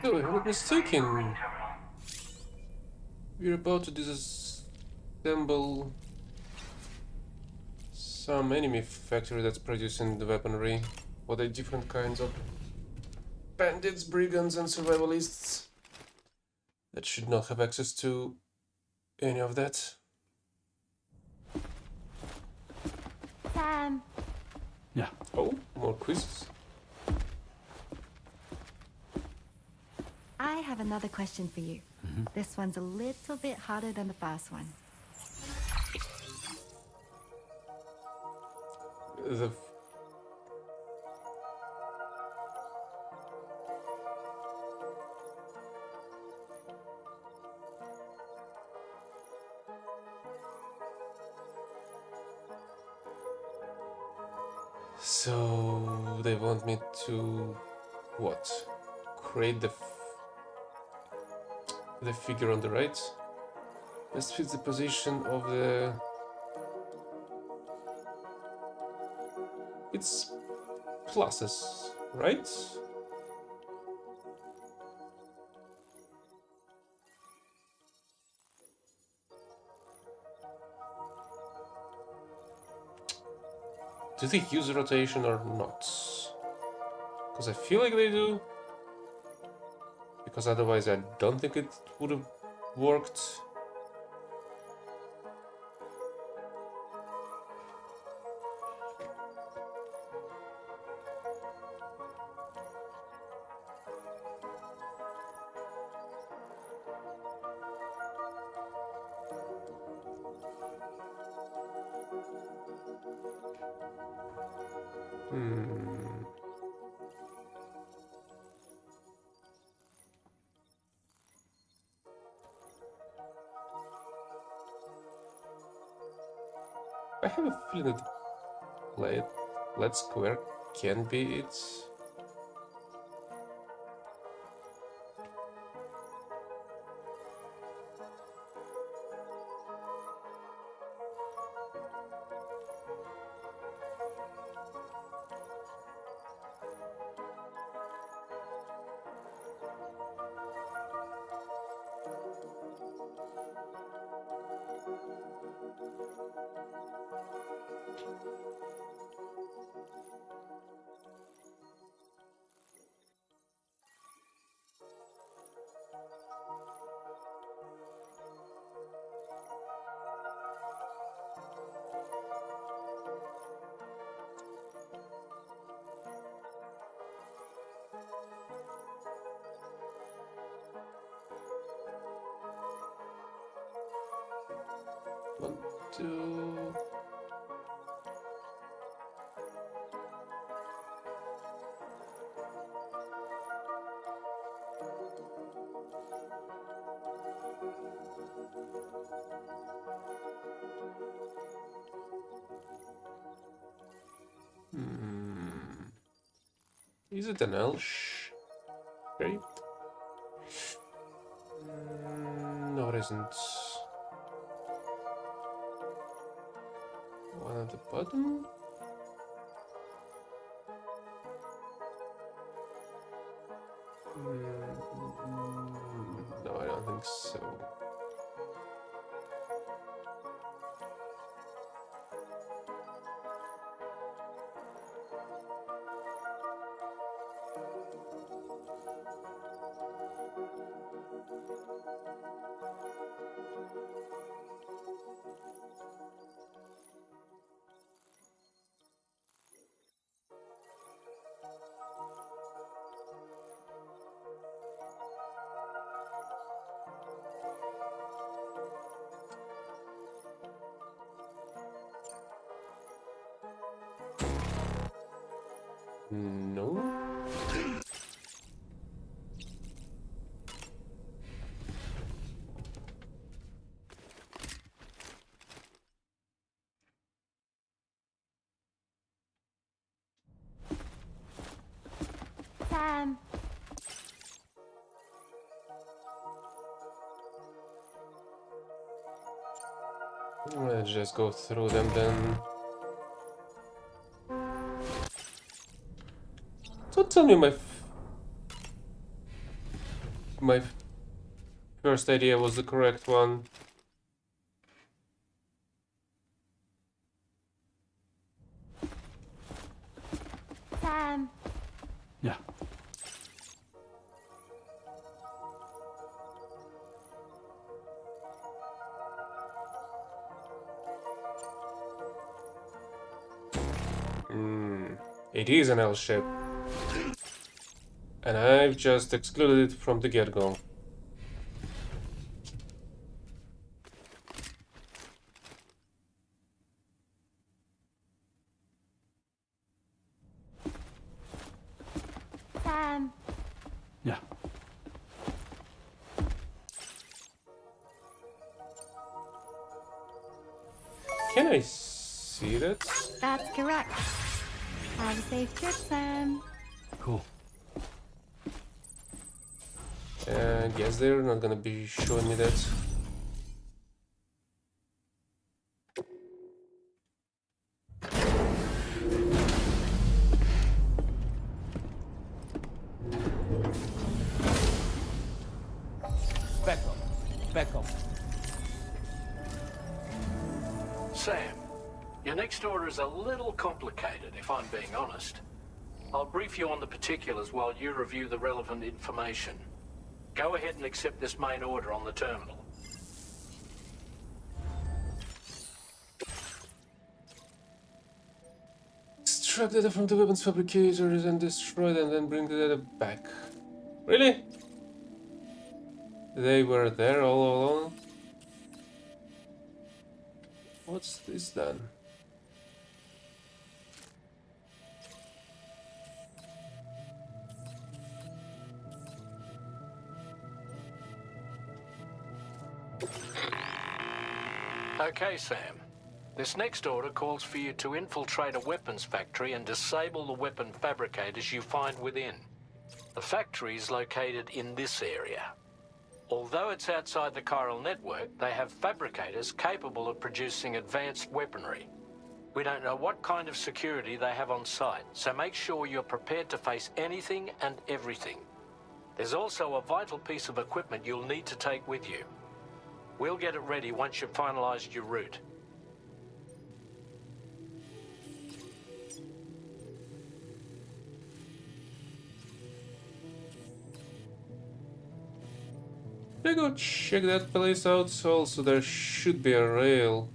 No, I'm not mistaken. We're about to disassemble some enemy factory that's producing the weaponry for the different kinds of bandits, brigands, and survivalists that should not have access to any of that. Sam, Yeah. Oh, more quizzes. I have another question for you. This one's a little bit harder than the first one. The So they want me to what? Create the figure on the right. Best fits the position of the. It's pluses, right? Do they use rotation or not? Because I feel like they do. Because otherwise I don't think it would have worked. I have a feeling that let square can be it. One, two. Is it an L shape? No, it isn't. One at the bottom? No, I don't think so. No. Sam, Let's just go through them then. Don't tell me my my first idea was the correct one. Sam, Yeah. It is an L shape. And I've just excluded it from the get-go. Sam. Yeah. Can I see that? That's correct. Have a safe trip, Sam. Cool. Guess they're not gonna be showing me that. Back up. Back up. Sam, your next order is a little complicated, if I'm being honest. I'll brief you on the particulars while you review the relevant information. Go ahead and accept this main order on the terminal. Extract data from the weapons fabricators and destroy them, then bring the data back. Really? They were there all along? What's this then? Okay, Sam. This next order calls for you to infiltrate a weapons factory and disable the weapon fabricators you find within. The factory is located in this area. Although it's outside the chiral network, they have fabricators capable of producing advanced weaponry. We don't know what kind of security they have on site, so make sure you're prepared to face anything and everything. There's also a vital piece of equipment you'll need to take with you. We'll get it ready once you've finalized your route. I go check that place out. Also, there should be a rail.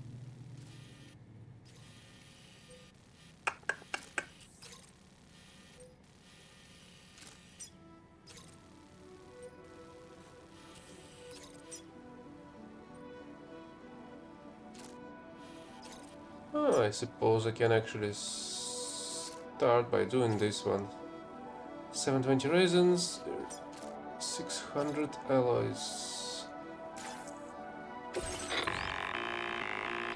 Oh, I suppose I can actually start by doing this one. 720 resins, 600 alloys.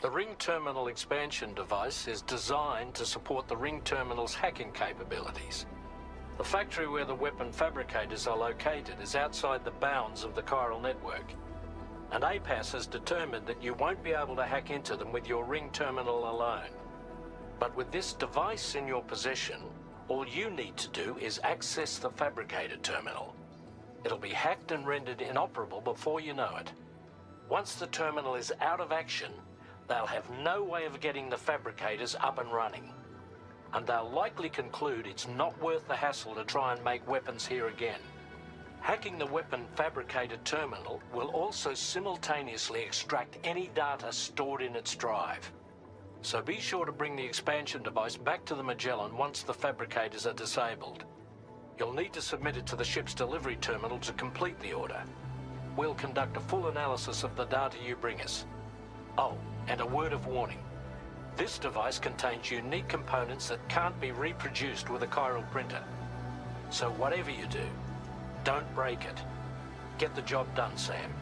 The ring terminal expansion device is designed to support the ring terminal's hacking capabilities. The factory where the weapon fabricators are located is outside the bounds of the chiral network, and APAS has determined that you won't be able to hack into them with your ring terminal alone. But with this device in your possession, all you need to do is access the fabricator terminal. It'll be hacked and rendered inoperable before you know it. Once the terminal is out of action, they'll have no way of getting the fabricators up and running. And they'll likely conclude it's not worth the hassle to try and make weapons here again. Hacking the weapon fabricator terminal will also simultaneously extract any data stored in its drive. So be sure to bring the expansion device back to the Magellan once the fabricators are disabled. You'll need to submit it to the ship's delivery terminal to complete the order. We'll conduct a full analysis of the data you bring us. Oh, and a word of warning. This device contains unique components that can't be reproduced with a chiral printer. So whatever you do, don't break it. Get the job done, Sam.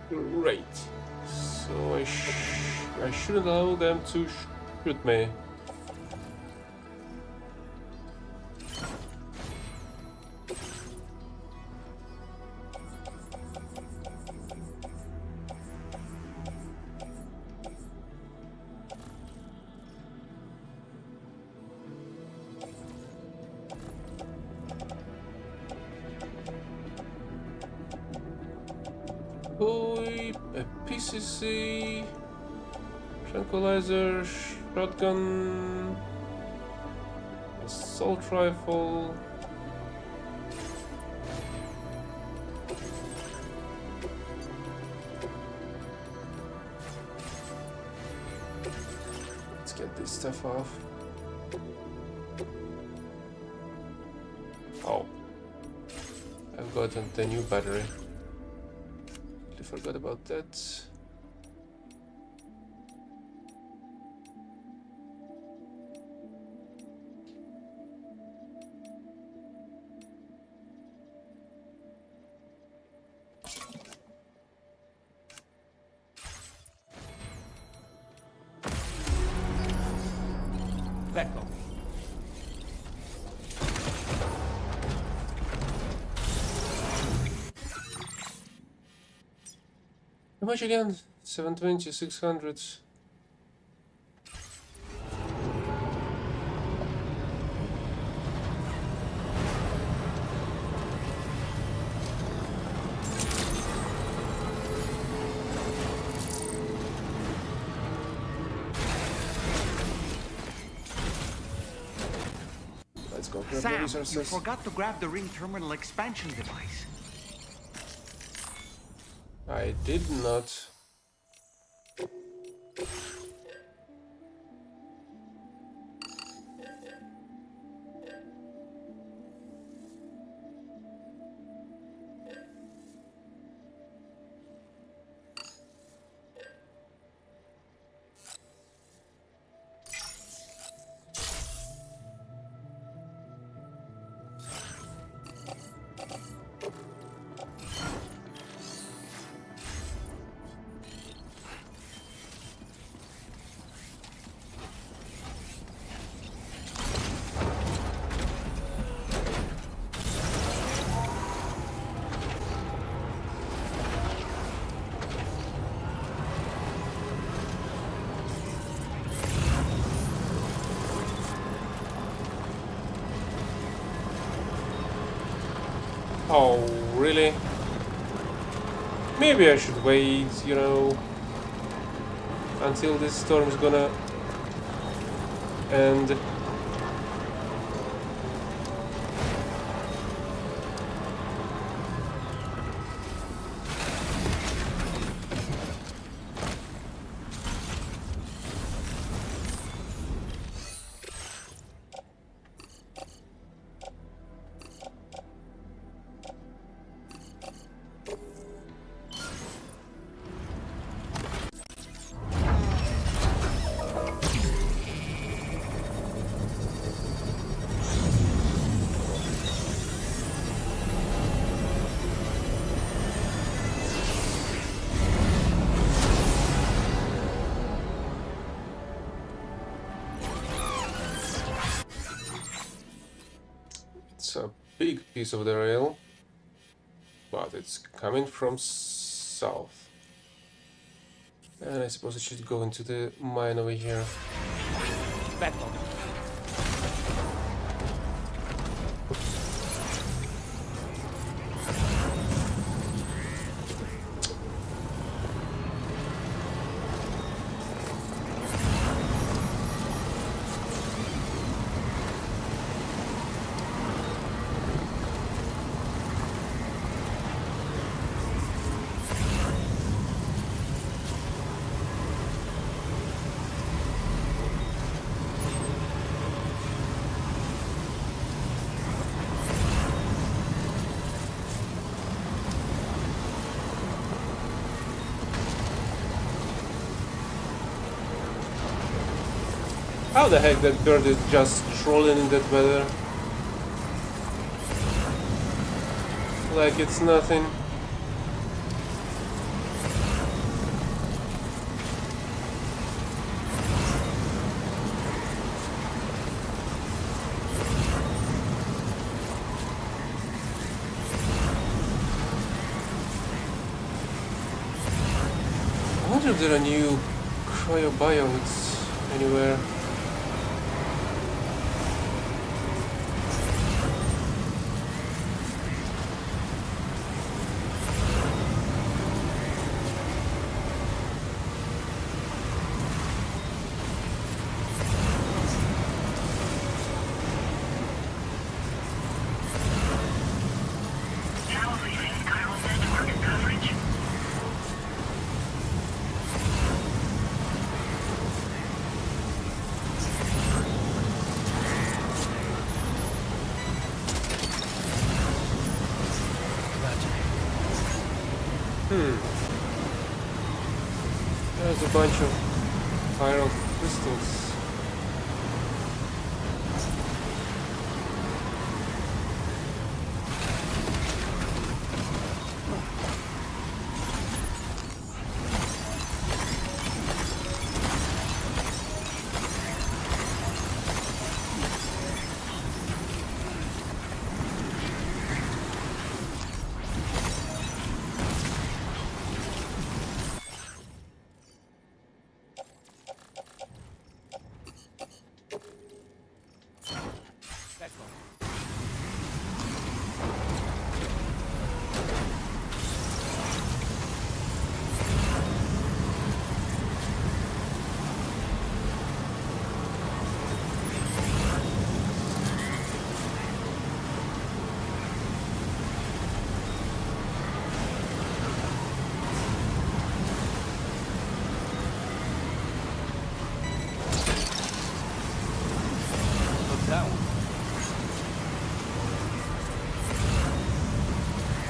Great. So I shouldn't allow them to shoot me. Toy, a PCC, tranquilizer, shotgun, assault rifle. Let's get this stuff off. Oh, I've gotten the new battery. I forgot about that. Backlog. How much again? 720, 600. Let's go grab the Sam, you resources. forgot to grab the ring terminal expansion device. I did not. Oh, really? Maybe I should wait, you know, until this storm's gonna end. It's a big piece of the rail, but it's coming from south. And I suppose it should go into the mine over here. Backlog. How the heck that bird is just trolling in that weather? Like it's nothing. I wonder if there are new cryobiotes anywhere. There's a bunch of viral crystals.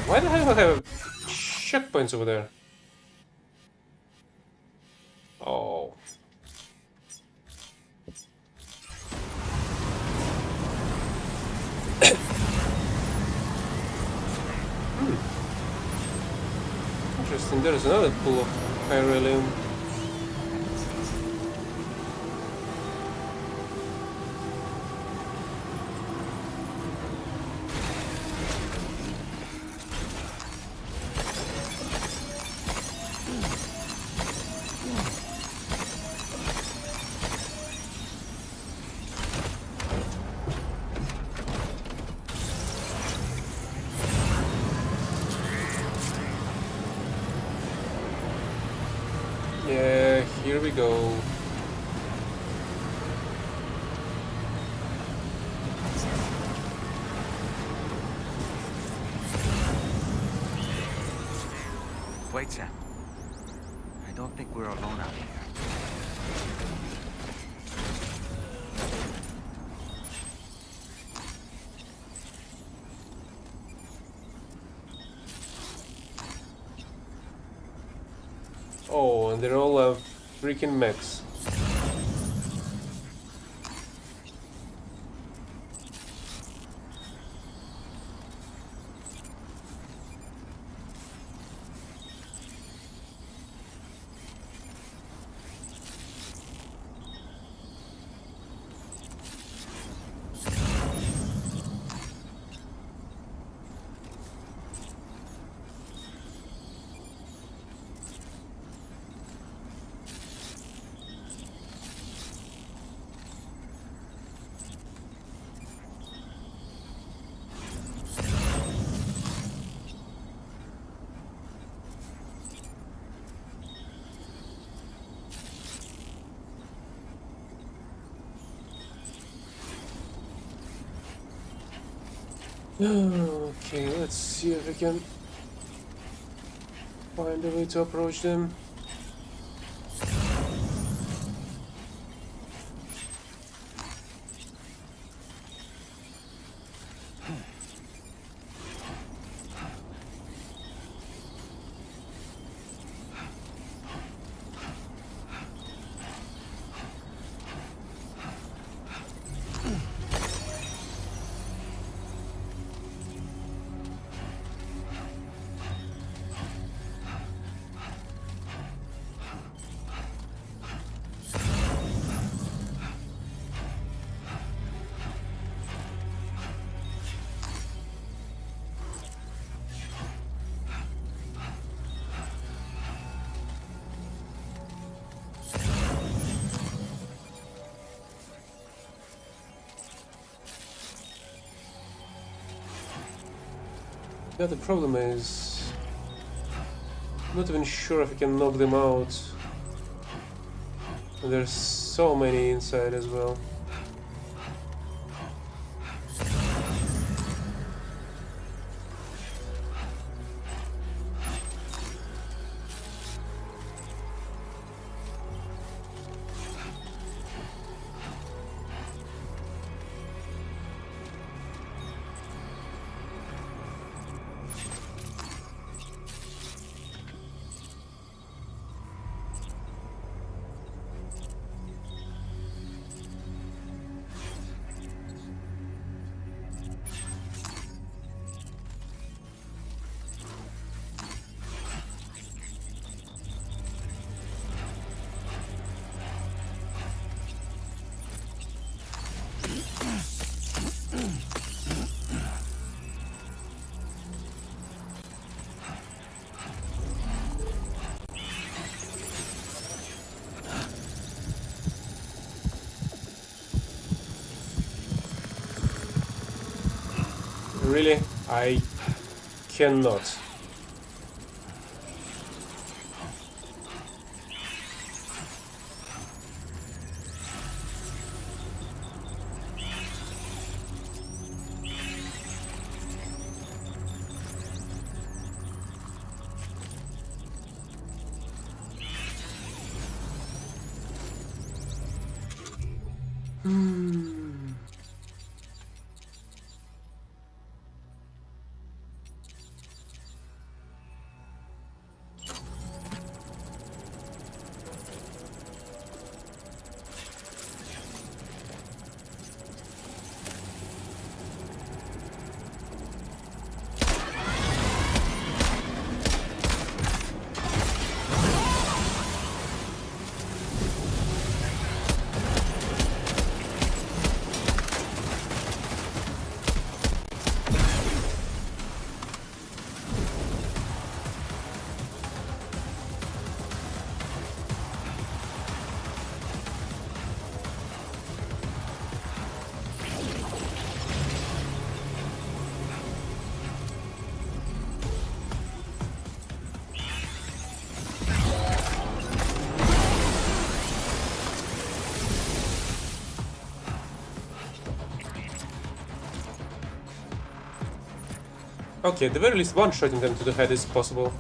Why the hell do I have checkpoints over there? Oh. Interesting, there's another pool of Pyrelium. Yeah, here we go. Wait, Sam. I don't think we're alone out here. Oh, and they're all freaking mechs. Okay, let's see if we can find a way to approach them. Yeah, the problem is, I'm not even sure if I can knock them out. And there's so many inside as well. really? I cannot. Okay, at the very least, one-shotting them to the head is possible.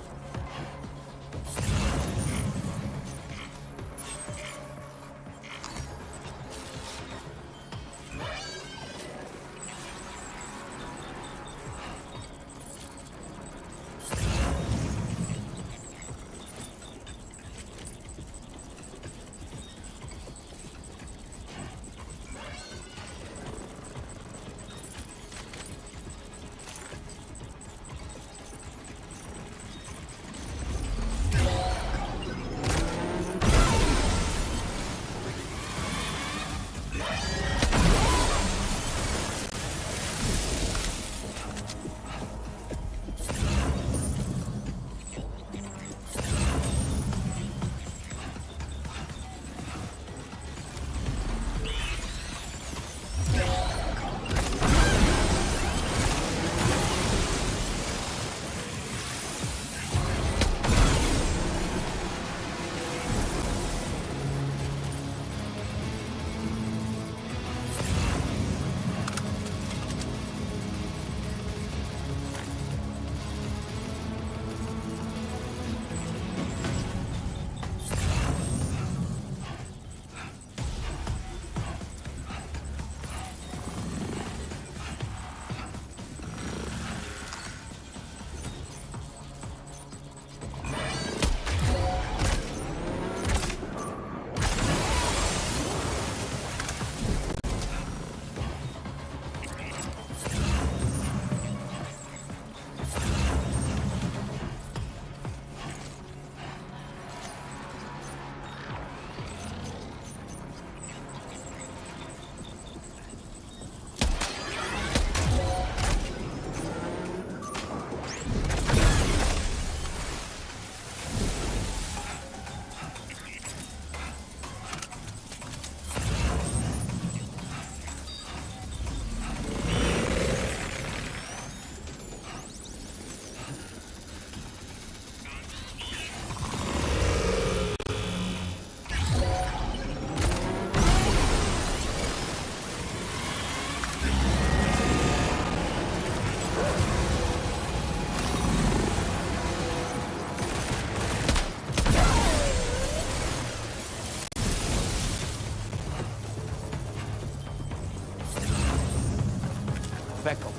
Beckel.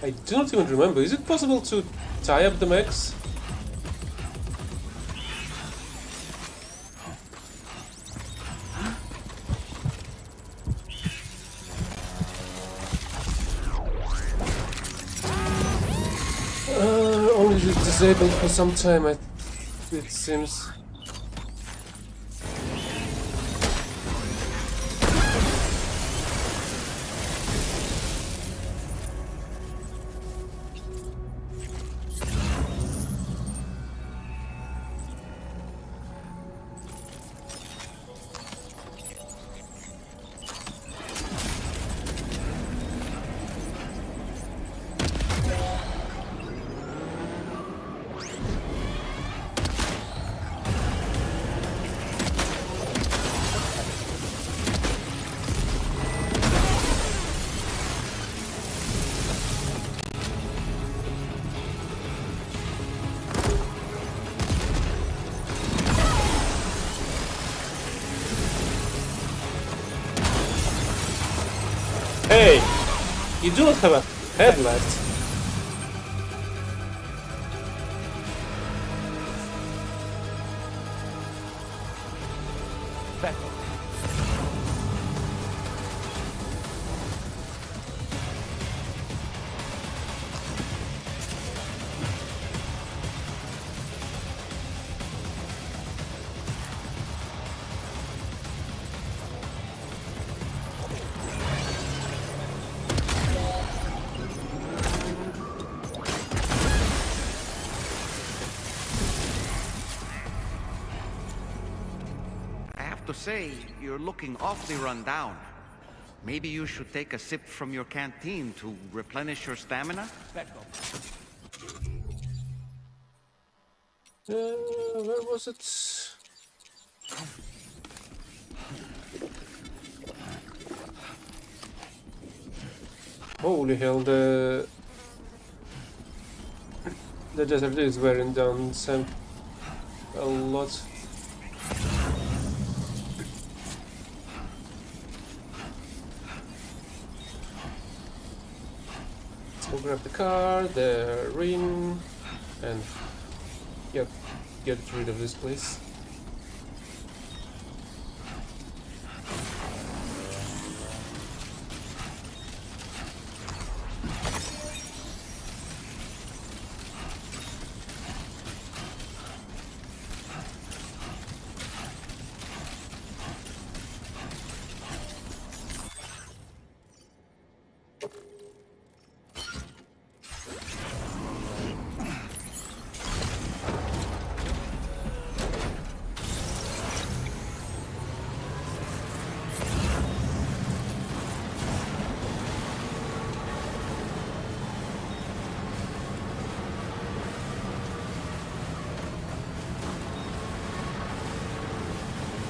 I do not even remember. Is it possible to tie up the mechs? disabled for some time, it seems. Hey! You do not have a head left. To say, you're looking awfully run down. Maybe you should take a sip from your canteen to replenish your stamina? Where was it? Holy hell, the desert is wearing down Sam a lot. We'll grab the car, the ring, and yep, get rid of this place.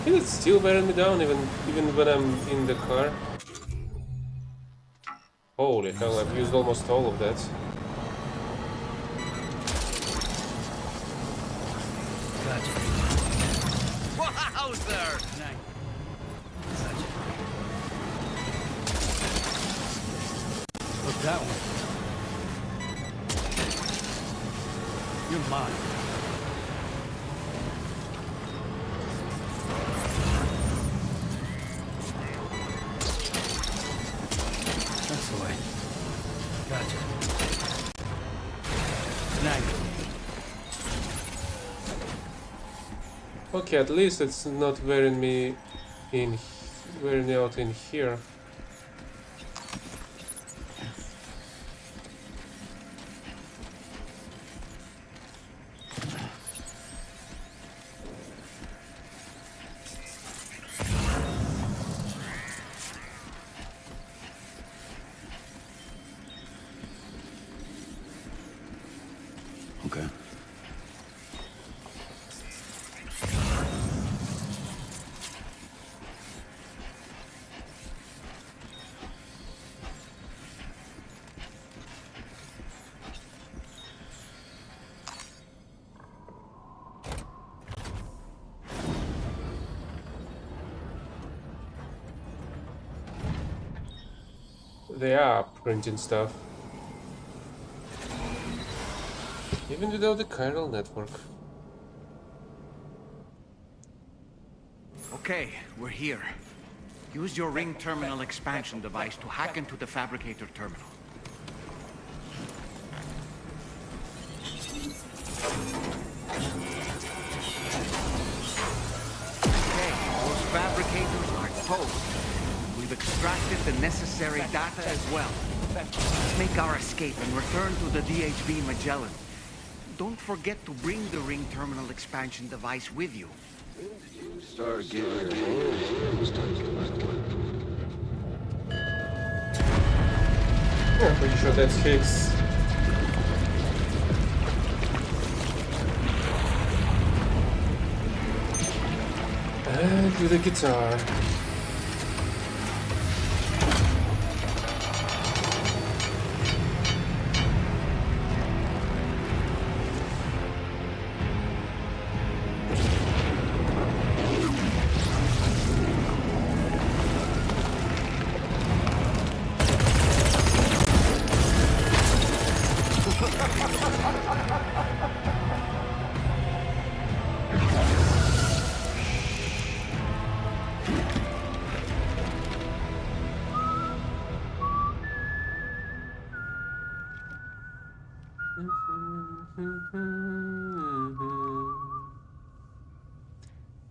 It's still wearing me down even when I'm in the car. Holy hell, I've used almost all of that. Gotcha. Wowzer! Look that one. You're mine. That's the way. Gotcha. Snag it. Okay, at least it's not wearing me out in here. Okay. They are printing stuff. Even without the chiral network. Okay, we're here. Use your ring terminal expansion device to hack into the fabricator terminal. extracted the necessary data as well. Let's make our escape and return to the DHB Magellan. Don't forget to bring the ring terminal expansion device with you. Start getting your hands. Yeah, I'm pretty sure that's Higgs. And with the guitar.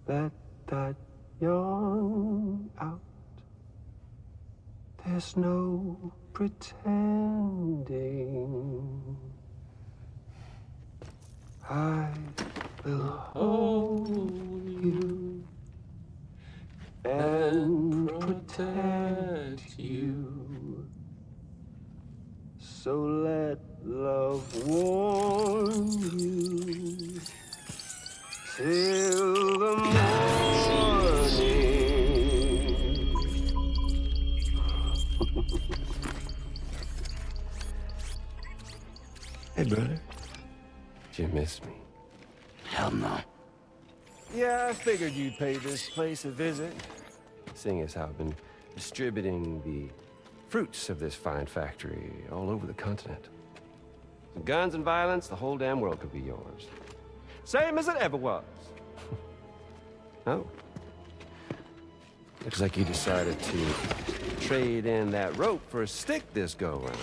Let that yawn out. There's no pretending. I will hold you and protect you. So let love warm you till the morning. Hey, brother. Did you miss me? Hell no. Yeah, I figured you'd pay this place a visit, seeing as how I've been distributing the fruits of this fine factory all over the continent. With guns and violence, the whole damn world could be yours. Same as it ever was. Oh. Looks like you decided to trade in that rope for a stick this go-round.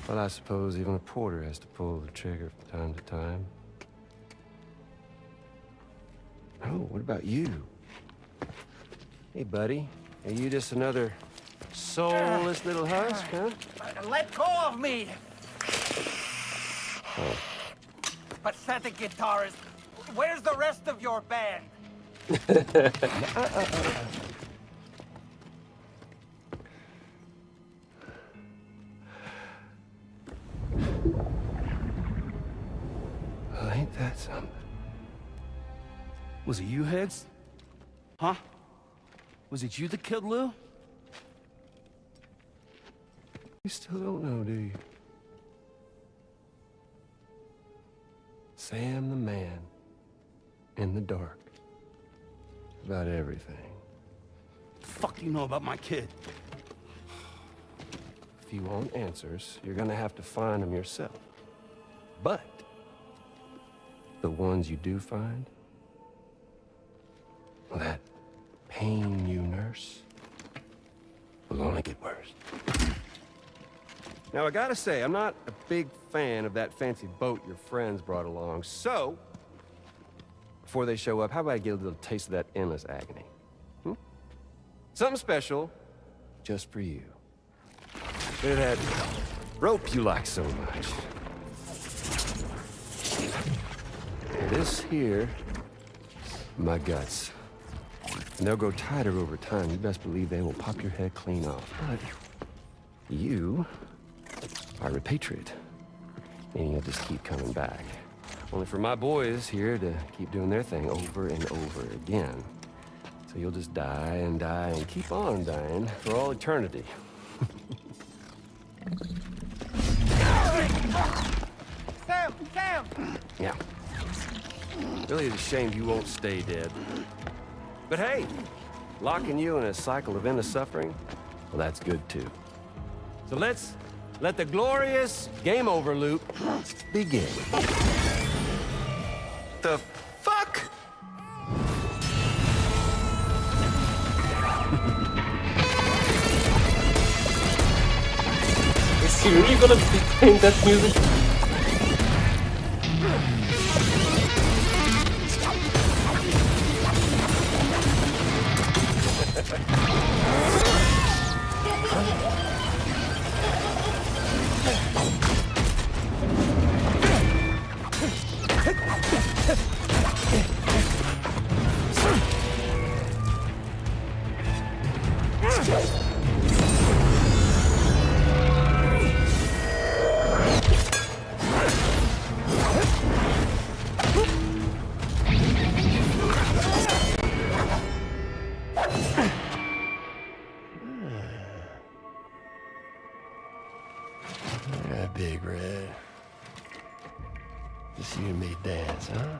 Well, I suppose even a porter has to pull the trigger from time to time. Oh, what about you? Hey, buddy. Are you just another soulless little husk, huh? Let go of me! Oh. Pathetic guitarist. Where's the rest of your band? Well, ain't that something? Was it you, Higgs? Huh? Was it you that killed Lou? You still don't know, do you? Sam the man in the dark about everything. The fuck you know about my kid? If you want answers, you're gonna have to find them yourself. But the ones you do find, well, that pain you nurse will only get worse. Now, I gotta say, I'm not a big fan of that fancy boat your friends brought along, so before they show up, how about I get a little taste of that endless agony? Hmm? Something special just for you. Look at that rope you like so much. This here, my guts. And they'll grow tighter over time. You best believe they will pop your head clean off. But you are repatriate, meaning you'll just keep coming back. Only for my boys here to keep doing their thing over and over again. So you'll just die and die and keep on dying for all eternity. Sam! Sam! Yeah. Really is a shame you won't stay dead. But hey, locking you in a cycle of endless suffering, well, that's good too. So let's let the glorious game over loop begin. The fuck? Is he really gonna be playing that music? Yeah, Big Red. Just you and me dance, huh?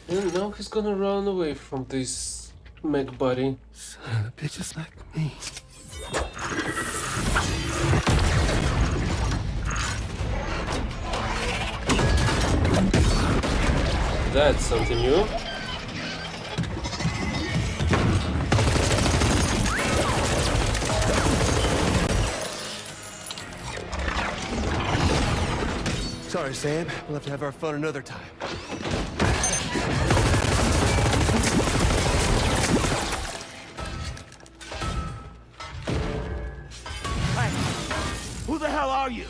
And now he's gonna run away from this mech body. Son of a bitch, just like me. That's something new. Sorry, Sam. We'll have to have our fun another time. Hey, who the hell are you?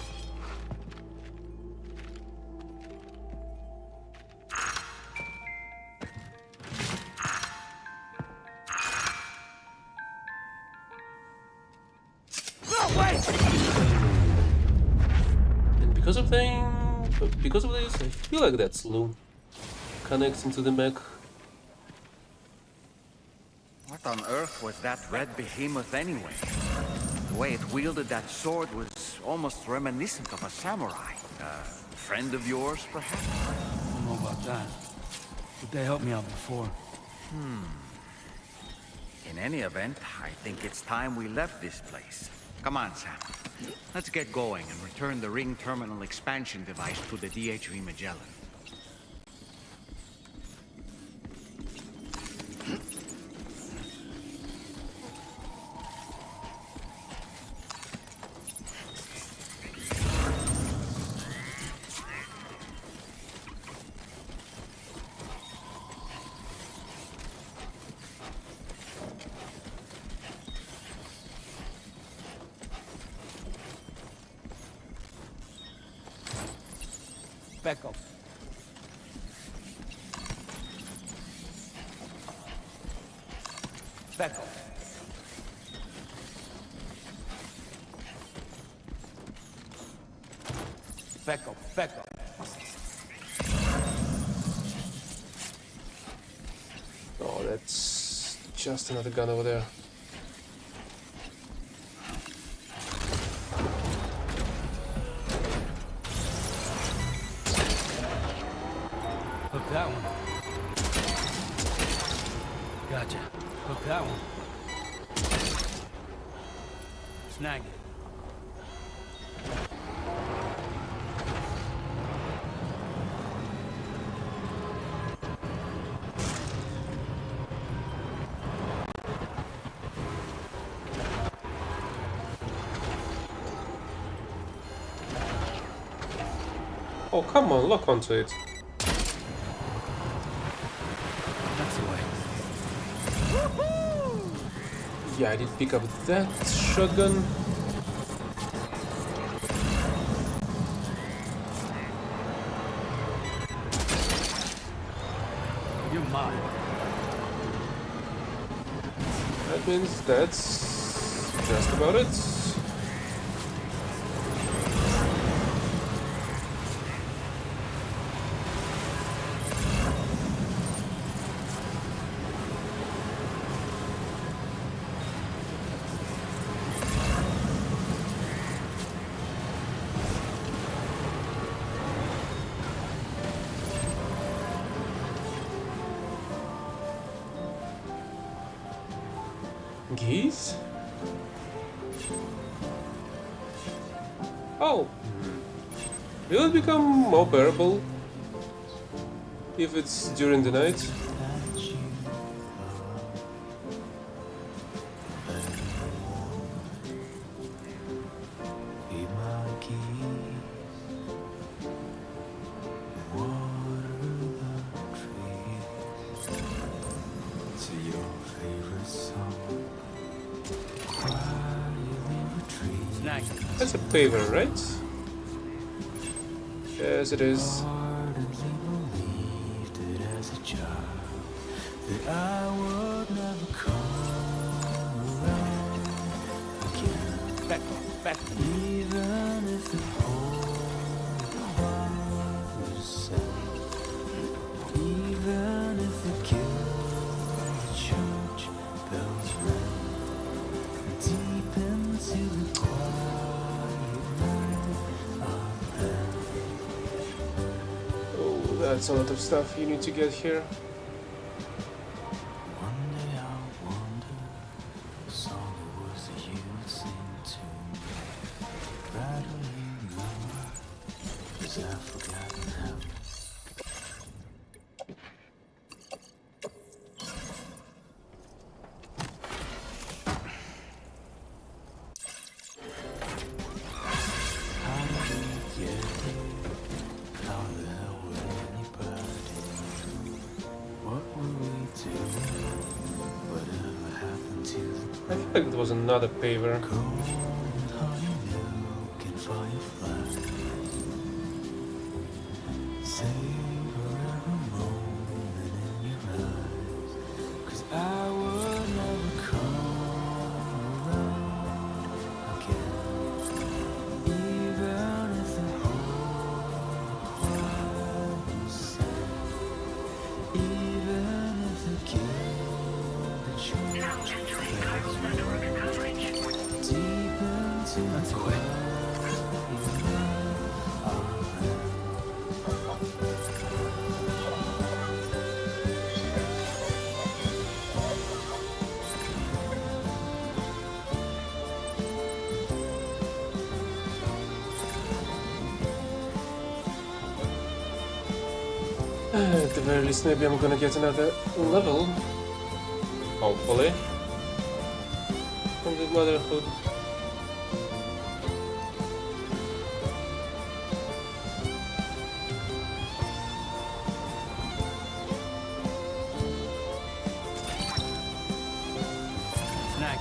No, wait! And because of this, I feel like that slew connects into the mech. What on earth was that red behemoth anyway? The way it wielded that sword was almost reminiscent of a samurai. A friend of yours, perhaps? I don't know about that, but they helped me out before. In any event, I think it's time we left this place. Come on, Sam. Let's get going and return the ring terminal expansion device to the DHV Magellan. Back up. Back up. Back up, back up. Oh, that's just another gun over there. Hook that one. Gotcha. Hook that one. Snag it. Oh, come on, lock onto it. That's the way. Yeah, I did pick up that shotgun. You're mine. That means that's just about it. Geese? Oh, will it become more bearable if it's during the night? Snack. That's a paver, right? Yes, it is. Back. Oh, that's a lot of stuff you need to get here. I feel like it was another paver. At the very least, maybe I'm gonna get another level. Hopefully. From the Motherhood. Snack.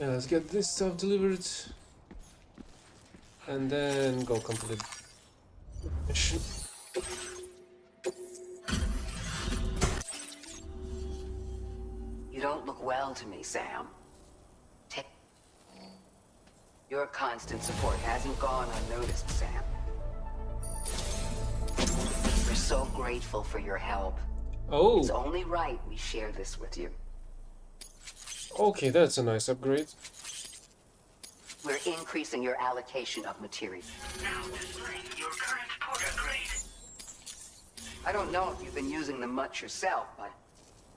Yeah, let's get this stuff delivered. And then go complete mission. You don't look well to me, Sam. Your constant support hasn't gone unnoticed, Sam. We're so grateful for your help. Oh, It's only right we share this with you. okay, that's a nice upgrade. We're increasing your allocation of material. Now display your current porter grade. I don't know if you've been using them much yourself, but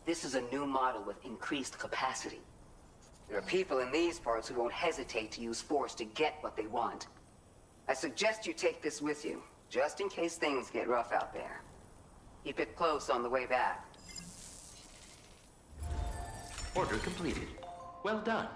this is a new model with increased capacity. There are people in these parts who won't hesitate to use force to get what they want. I suggest you take this with you, just in case things get rough out there. Keep it close on the way back. Order completed. Well done.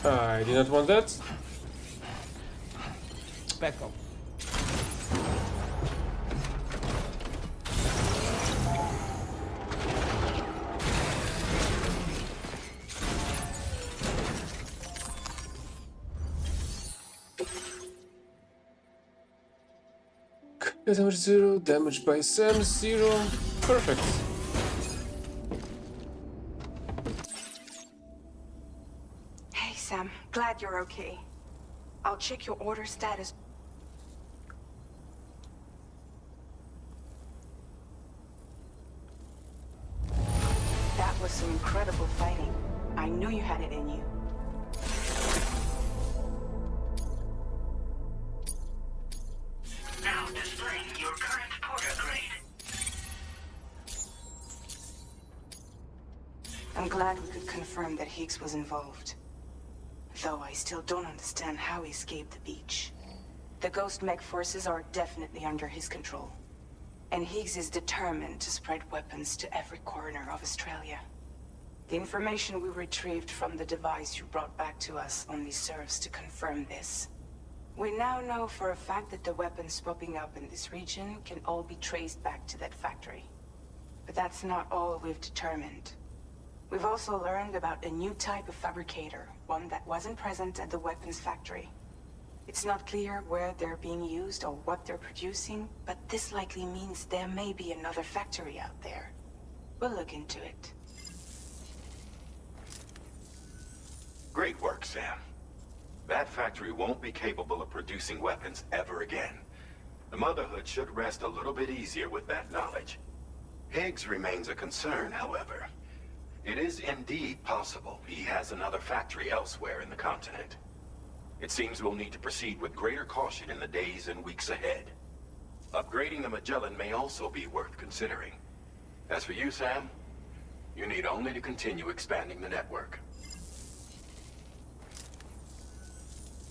I did not want that. Back up. Damage 0, damage by Sam 0. Perfect. Hey, Sam. Glad you're okay. I'll check your order status. That was some incredible fighting. I knew you had it in you. Now displaying your current porter grade. I'm glad we could confirm that Higgs was involved. Though I still don't understand how he escaped the beach. The Ghost Mech forces are definitely under his control. And Higgs is determined to spread weapons to every corner of Australia. The information we retrieved from the device you brought back to us only serves to confirm this. We now know for a fact that the weapons popping up in this region can all be traced back to that factory. But that's not all we've determined. We've also learned about a new type of fabricator, one that wasn't present at the weapons factory. It's not clear where they're being used or what they're producing, but this likely means there may be another factory out there. We'll look into it. Great work, Sam. That factory won't be capable of producing weapons ever again. The Motherhood should rest a little bit easier with that knowledge. Higgs remains a concern, however. It is indeed possible he has another factory elsewhere in the continent. It seems we'll need to proceed with greater caution in the days and weeks ahead. Upgrading the Magellan may also be worth considering. As for you, Sam, you need only to continue expanding the network.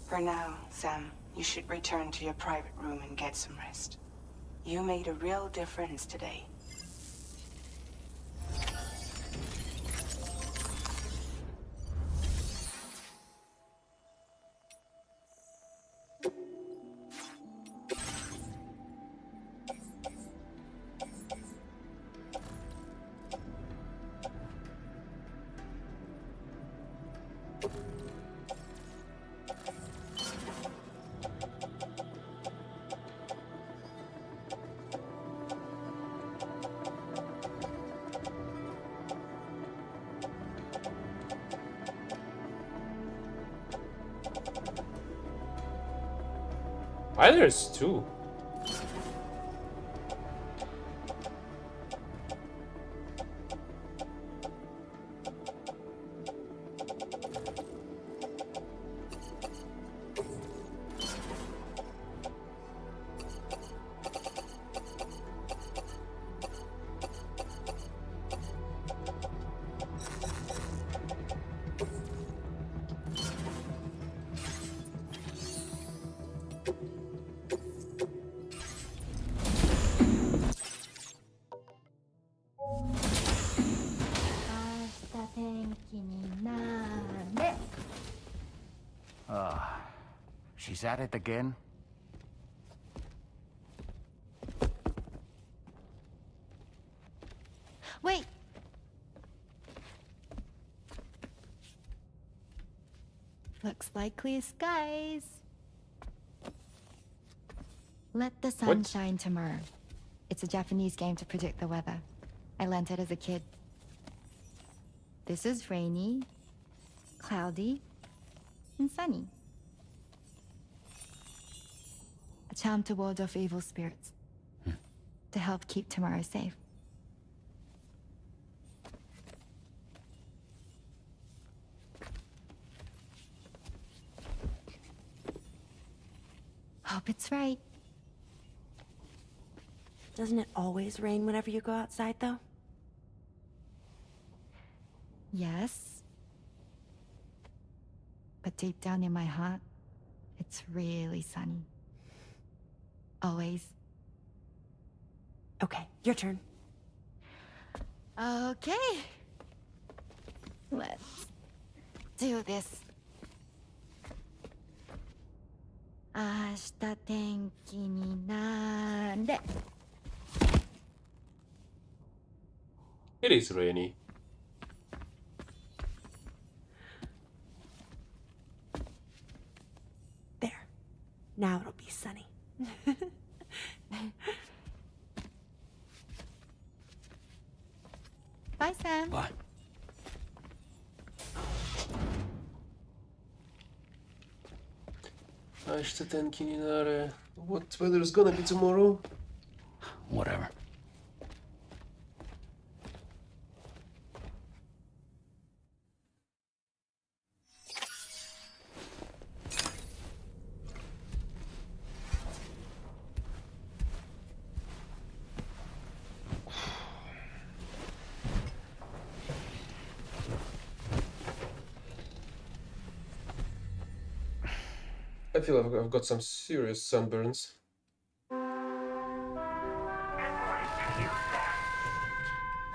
For now, Sam, you should return to your private room and get some rest. You made a real difference today. Why there's two? She's at it again? Wait! Looks like clear skies. Let the sun What? shine tomorrow. It's a Japanese game to predict the weather. I learned it as a kid. This is rainy, cloudy, and sunny. A charm to ward off evil spirits. To help keep tomorrow safe. Hope it's right. Doesn't it always rain whenever you go outside, though? Yes. But deep down in my heart, it's really sunny. Always. Okay, your turn. Okay. Let's do this. 明日天気になれ。 It is rainy. There. Now it'll be sunny. Bye, Sam. Bye. What weather is gonna be tomorrow? Whatever. I feel I've got some serious sunburns.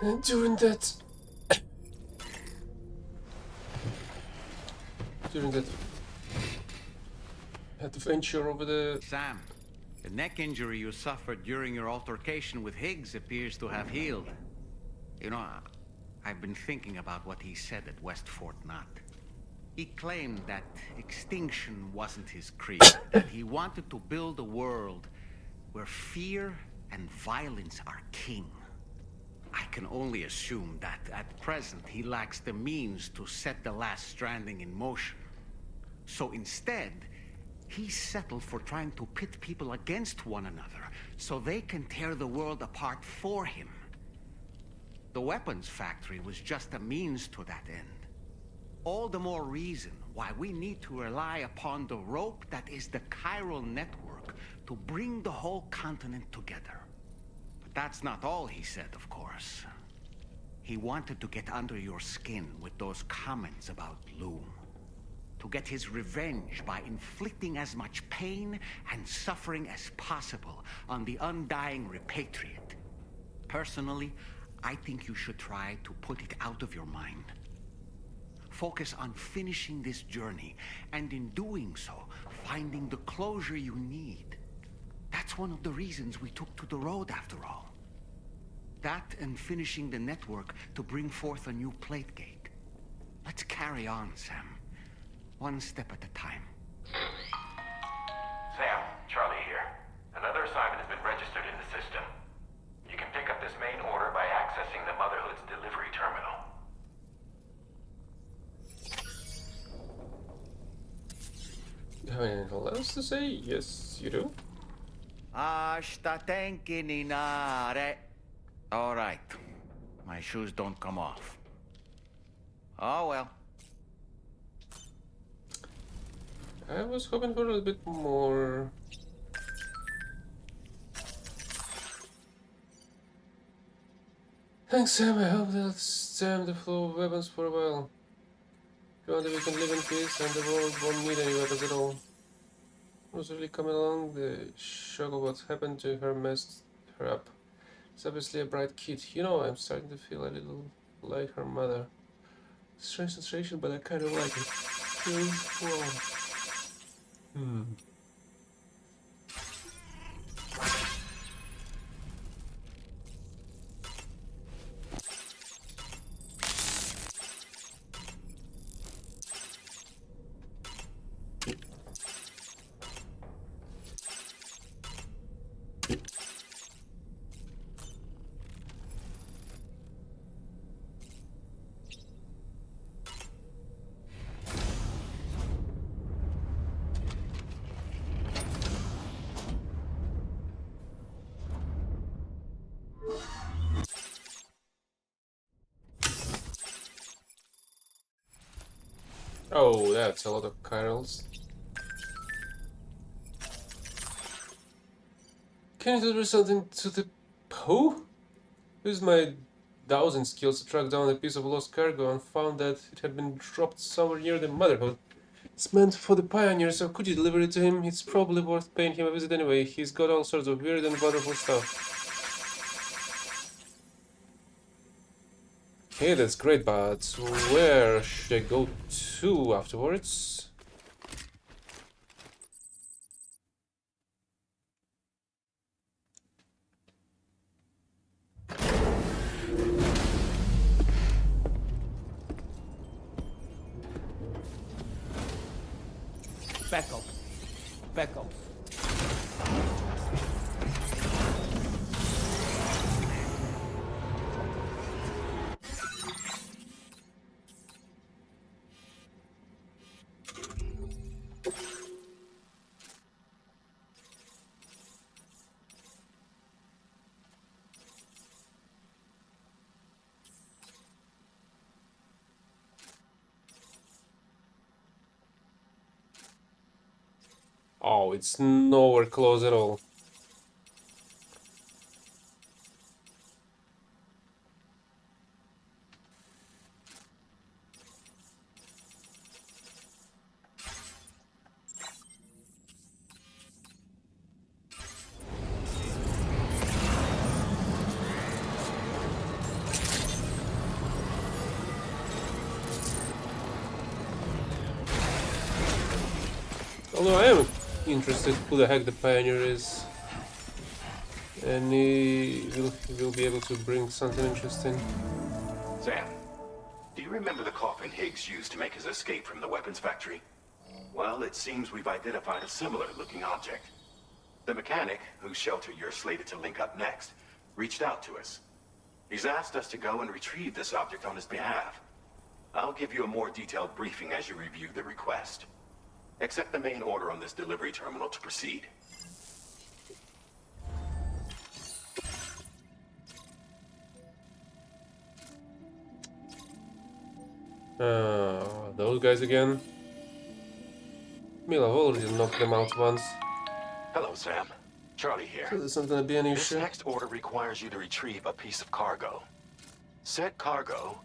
And during that adventure over the... Sam, the neck injury you suffered during your altercation with Higgs appears to have healed. You know, I've been thinking about what he said at West Fort Knott. He claimed that extinction wasn't his creed, that he wanted to build a world where fear and violence are king. I can only assume that at present he lacks the means to set the last Stranding in motion. So instead, he settled for trying to pit people against one another so they can tear the world apart for him. The weapons factory was just a means to that end. All the more reason why we need to rely upon the rope that is the chiral network to bring the whole continent together. But that's not all he said, of course. He wanted to get under your skin with those comments about Bloom. To get his revenge by inflicting as much pain and suffering as possible on the undying repatriate. Personally, I think you should try to put it out of your mind. Focus on finishing this journey, and in doing so, finding the closure you need. That's one of the reasons we took to the road, after all. That and finishing the network to bring forth a new plate gate. Let's carry on, Sam. One step at a time. Sam, Charlie here. Another assignment has been registered in the system. You can pick up this main order by accessing the Motherhood's delivery terminal. You have anything else to say? Yes, you do. Ashita tenki ni nare. All right. My shoes don't come off. Oh well. I was hoping for a little bit more. Thanks, Sam. I hope that'll stem the flow of weapons for a while. If you want, we can live in peace and the world won't need any weapons at all. It was really coming along. The shock of what happened to her messed her up. It's obviously a bright kid. You know, I'm starting to feel a little like her mother. Strange sensation, but I kind of like it. Whoa. Oh, that's a lot of chirals. Can you deliver something to the Poe? Used my 1,000 skills to track down a piece of lost cargo and found that it had been dropped somewhere near the Motherhood. It's meant for the Pioneer, so could you deliver it to him? It's probably worth paying him a visit anyway. He's got all sorts of weird and wonderful stuff. Okay, that's great, but where should I go to afterwards? Back up. Back up. Oh, it's nowhere close at all. Although I am interested who the heck the pioneer is, and he will be able to bring something interesting. Sam, do you remember the coffin Higgs used to make his escape from the weapons factory? Well, it seems we've identified a similar-looking object. The mechanic, whose shelter you're slated to link up next, reached out to us. He's asked us to go and retrieve this object on his behalf. I'll give you a more detailed briefing as you review the request. Accept the main order on this delivery terminal to proceed. Those guys again. Mila, I've already knocked them out once. Hello, Sam. Charlie here. So this isn't gonna be an This issue. next order requires you to retrieve a piece of cargo. Said cargo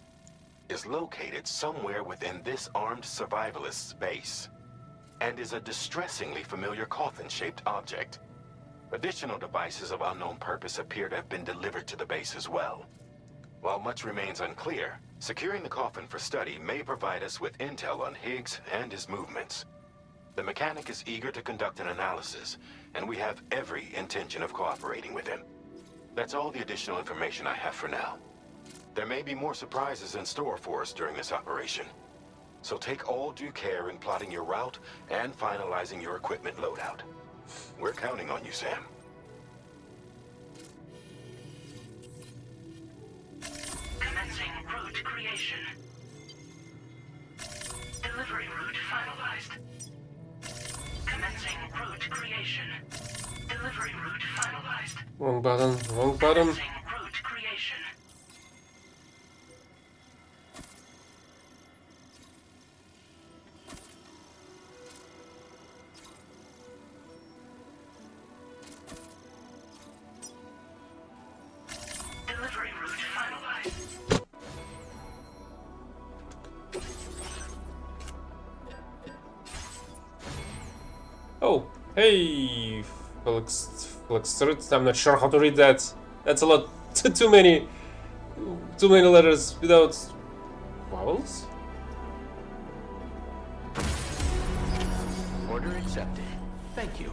is located somewhere within this armed survivalist's base, and is a distressingly familiar coffin-shaped object. Additional devices of unknown purpose appear to have been delivered to the base as well. While much remains unclear, securing the coffin for study may provide us with intel on Higgs and his movements. The mechanic is eager to conduct an analysis, and we have every intention of cooperating with him. That's all the additional information I have for now. There may be more surprises in store for us during this operation, so take all due care in plotting your route and finalizing your equipment loadout. We're counting on you, Sam. Commencing route creation. Delivery route finalized. Commencing route creation. Delivery route finalized. Wrong button, wrong button. Commencing route creation. Delivery route finalized. Oh, hey, Felix, I'm not sure how to read that. That's a lot, too many letters without vowels. Order accepted. Thank you.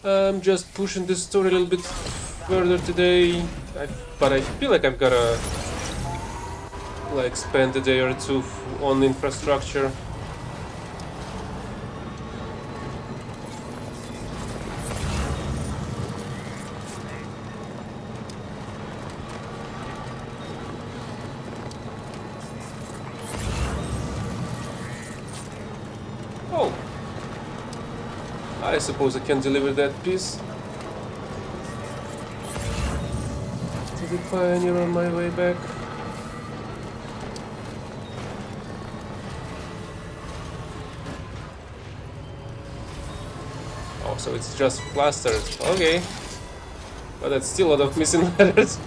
I'm just pushing this story a little bit further today, but I feel like I've gotta like spend a day or two on infrastructure. Oh, I suppose I can deliver that piece to the pioneer on my way back. Oh, so it's just plastered. Okay, but that's still a lot of missing letters.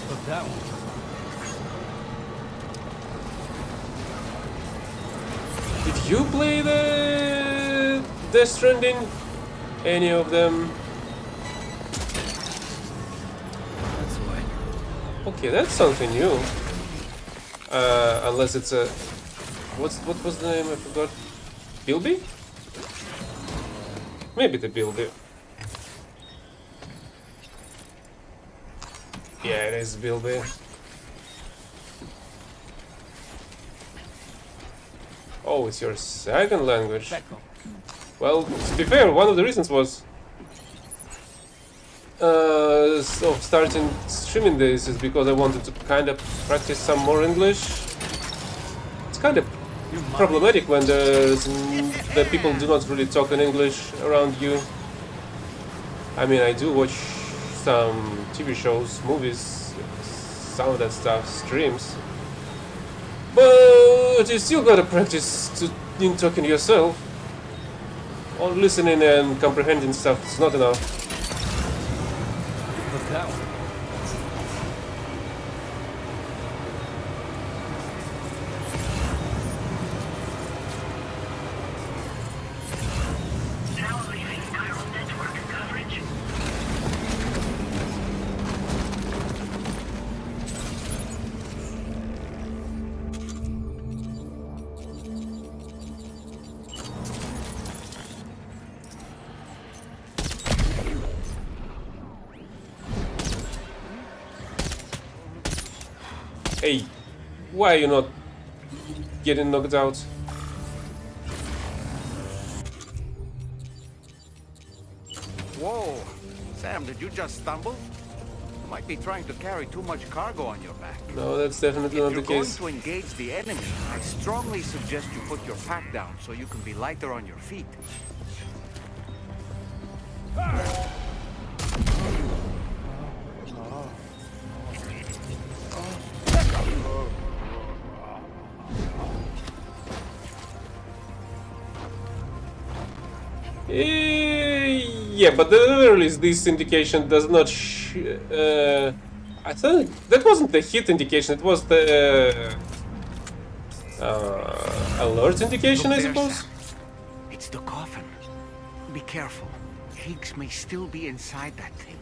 Look, that one. Did you play the Stranding? Any of them? That's why. Okay, that's something new. Unless it's a... What was the name? I forgot. Bilby? Maybe the builder. Yeah, it is builder. Oh, it's your second language. Well, to be fair, one of the reasons was of starting streaming this is because I wanted to kind of practice some more English. It's kind of problematic when the people do not really talk in English around you. I mean, I do watch some TV shows, movies, some of that stuff, streams, but you still gotta practice in talking yourself. Or listening and comprehending stuff is not enough. Look that one. Now leaving chiral network coverage. Hey, why are you not getting knocked out? Whoa! Sam, did you just stumble? You might be trying to carry too much cargo on your back. No, that's definitely not the If you're case. going to engage the enemy, I strongly suggest you put your pack down so you can be lighter on your feet. Yeah, but at the very least, this indication does not. I think that wasn't the hit indication. It was the alert indication, I Look there, suppose. Sam. It's the coffin. Be careful. Higgs may still be inside that thing.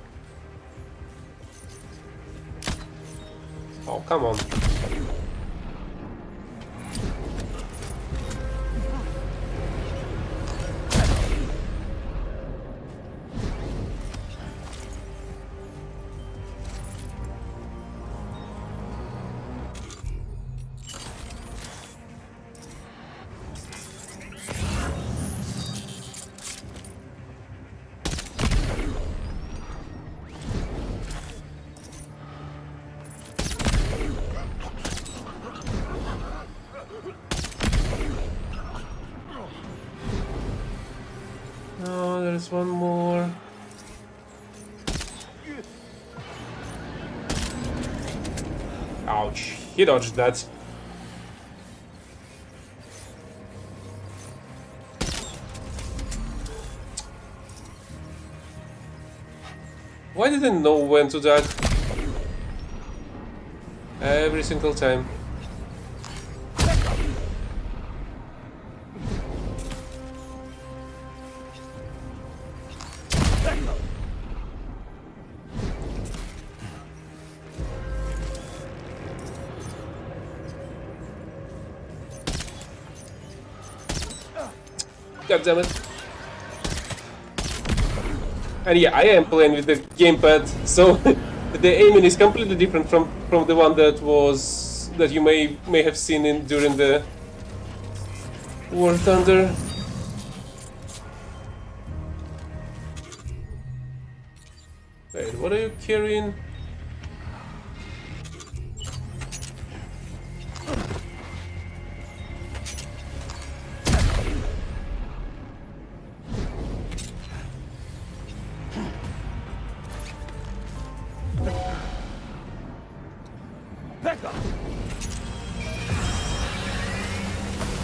Oh, come on. No, there's one more. Ouch, he dodged that. Why did I know when to duck? Every single time. God damn it. And yeah, I am playing with the gamepad, so the aiming is completely different from the one that you may have seen during the War Thunder. Wait, what are you carrying?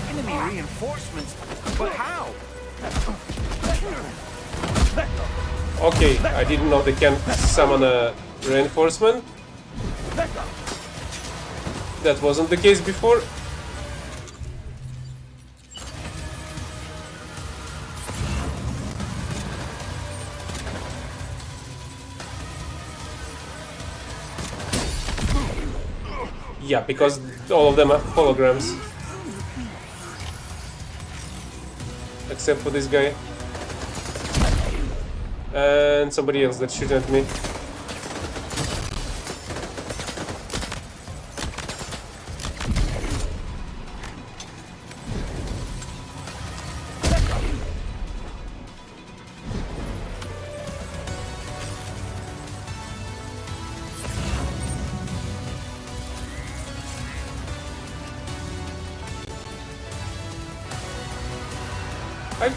Enemy reinforcements? But how? Okay, I didn't know they can summon a reinforcement. That wasn't the case before. Yeah, because all of them are holograms. Except for this guy. And somebody else that's shooting at me. I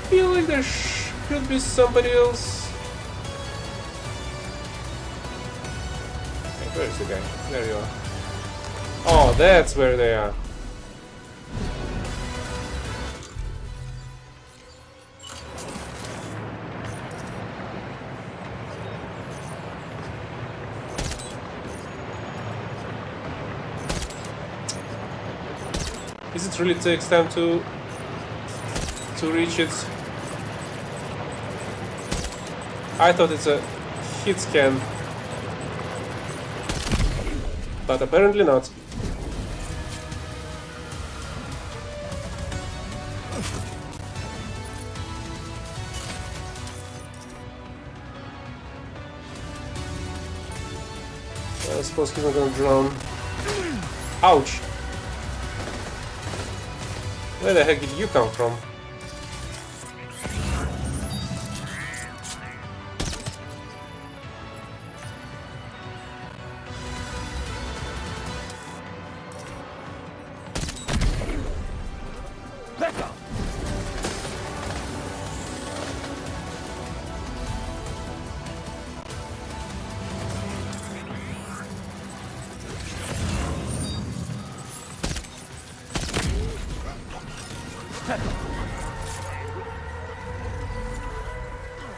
feel like there should be somebody else. Hey, where's the guy? There you are. Oh, that's where they are. Is it really takes time to reach it? I thought it's a hit scan, but apparently not. I suppose he's not gonna drown. Ouch! Where the heck did you come from?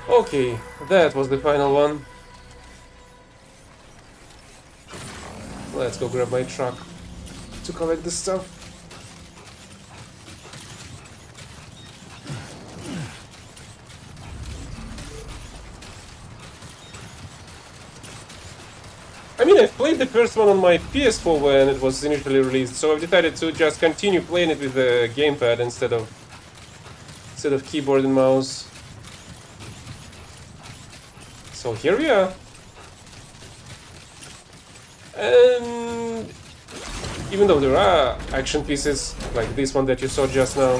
Okay, that was the final one. Let's go grab my truck to collect the stuff. I mean, I've played the first one on my PS4 when it was initially released, so I've decided to just continue playing it with the gamepad instead of keyboard and mouse. So here we are. And even though there are action pieces like this one that you saw just now,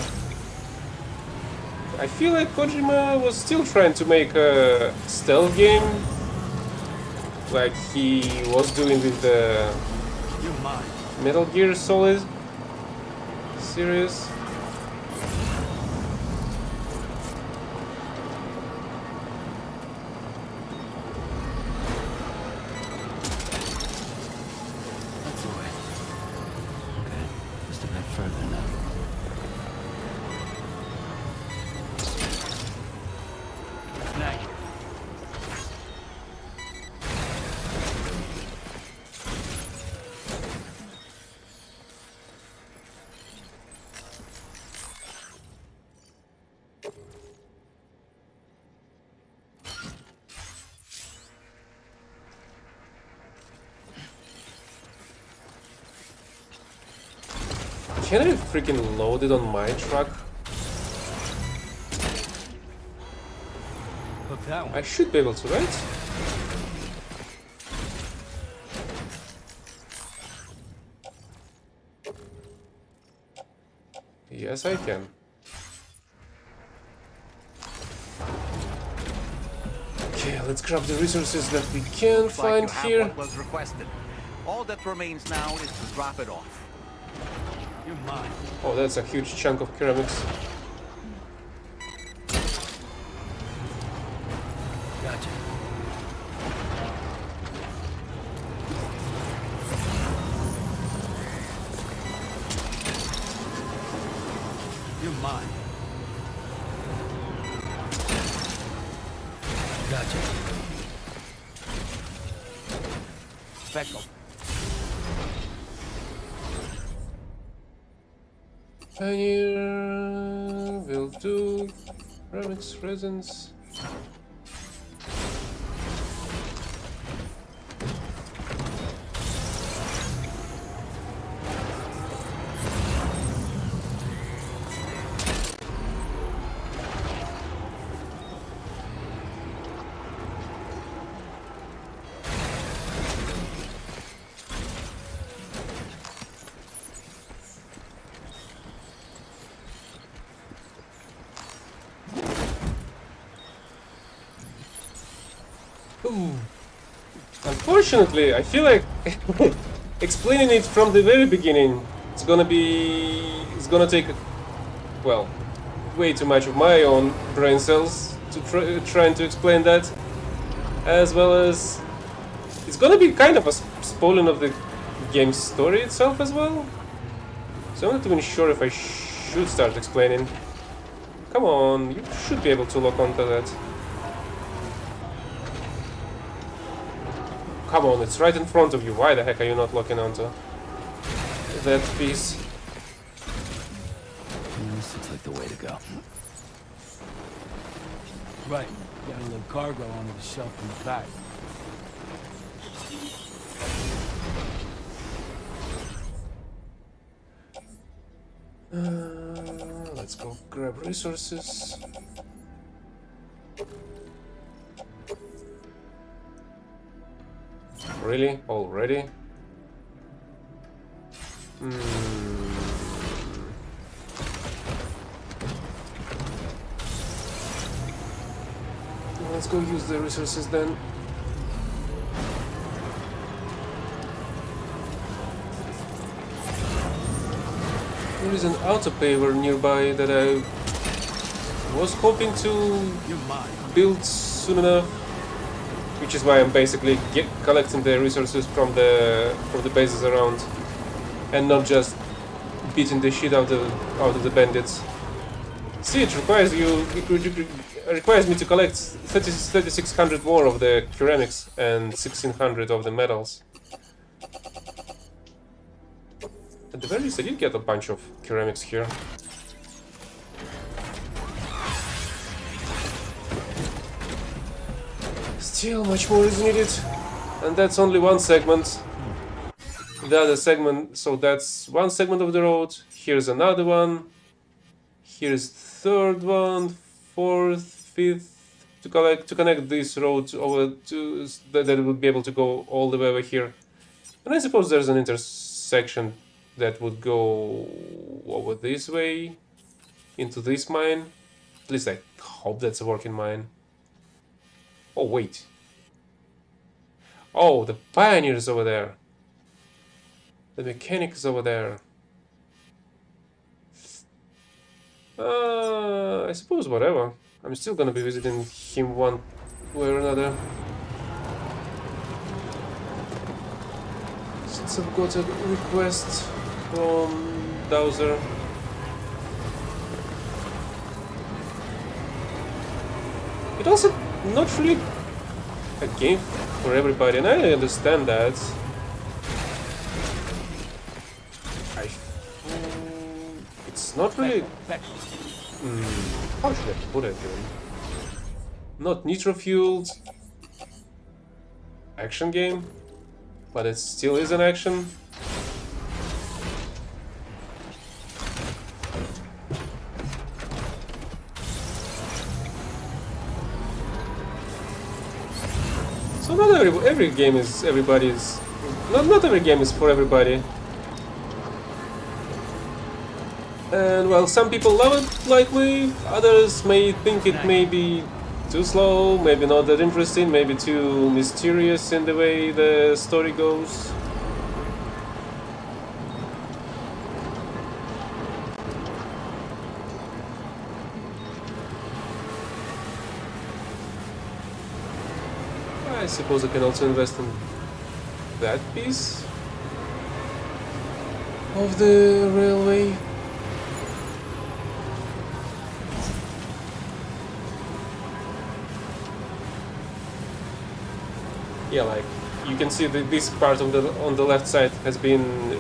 I feel like Kojima was still trying to make a stealth game like he was doing with the Metal Gear Solid series. Can I freaking load it on my truck? I should be able to, right? Yes, I can. Okay, let's grab the resources that we can find here. What was requested. All that remains now is to drop it off. You're mine. Oh, that's a huge chunk of ceramics. Gotcha. You're mine. Gotcha. Speckle. Pioneer will do. Ceramics, resins. Unfortunately, I feel like explaining it from the very beginning, it's gonna take, well, way too much of my own brain cells to trying to explain that, as well as it's gonna be kind of a spoiling of the game's story itself as well. So I'm not even sure if I should start explaining. Come on, you should be able to lock onto that. Come on, it's right in front of you. Why the heck are you not locking onto that piece? This looks like the way to go. Right. Got a little cargo onto the shelf in the back. Let's go grab resources. Really? Already? Let's go use the resources then. There is an auto paver nearby that I was hoping to build soon enough, which is why I'm basically collecting the resources from the bases around, and not just beating the shit out of the bandits. See, it requires me to collect 3,600 more of the ceramics and 1,600 of the metals. At the very least, I did get a bunch of ceramics here. Still, much more is needed, and that's only one segment. The other segment, so that's one segment of the road. Here's another one. Here's third one, fourth, fifth. To connect this road over to that it would be able to go all the way over here. And I suppose there's an intersection that would go over this way into this mine. At least I hope that's a working mine. Oh wait. Oh, the pioneer is over there. The mechanic is over there. I suppose whatever. I'm still gonna be visiting him one way or another. Since I've got a request from Dowser. It's also not really a game for everybody, and I understand that. It's not really... how should I put it? Not nitro-fueled action game, but it still is an action. So not every game is everybody's. Not every game is for everybody. And while some people love it like me, others may think it may be too slow, maybe not that interesting, maybe too mysterious in the way the story goes. I suppose I can also invest in that piece of the railway. Yeah, like you can see that this part of on the left side has been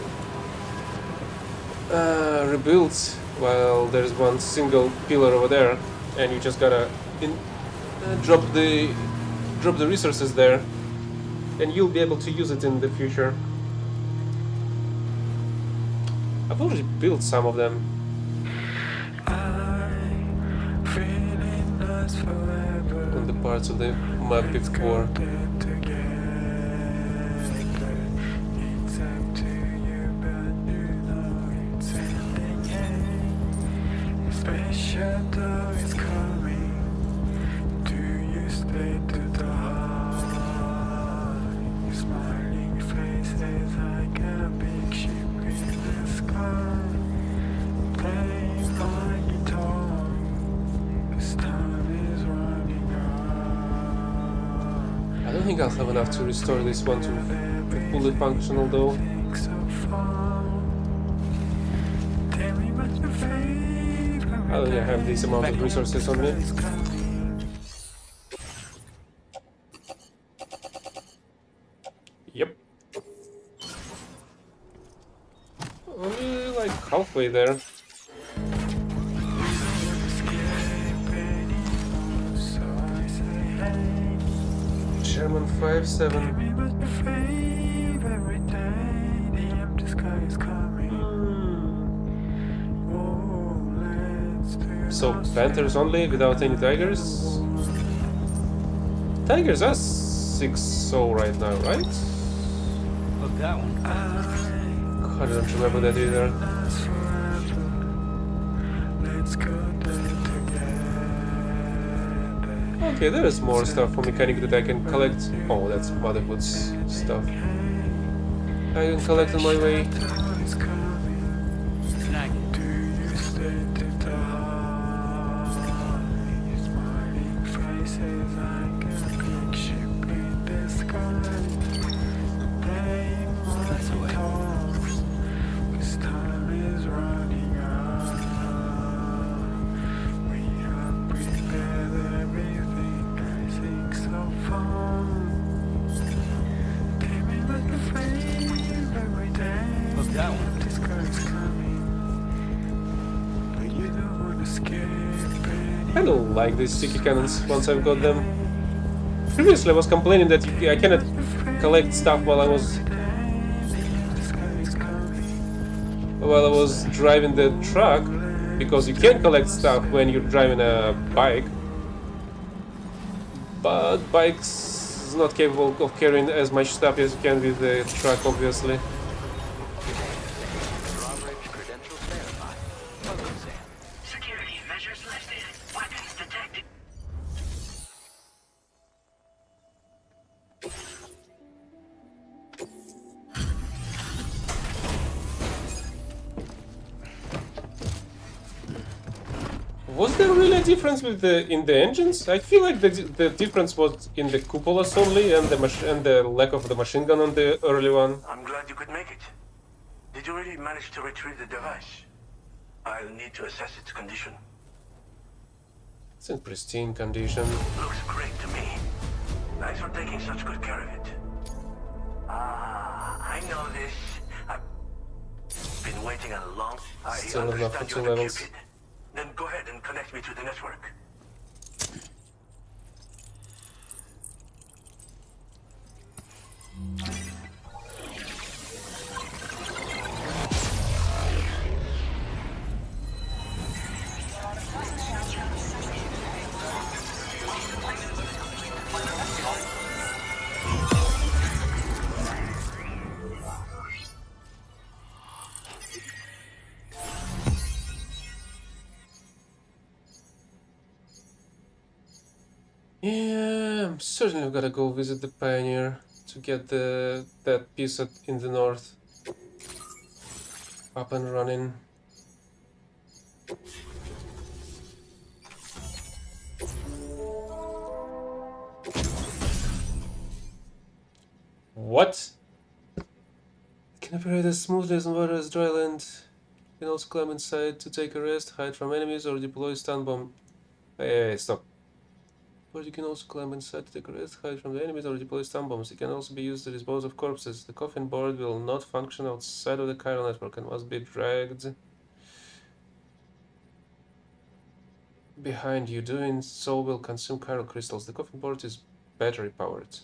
rebuilt, while there's one single pillar over there, and you just gotta drop the resources there, and you'll be able to use it in the future. I've already built some of them. On the parts of the map before. think I'll have enough to restore this one to fully functional though. I only have this amount of resources on me. Yep. Only like halfway there. Sherman 5-7. So Panthers only without any Tigers? Tigers are 6-0 right now, right? Look, that one. I don't remember that either. Okay, there is more stuff for mechanic that I can collect. Oh, that's Motherhood's stuff. I can collect on my way. Snag it. That's the way. Look, that one. I don't like these sticky cannons once I've got them. Previously I was complaining that I cannot collect stuff while I was driving the truck, because you can collect stuff when you're driving a bike, but bikes is not capable of carrying as much stuff as you can with the truck, obviously. Security measures lifted. Weapons detected. Was there really a difference with in the engines? I feel like the difference was in the cupolas only and the lack of the machine gun on the early one. I'm glad you could make it. Did you really manage to retrieve the device? I'll need to assess its condition. It's in pristine condition. Looks great to me. Thanks for taking such good care of it. I know this. I've been waiting a long... Still enough for understand 2 you're the levels. Cupid. Then go ahead and connect me to the network. Yeah, I'm certainly gotta go visit the Pioneer to get that piece in the north up and running. What? Can operate as smoothly as in water as dry land. You can also climb inside to take a rest, hide from enemies, or deploy stun bomb. Hey, stop. But you can also climb inside to take a rest, hide from the enemies, or deploy stun bombs. It can also be used to dispose of corpses. The coffin board will not function outside of the chiral network and must be dragged behind you. Doing so will consume chiral crystals. The coffin board is battery powered.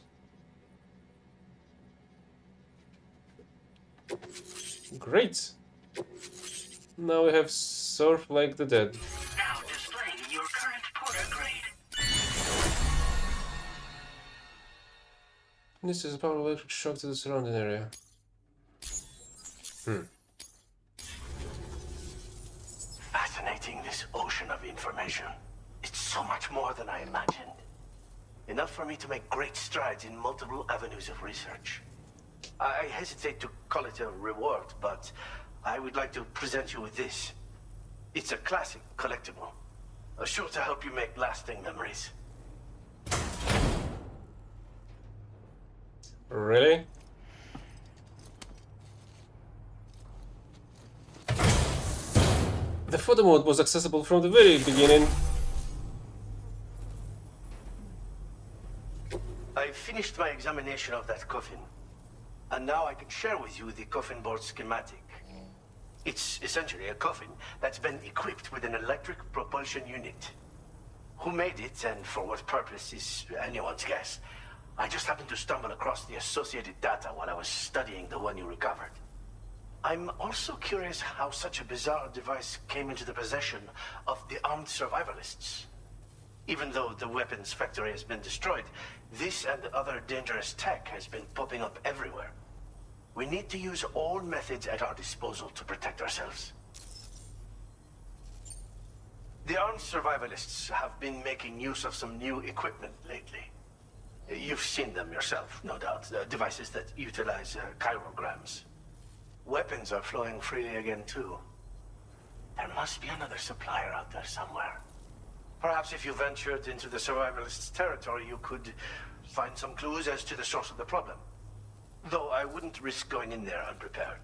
Great! Now we have Surf Like the Dead. Now displaying your current porter grade. This is a powerful electric shock to the surrounding area. Fascinating, this ocean of information. It's so much more than I imagined. Enough for me to make great strides in multiple avenues of research. I hesitate to call it a reward, but I would like to present you with this. It's a classic collectible, sure to help you make lasting memories. Really? The photo mode was accessible from the very beginning. I finished my examination of that coffin, and now I can share with you the coffin board schematic. It's essentially a coffin that's been equipped with an electric propulsion unit. Who made it and for what purpose is anyone's guess. I just happened to stumble across the associated data while I was studying the one you recovered. I'm also curious how such a bizarre device came into the possession of the armed survivalists. Even though the weapons factory has been destroyed, this and other dangerous tech has been popping up everywhere. We need to use all methods at our disposal to protect ourselves. The armed survivalists have been making use of some new equipment lately. You've seen them yourself, no doubt. Devices that utilize chirograms. Weapons are flowing freely again, too. There must be another supplier out there somewhere. Perhaps if you ventured into the survivalists' territory, you could find some clues as to the source of the problem. Though I wouldn't risk going in there unprepared.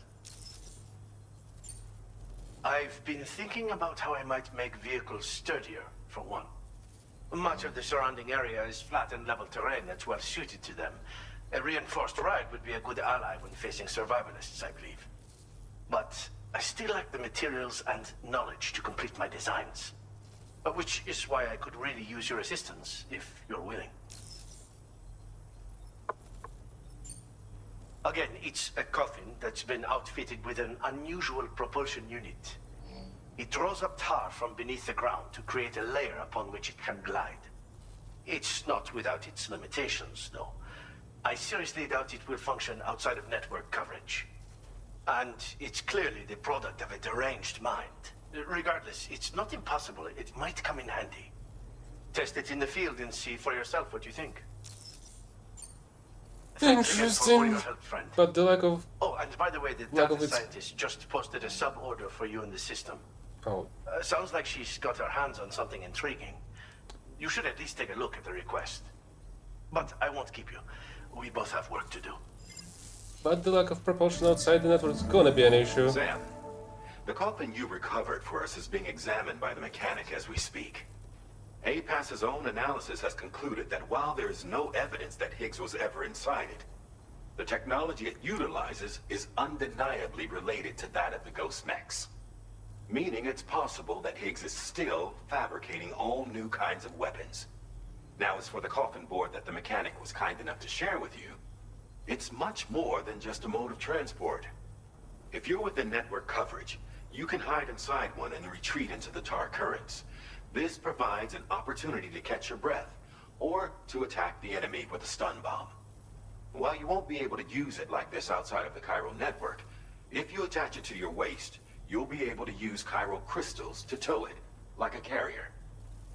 I've been thinking about how I might make vehicles sturdier, for one. Much of the surrounding area is flat and level terrain that's well suited to them. A reinforced ride would be a good ally when facing survivalists, I believe. But I still lack the materials and knowledge to complete my designs. Which is why I could really use your assistance, if you're willing. Again, it's a coffin that's been outfitted with an unusual propulsion unit. It draws up tar from beneath the ground to create a layer upon which it can glide. It's not without its limitations, though. I seriously doubt it will function outside of network coverage. And it's clearly the product of a deranged mind. Regardless, it's not impossible. It might come in handy. Test it in the field and see for yourself what you think. Interesting, but the lack of... Oh, and by the way, the data scientist just posted a sub-order for you in the system. Oh. Sounds like she's got her hands on something intriguing. You should at least take a look at the request. But I won't keep you. We both have work to do. But the lack of propulsion outside the network is gonna be an issue. Sam, the coffin you recovered for us is being examined by the mechanic as we speak. APAS's own analysis has concluded that while there is no evidence that Higgs was ever inside it, the technology it utilizes is undeniably related to that of the Ghost Mechs. Meaning it's possible that Higgs is still fabricating all new kinds of weapons. Now, as for the coffin board that the mechanic was kind enough to share with you, it's much more than just a mode of transport. If you're within network coverage, you can hide inside one and retreat into the tar currents. This provides an opportunity to catch your breath, or to attack the enemy with a stun bomb. While you won't be able to use it like this outside of the chiral network, if you attach it to your waist, you'll be able to use chiral crystals to tow it, like a carrier.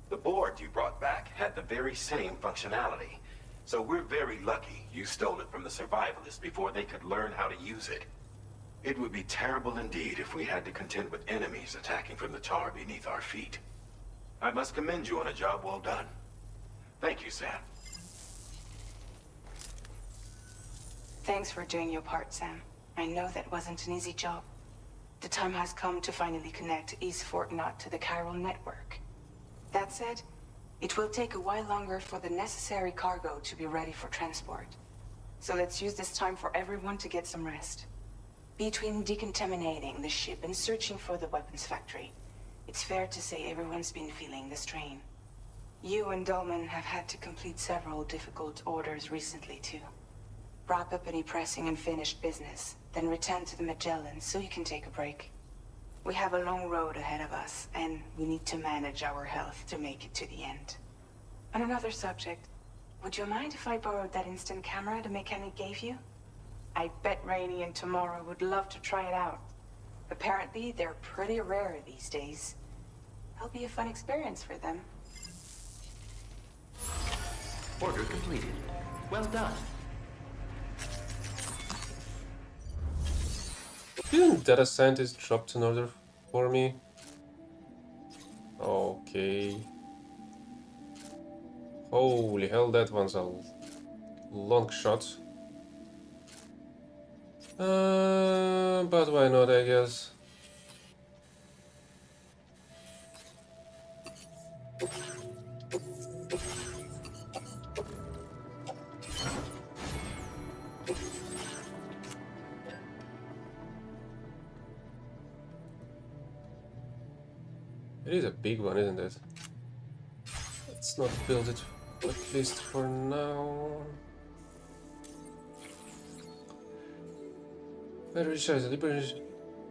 The board you brought back had the very same functionality, so we're very lucky you stole it from the survivalists before they could learn how to use it. It would be terrible indeed if we had to contend with enemies attacking from the tar beneath our feet. I must commend you on a job well done. Thank you, Sam. Thanks for doing your part, Sam. I know that wasn't an easy job. The time has come to finally connect East Fort Knot to the chiral network. That said, it will take a while longer for the necessary cargo to be ready for transport. So let's use this time for everyone to get some rest. Between decontaminating the ship and searching for the weapons factory, it's fair to say everyone's been feeling the strain. You and Dolman have had to complete several difficult orders recently, too. Wrap up any pressing and finished business, then return to the Magellan so you can take a break. We have a long road ahead of us, and we need to manage our health to make it to the end. On another subject, would you mind if I borrowed that instant camera the mechanic gave you? I bet Rainey and Tomorrow would love to try it out. Apparently, they're pretty rare these days. It'll be a fun experience for them. Order completed. Well done. Didn't data scientist drop an order for me? Okay. Holy hell, that one's a long shot. But why not, I guess. It is a big one, isn't it? Let's not build it, at least for now. Battery charge,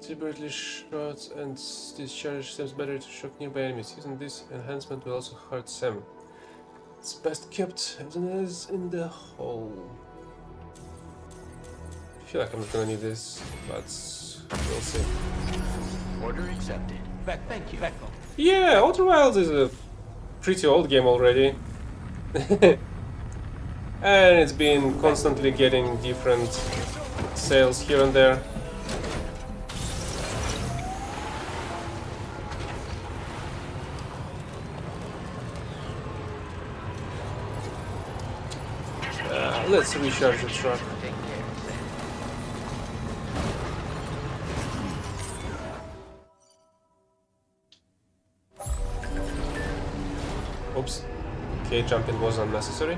deliberately shot and discharge Sam's battery to shock nearby enemies. Using this enhancement will also hurt Sam. It's best kept evidence in the hole. I feel like I'm not gonna need this, but we'll see. Order accepted. Thank you. Yeah, Outer Wilds is a pretty old game already. And it's been constantly getting different sales here and there. Let's recharge the truck. Oops. Okay, jumping was unnecessary.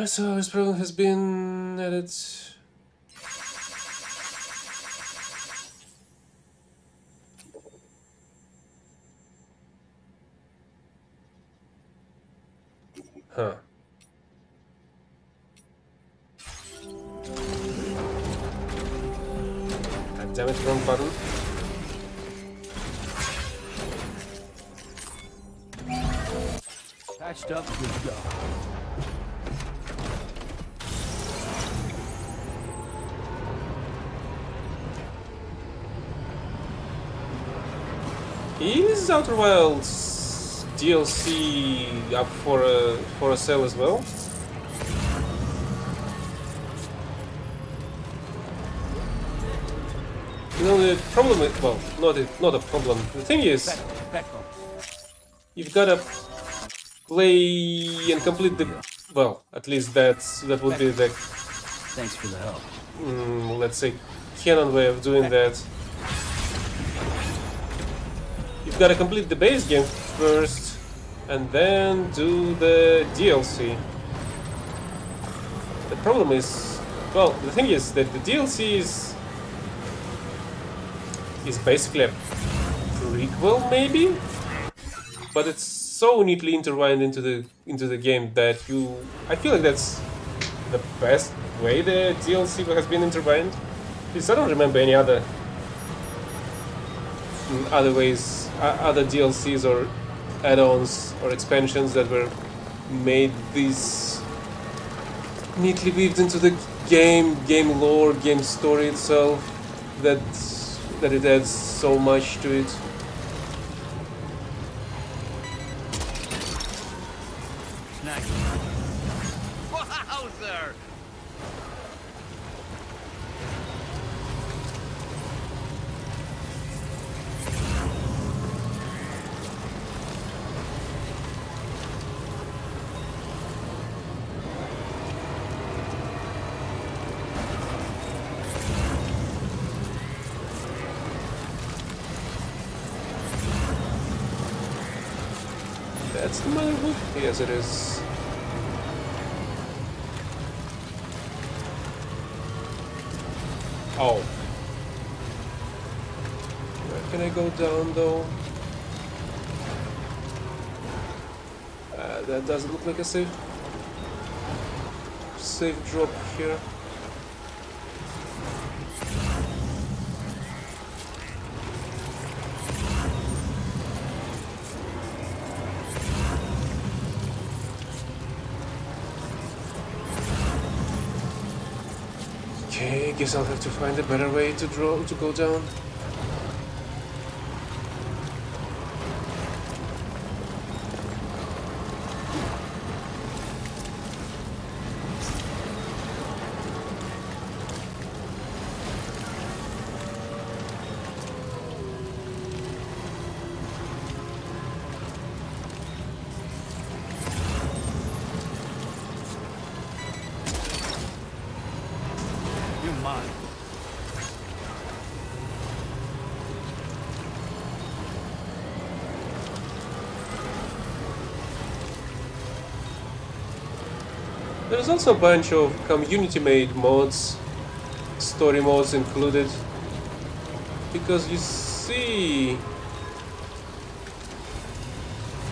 So this problem has been added. Huh. God damn it, wrong button. Patched up, good to go. Is Outer Wilds DLC up for a sale as well? You know, the problem is, well, not a problem. The thing is, you've gotta play and complete the, well, at least that would be the, Thanks for the help. let's say, canon way of doing that. You've gotta complete the base game first, and then do the DLC. The problem is, well, the thing is that the DLC is basically a prequel, maybe, but it's so neatly intertwined into the game that I feel like that's the best way the DLC has been intertwined. Because I don't remember any other ways, other DLCs or add-ons or expansions that were made this neatly weaved into the game lore, game story itself, that it adds so much to it. Wowzer! That's the motherhood? Yes, it is. Oh. Where can I go down, though? That doesn't look like a safe drop here. Okay, guess I'll have to find a better way to go down. mine. There's also a bunch of community-made mods, story modes included, because you see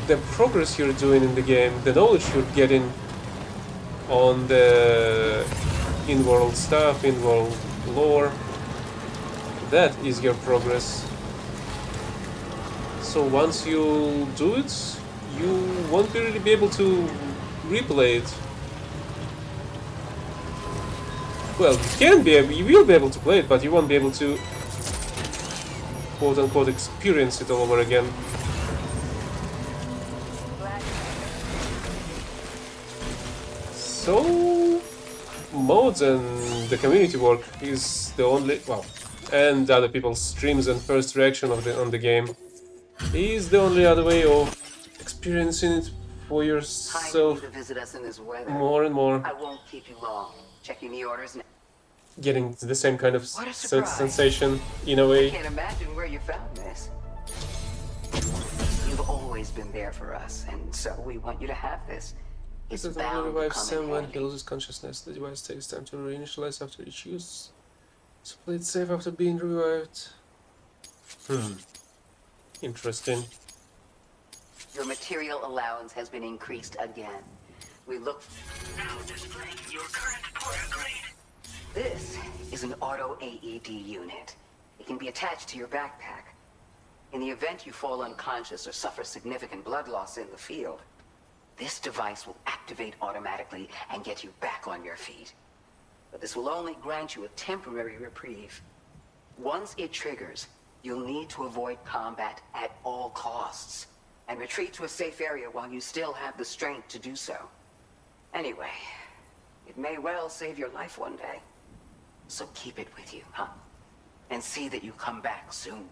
the progress you're doing in the game, the knowledge you're getting on the in-world stuff, in-world lore, that is your progress. So once you do it, you won't really be able to replay it. Well, you will be able to play it, but you won't be able to quote-unquote experience it all over again. So, mods and the community work is the only, well, and other people's streams and first reaction on the game is the only other way of experiencing it for yourself To visit us in this weather. more and more, I won't keep you long. Checking the orders now. getting the same kind of What a surprise. sensation in a I way. can't imagine where you found this. You've always been there for us, and so we want you to have this. It's This bound to revives come in Sam when handy. he loses consciousness. The device takes time to reinitialize after each use. So play it safe after being revived. Interesting. Your material allowance has been increased again. We look. Now displaying your current porter grade. This is an auto AED unit. It can be attached to your backpack. In the event you fall unconscious or suffer significant blood loss in the field, this device will activate automatically and get you back on your feet. But this will only grant you a temporary reprieve. Once it triggers, you'll need to avoid combat at all costs and retreat to a safe area while you still have the strength to do so. Anyway, it may well save your life one day. So keep it with you, huh? And see that you come back soon.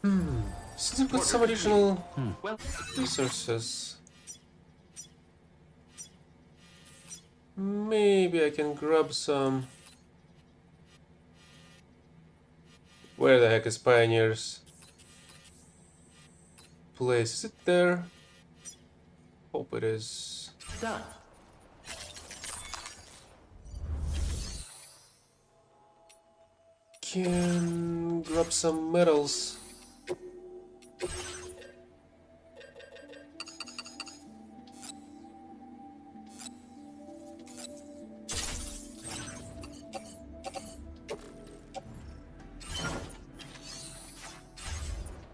Since I've got some additional resources, maybe I can grab some. Where the heck is Pioneer's place? Is it there? Hope it is. Done. Can grab some metals.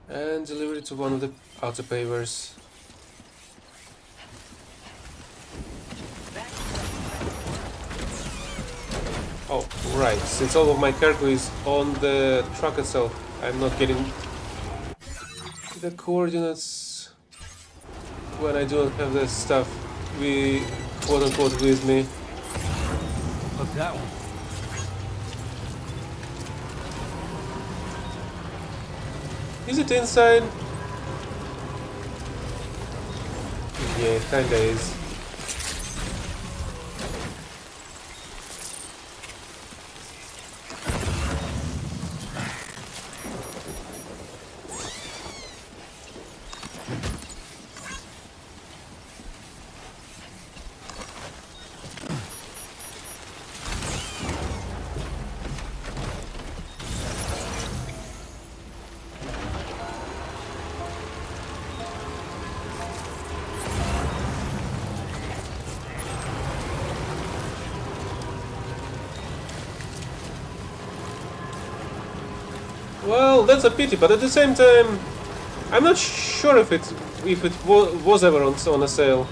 And deliver it to one of the auto pavers. Oh, right. Since all of my cargo is on the truck itself, I'm not getting the coordinates when I don't have the stuff quote-unquote with me. Look, that one. Is it inside? Yeah, it kinda is. Well, that's a pity, but at the same time, I'm not sure if it was ever on a sale.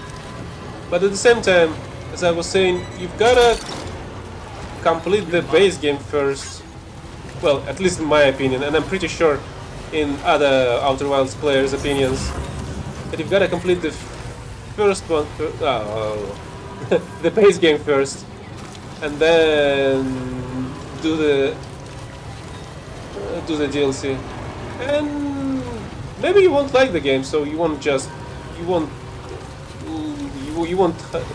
But at the same time, as I was saying, you've gotta complete the base game first. Well, at least in my opinion, and I'm pretty sure in other Outer Wilds players' opinions, that you've gotta complete the first one, the base game first, and then do the DLC. And maybe you won't like the game, so you won't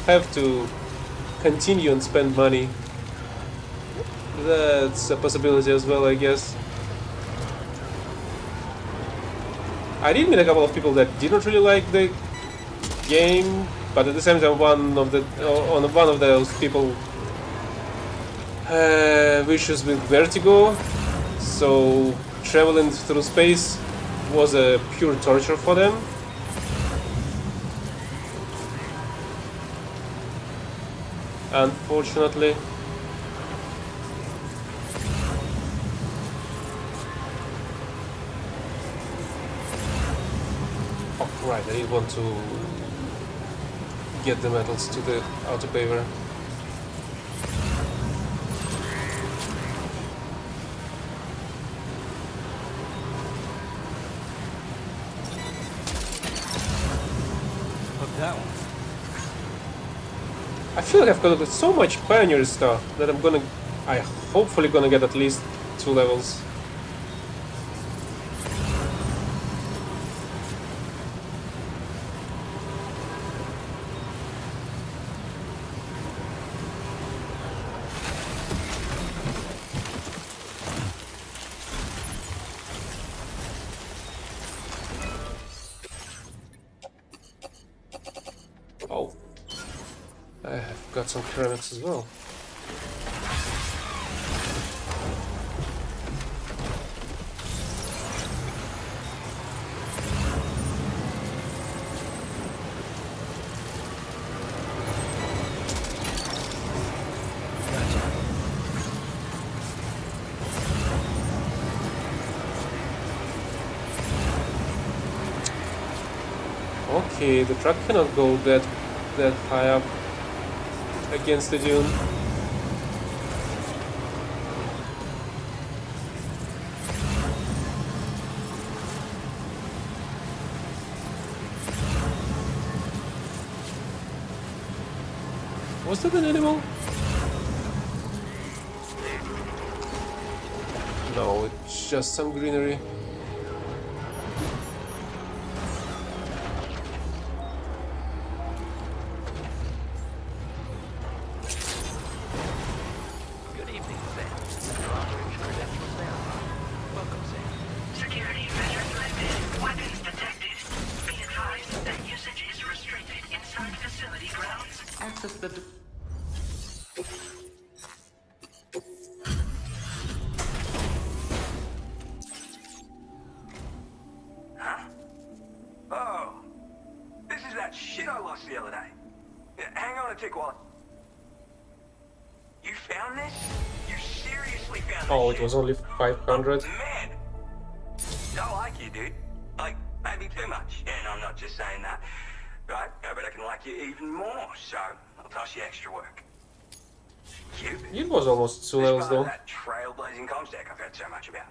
have to continue and spend money That's a possibility as well, I guess. I did meet a couple of people that didn't really like the game, but at the same time, one of those people have issues with vertigo, so traveling through space was a pure torture for them. Unfortunately. Oh, right, I did want to get the metals to the outer paver. Hook that one. I feel like I've collected so much pioneer stuff that I hopefully gonna get at least 2 levels. Oh, I have got some ceramics as well. Okay, the truck cannot go that high up against the dune. Was that an animal? No, it's just some greenery. Oh, this is that shit I lost the other day. Hang on a tick while... You found this? You seriously found this? Oh, it was only 500. Man! I like you, dude. Like, maybe too much. And I'm not just saying that. Right? I bet I can like you even more, so I'll toss you extra work. It was almost 2 levels though. That trailblazing comms deck I've heard so much about.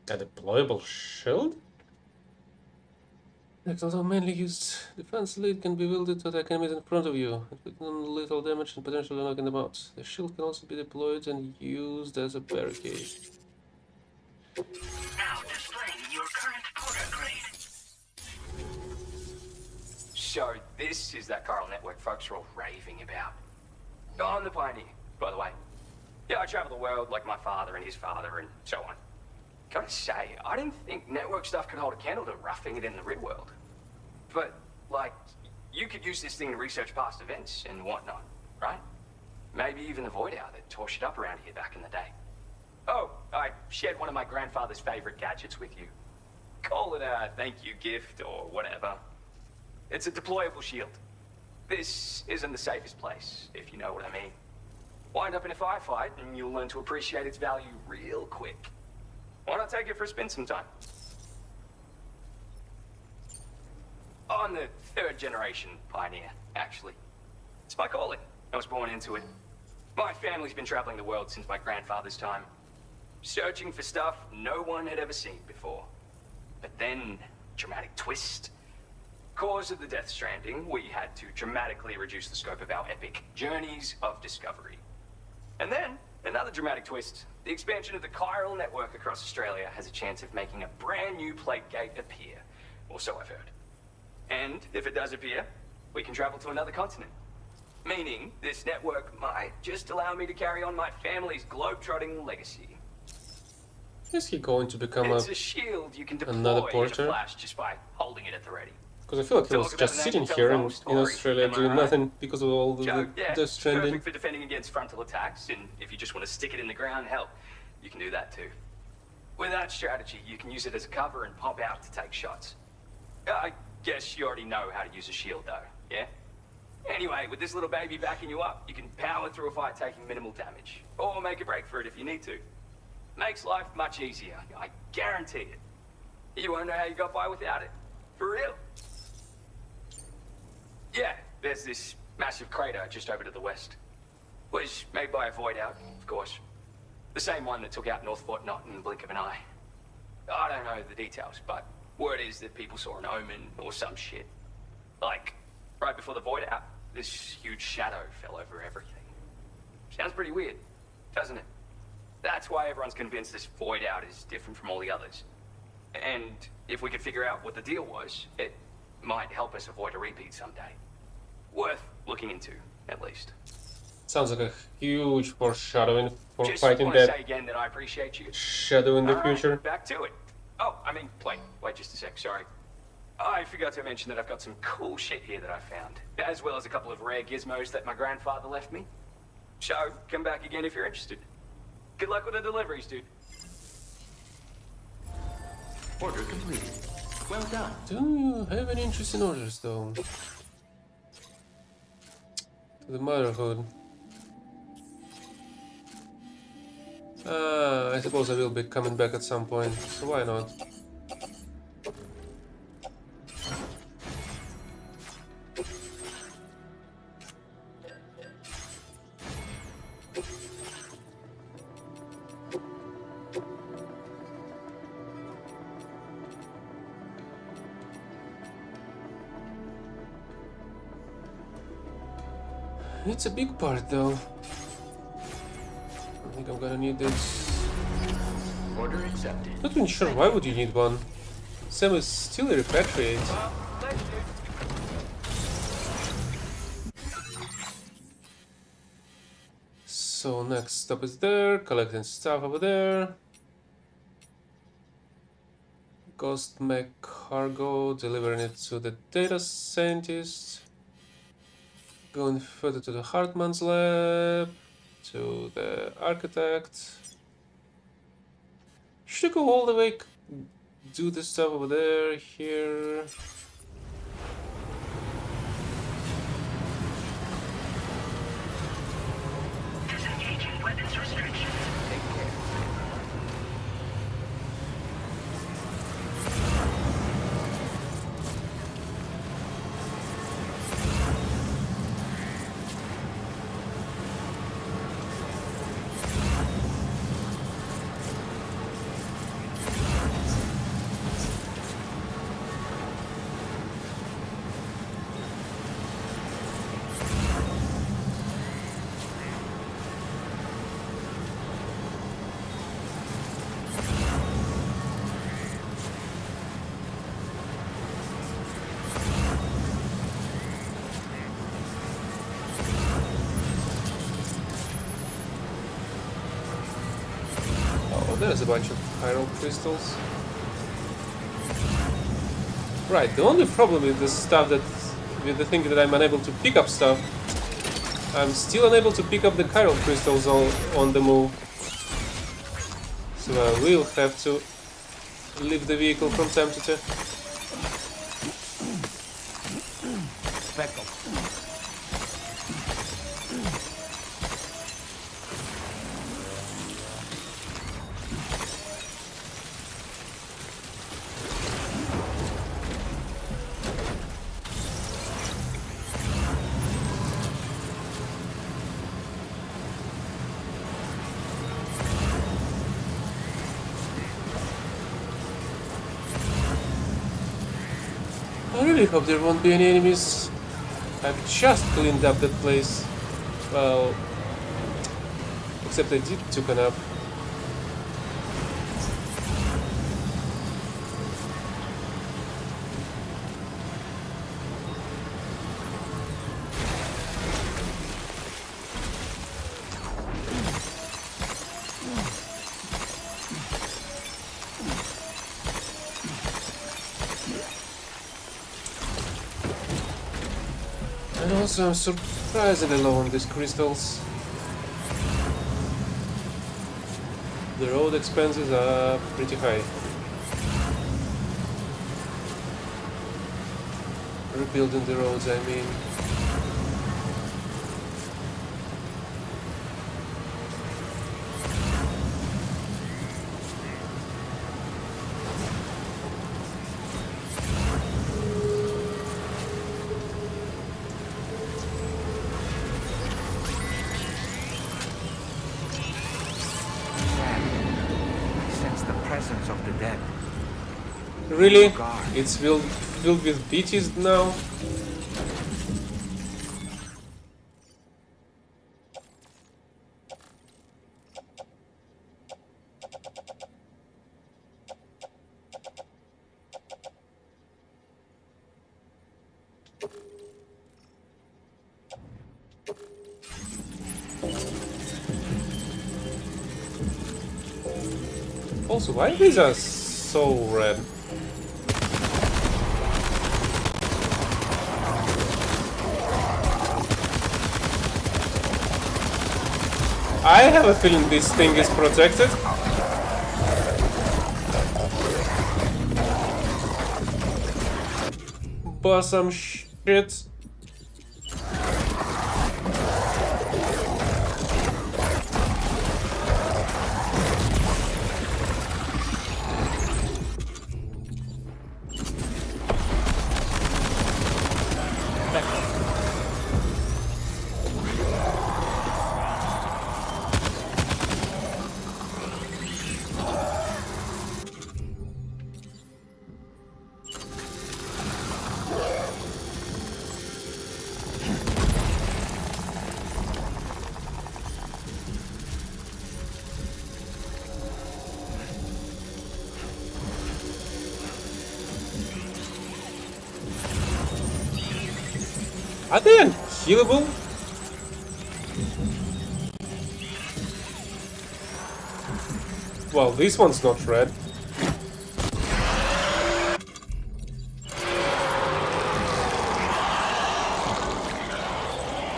A deployable shield? Although mainly used defense lead can be wielded to attack enemies in front of you, with non-lethal damage and potentially knocking them out. The shield can also be deployed and used as a barricade. Now displaying your current porter grade. So this is that coral network folks are all raving about. I'm the pioneer, by the way. Yeah, I travel the world like my father and his father and so on. Gotta say, I didn't think network stuff could hold a candle to roughing it in the real world. But, like, you could use this thing to research past events and whatnot, right? Maybe even the Void Hour that tore shit up around here back in the day. Oh, I shared one of my grandfather's favorite gadgets with you. Call it a thank you gift or whatever. It's a deployable shield. This isn't the safest place, if you know what I mean. Wind up in a firefight and you'll learn to appreciate its value real quick. Why not take it for a spin sometime? Oh, I'm the third generation pioneer, actually. It's my calling. I was born into it. My family's been traveling the world since my grandfather's time, searching for stuff no one had ever seen before. But then, dramatic twist. Cause of the Death Stranding, we had to dramatically reduce the scope of our epic journeys of discovery. And then, another dramatic twist. The expansion of the chiral network across Australia has a chance of making a brand new plague gate appear. Or so I've heard. And if it does appear, we can travel to another continent. Meaning, this network might just allow me to carry on my family's globe-trotting legacy. Is he going to become It's a shield you can deploy another in a porter? flash just by holding it at the ready. Because I feel like he was just sitting here in Australia doing nothing because of all the Death Stranding. Perfect for defending against frontal attacks, and if you just want to stick it in the ground, hell, you can do that too. With that strategy, you can use it as a cover and pop out to take shots. I guess you already know how to use a shield though, yeah? Anyway, with this little baby backing you up, you can power through a fight taking minimal damage. Or make a break for it if you need to. Makes life much easier, I guarantee it. You won't know how you got by without it. For real. Yeah, there's this massive crater just over to the west. Was made by a void out, of course. The same one that took out North Fort Knot in the blink of an eye. I don't know the details, but word is that people saw an omen or some shit. Like, right before the void out, this huge shadow fell over everything. Sounds pretty weird, doesn't it? That's why everyone's convinced this void out is different from all the others. And if we could figure out what the deal was, it might help us avoid a repeat someday. Worth looking into, at least. Sounds like a huge foreshadowing for Just fighting want to that say again that I appreciate you. shadow in the All right, future. back to it. Oh, I mean, wait just a sec, sorry. I forgot to mention that I've got some cool shit here that I found, as well as a couple of rare gizmos that my grandfather left me. So, come back again if you're interested. Good luck with the deliveries, dude. Order completed. Well done. Do you have any interest in orders, though? To the motherhood. I suppose I will be coming back at some point, so why not? It's a big part, though. I think I'm gonna need this. Order accepted. Not really sure why would you need one. Sam is still a repatriate. So next stop is there, collecting stuff over there. Ghost mech cargo, delivering it to the data scientist. Going further to the Hartmann's lab, to the architect. Should I go all the way, do the stuff over there, here? Disengaging weapons restrictions. Take care. There's a bunch of chiral crystals. Right, the only problem with this stuff with the thing that I'm unable to pick up stuff, I'm still unable to pick up the chiral crystals on the move. So I will have to leave the vehicle from time to time. I really hope there won't be any enemies. I've just cleaned up that place. Well, except I did took a nap. And also I'm surprisingly low on these crystals. The road expenses are pretty high. Rebuilding the roads, I mean. Of the dead. Really? It's filled with beaches now? Also, why these are so red? I have a feeling this thing is protected. But some shit. Are they unhealable? Well, this one's not red.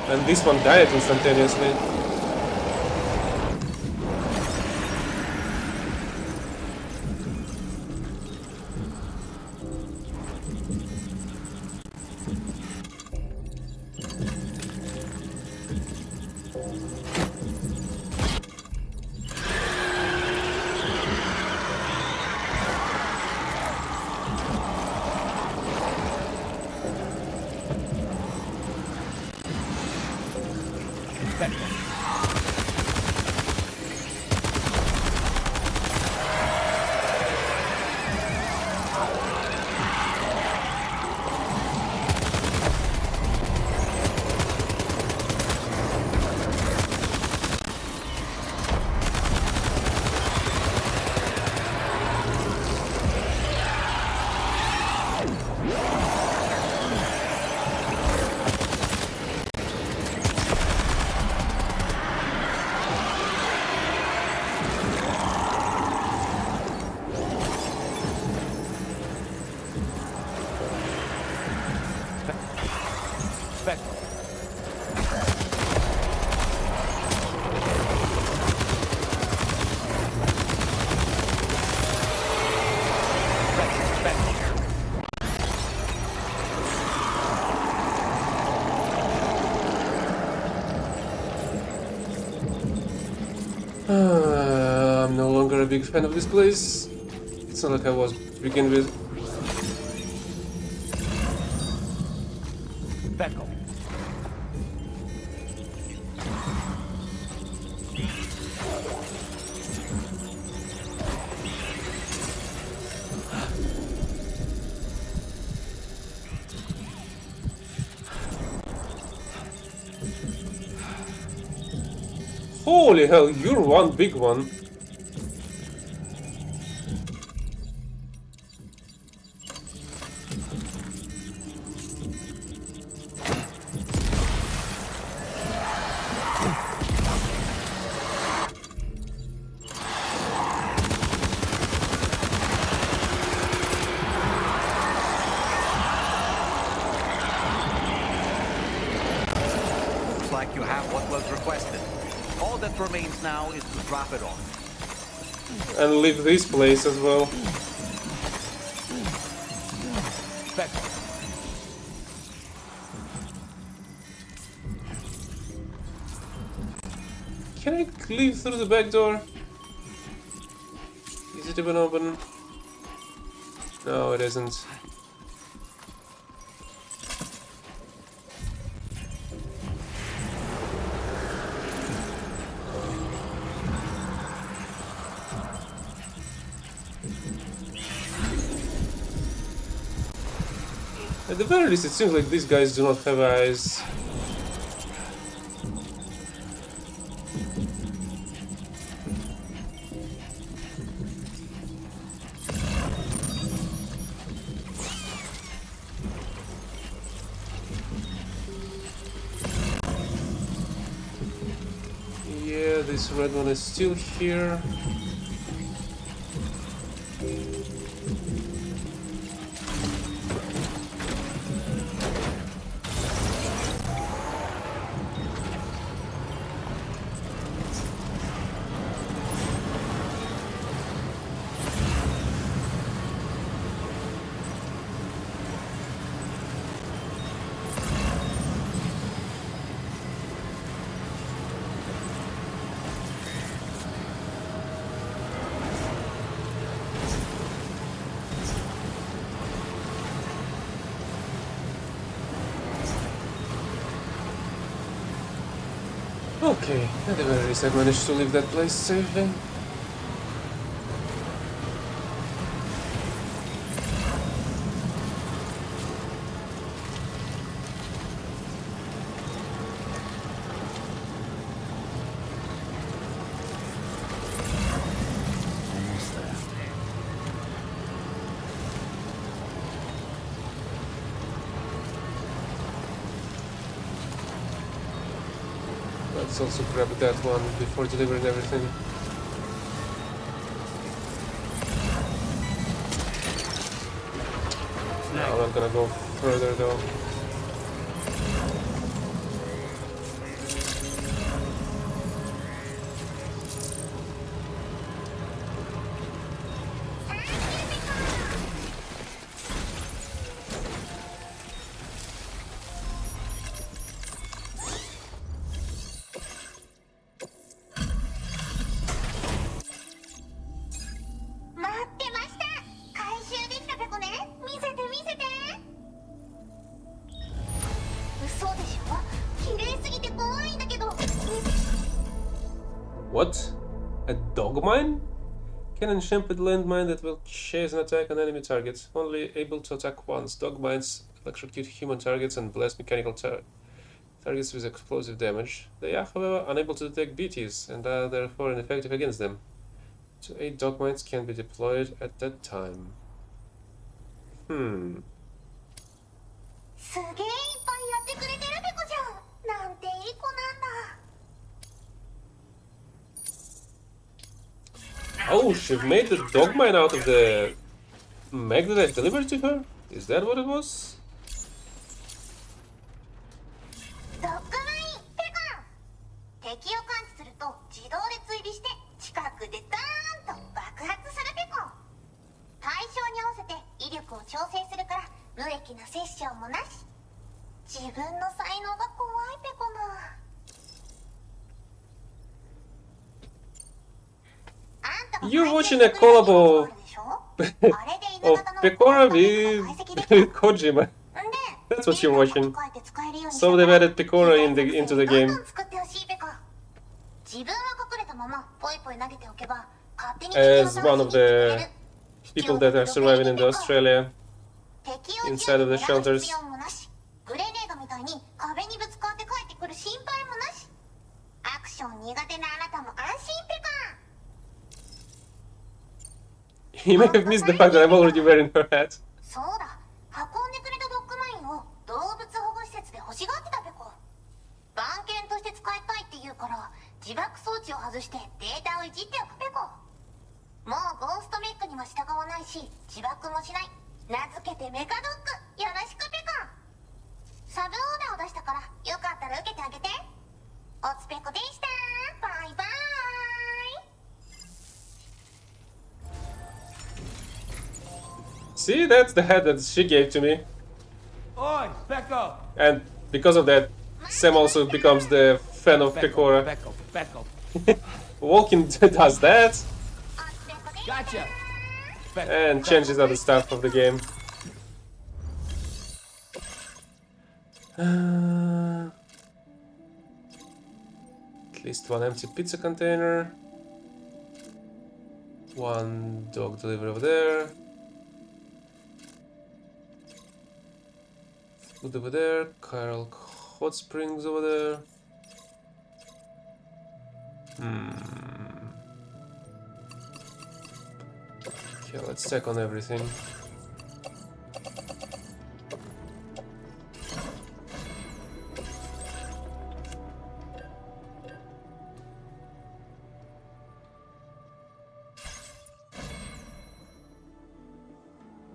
And this one died instantaneously. I'm no longer a big fan of this place. It's not like I was to begin with. Beckel. Holy hell, you're one big one. Looks like you have what was requested. All that remains now is to drop it off. And leave this place as well. Back. Can I leave through the back door? Is it even open? No, it isn't. At the very least, it seems like these guys do not have eyes. Yeah, this red one is still here. Okay, at the very least I managed to leave that place safely. Let's also grab that one before delivering everything. No, I'm not gonna go further though. What? A dog mine? Cannon shaped landmine that will chase and attack an enemy target. Only able to attack once. Dog mines electrocute human targets and blast mechanical targets with explosive damage. They are, however, unable to detect BTs and are therefore ineffective against them. 2 8 dog mines can be deployed at that time. Oh, she made the dog mine out of the mech that I delivered to her? Is that what it was? You're watching a collab of Pecora with Kojima. That's what you're watching. So they've added Pecora into the game. As one of the people that are surviving in Australia inside of the shelters. You may have missed the fact that I'm already wearing her hat. そうだ、運んでくれたドッグマインを動物保護施設で欲しがってたペコ。番犬として使いたいって言うから自爆装置を外してデータをいじっておくペコ。もうゴーストメックには従わないし自爆もしない。名付けてメカドッグ、よろしくペコ。サブオーダーを出したからよかったら受けてあげて。おつペコでした。バイバイ。See, that's the hat that she gave to me. Oi, Becco! And because of that, Sam also becomes the fan of Pecora. Becco. Walking does that. Gotcha! And changes other stuff of the game. At least one empty pizza container. One dog delivery over there. Food over there. Carl Hot Springs over there. Okay, let's check on everything.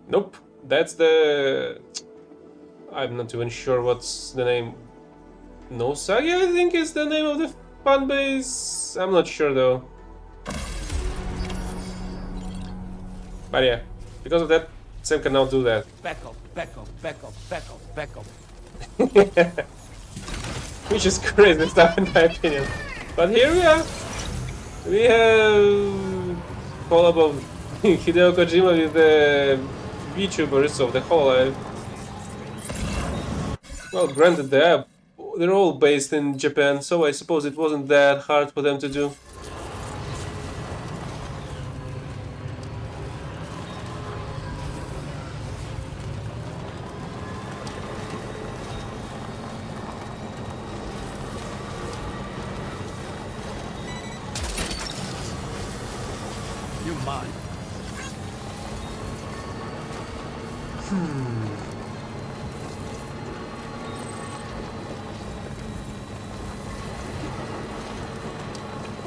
Nope, that's the... I'm not even sure what's the name. Nosagi, I think is the name of the fan base. I'm not sure though. But yeah, because of that, Sam can now do that. Becco. Which is crazy stuff in my opinion. But here we are. We have collab of Hideo Kojima with the VTubers of the Hololive. Well, granted, they're all based in Japan, so I suppose it wasn't that hard for them to do. You're mine.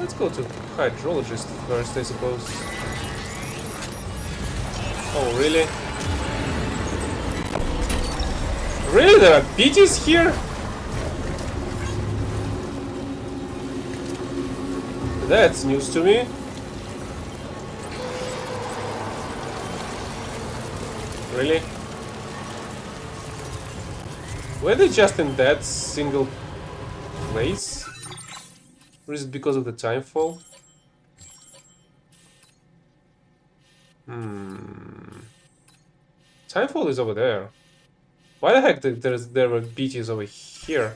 Let's go to hydrologist first, I suppose. Oh, really? Really? There are beaches here? That's news to me. Really? Were they just in that single place? Or is it because of the time fall? Timefall is over there. Why the heck there were beaches over here?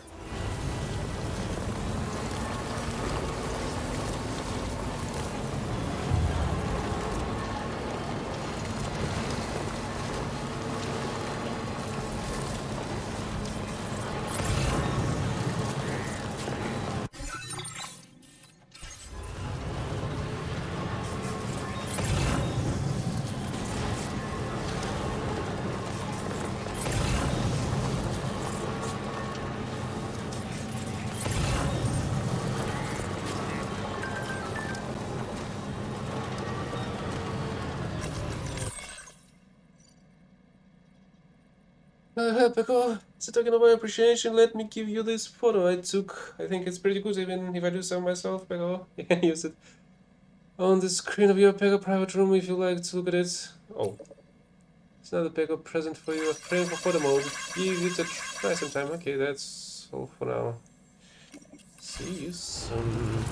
Peko, as a token of my appreciation, let me give you this photo I took. I think it's pretty good, even if I do so myself, Peko. You can use it on the screen of your Peko private room if you like to look at it. Oh, it's another Peko present for you, a frame for photo mode. Give it a try sometime. Okay, that's all for now. See you soon.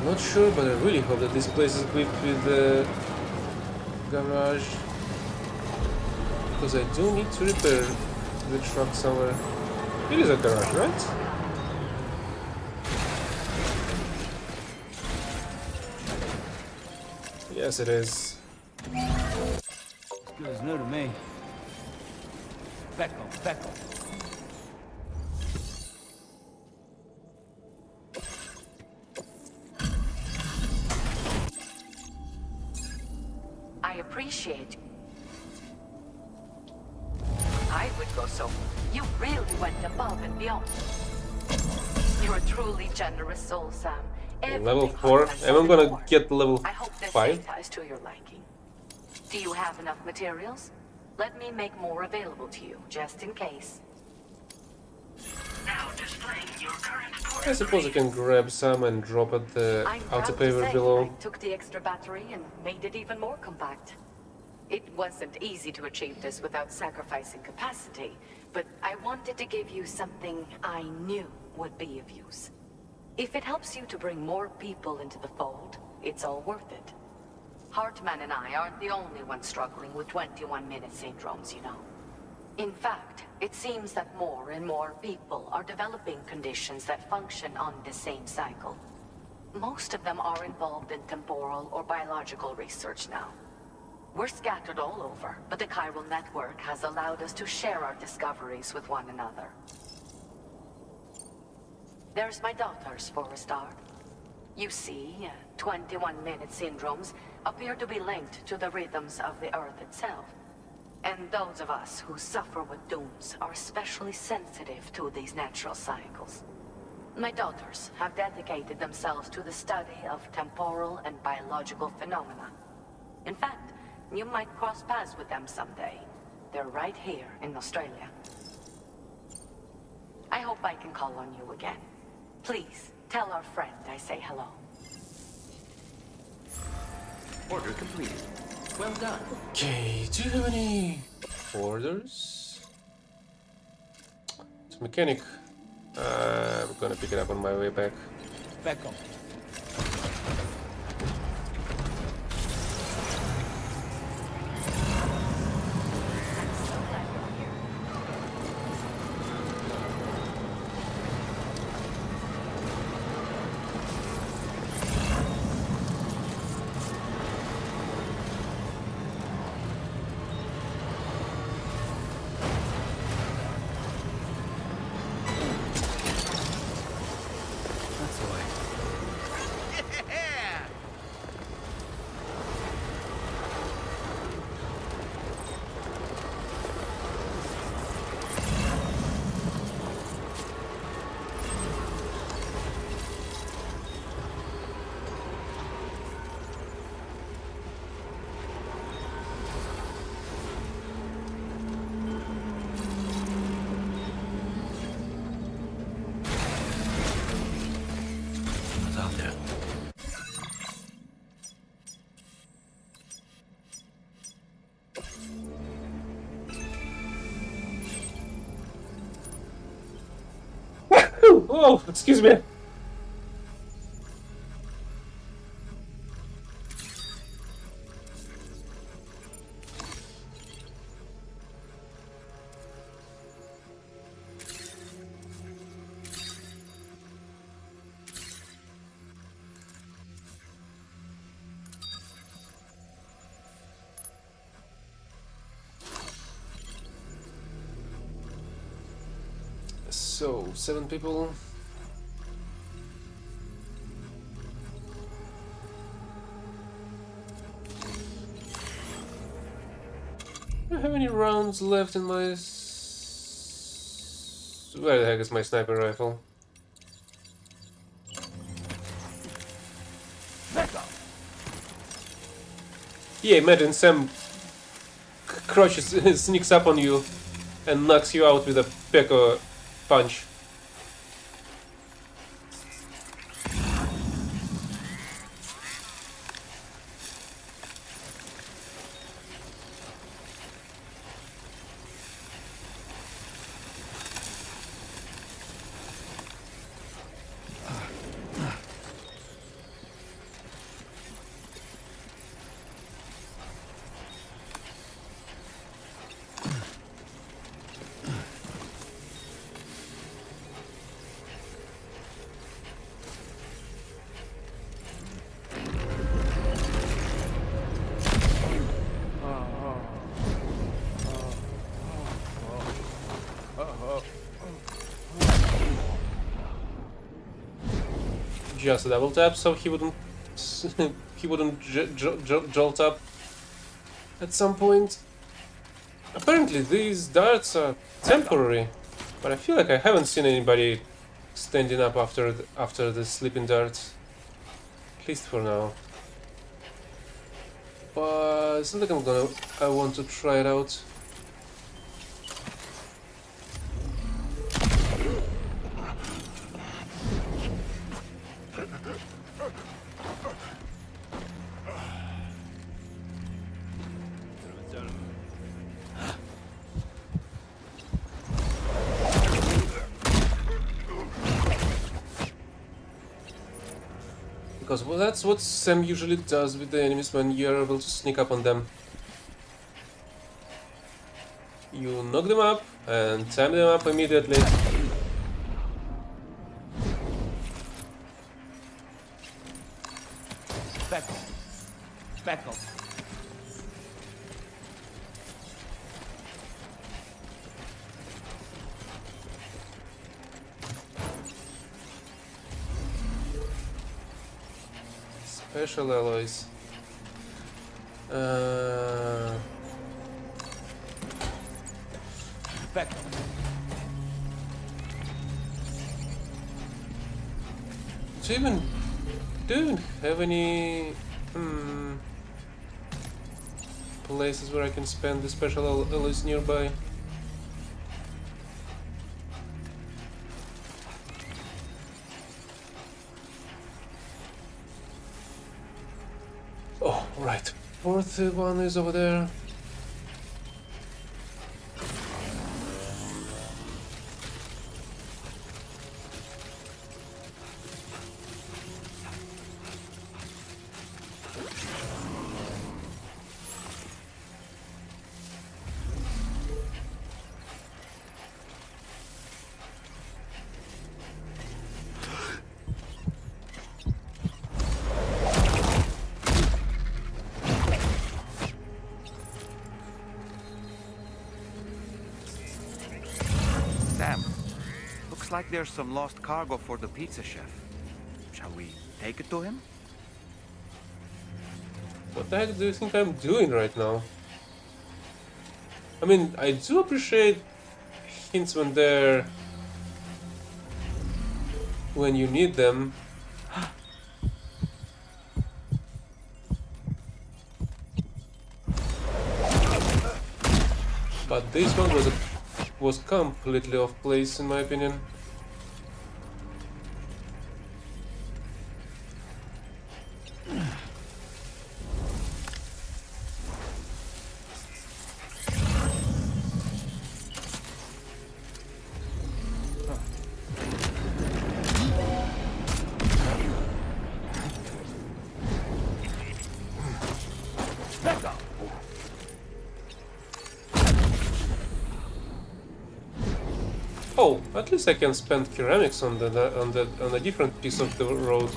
Not sure, but I really hope that this place is equipped with the garage, because I do need to repair the truck somewhere. It is a garage, right? Yes, it is. Good as new to me. Beckham, Beckham. I appreciate you. I would go so. You really went above and beyond. You're a truly generous soul, Sam. Level 4. Am I gonna get level I hope this 5? data is to your liking. Do you have enough materials? Let me make more available to you, just in case. Now displaying your current I suppose I can grab some and drop at the I'm proud to autopaver say below. I took the extra battery and made it even more compact. It wasn't easy to achieve this without sacrificing capacity, but I wanted to give you something I knew would be of use. If it helps you to bring more people into the fold, it's all worth it. Hartman and I aren't the only ones struggling with 21-minute syndromes, you know. In fact, it seems that more and more people are developing conditions that function on the same cycle. Most of them are involved in temporal or biological research now. We're scattered all over, but the chiral network has allowed us to share our discoveries with one another. There's my daughters for a start. You see, 21-minute syndromes appear to be linked to the rhythms of the Earth itself. And those of us who suffer with dooms are especially sensitive to these natural cycles. My daughters have dedicated themselves to the study of temporal and biological phenomena. In fact, you might cross paths with them someday. They're right here in Australia. I hope I can call on you again. Please, tell our friend I say hello. Order completed. Well done. Okay, do you have any orders? It's mechanic. I'm gonna pick it up on my way back. Beckham. Oh, excuse me. So, 7 people. Do I have any rounds left in my... Where the heck is my sniper rifle? Yeah, imagine Sam crouches, sneaks up on you and knocks you out with a Pekko punch. just a double tap, so he wouldn't he wouldn't jolt up at some point. Apparently these darts are temporary, but I feel like I haven't seen anybody standing up after the sleeping darts, at least for now. But it's not like I want to try it out. Because well, that's what Sam usually does with the enemies when you're able to sneak up on them. You knock them up and time them up immediately. Back up. Back up. Special alloys. Back. Do you even have any places where I can spend the special alloys nearby? Oh, right. Fourth one is over there. Sam, looks like there's some lost cargo for the pizza chef. Shall we take it to him? What the heck do you think I'm doing right now? I mean, I do appreciate hints when they're... when you need them. But this one was completely off place in my opinion. Oh, at least I can spend ceramics on a different piece of the road.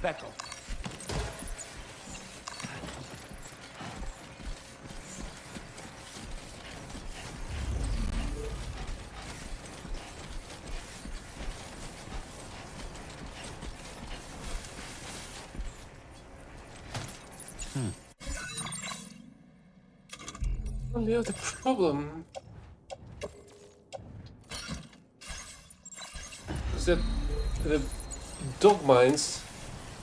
Back up. Only other problem is that the dog mines,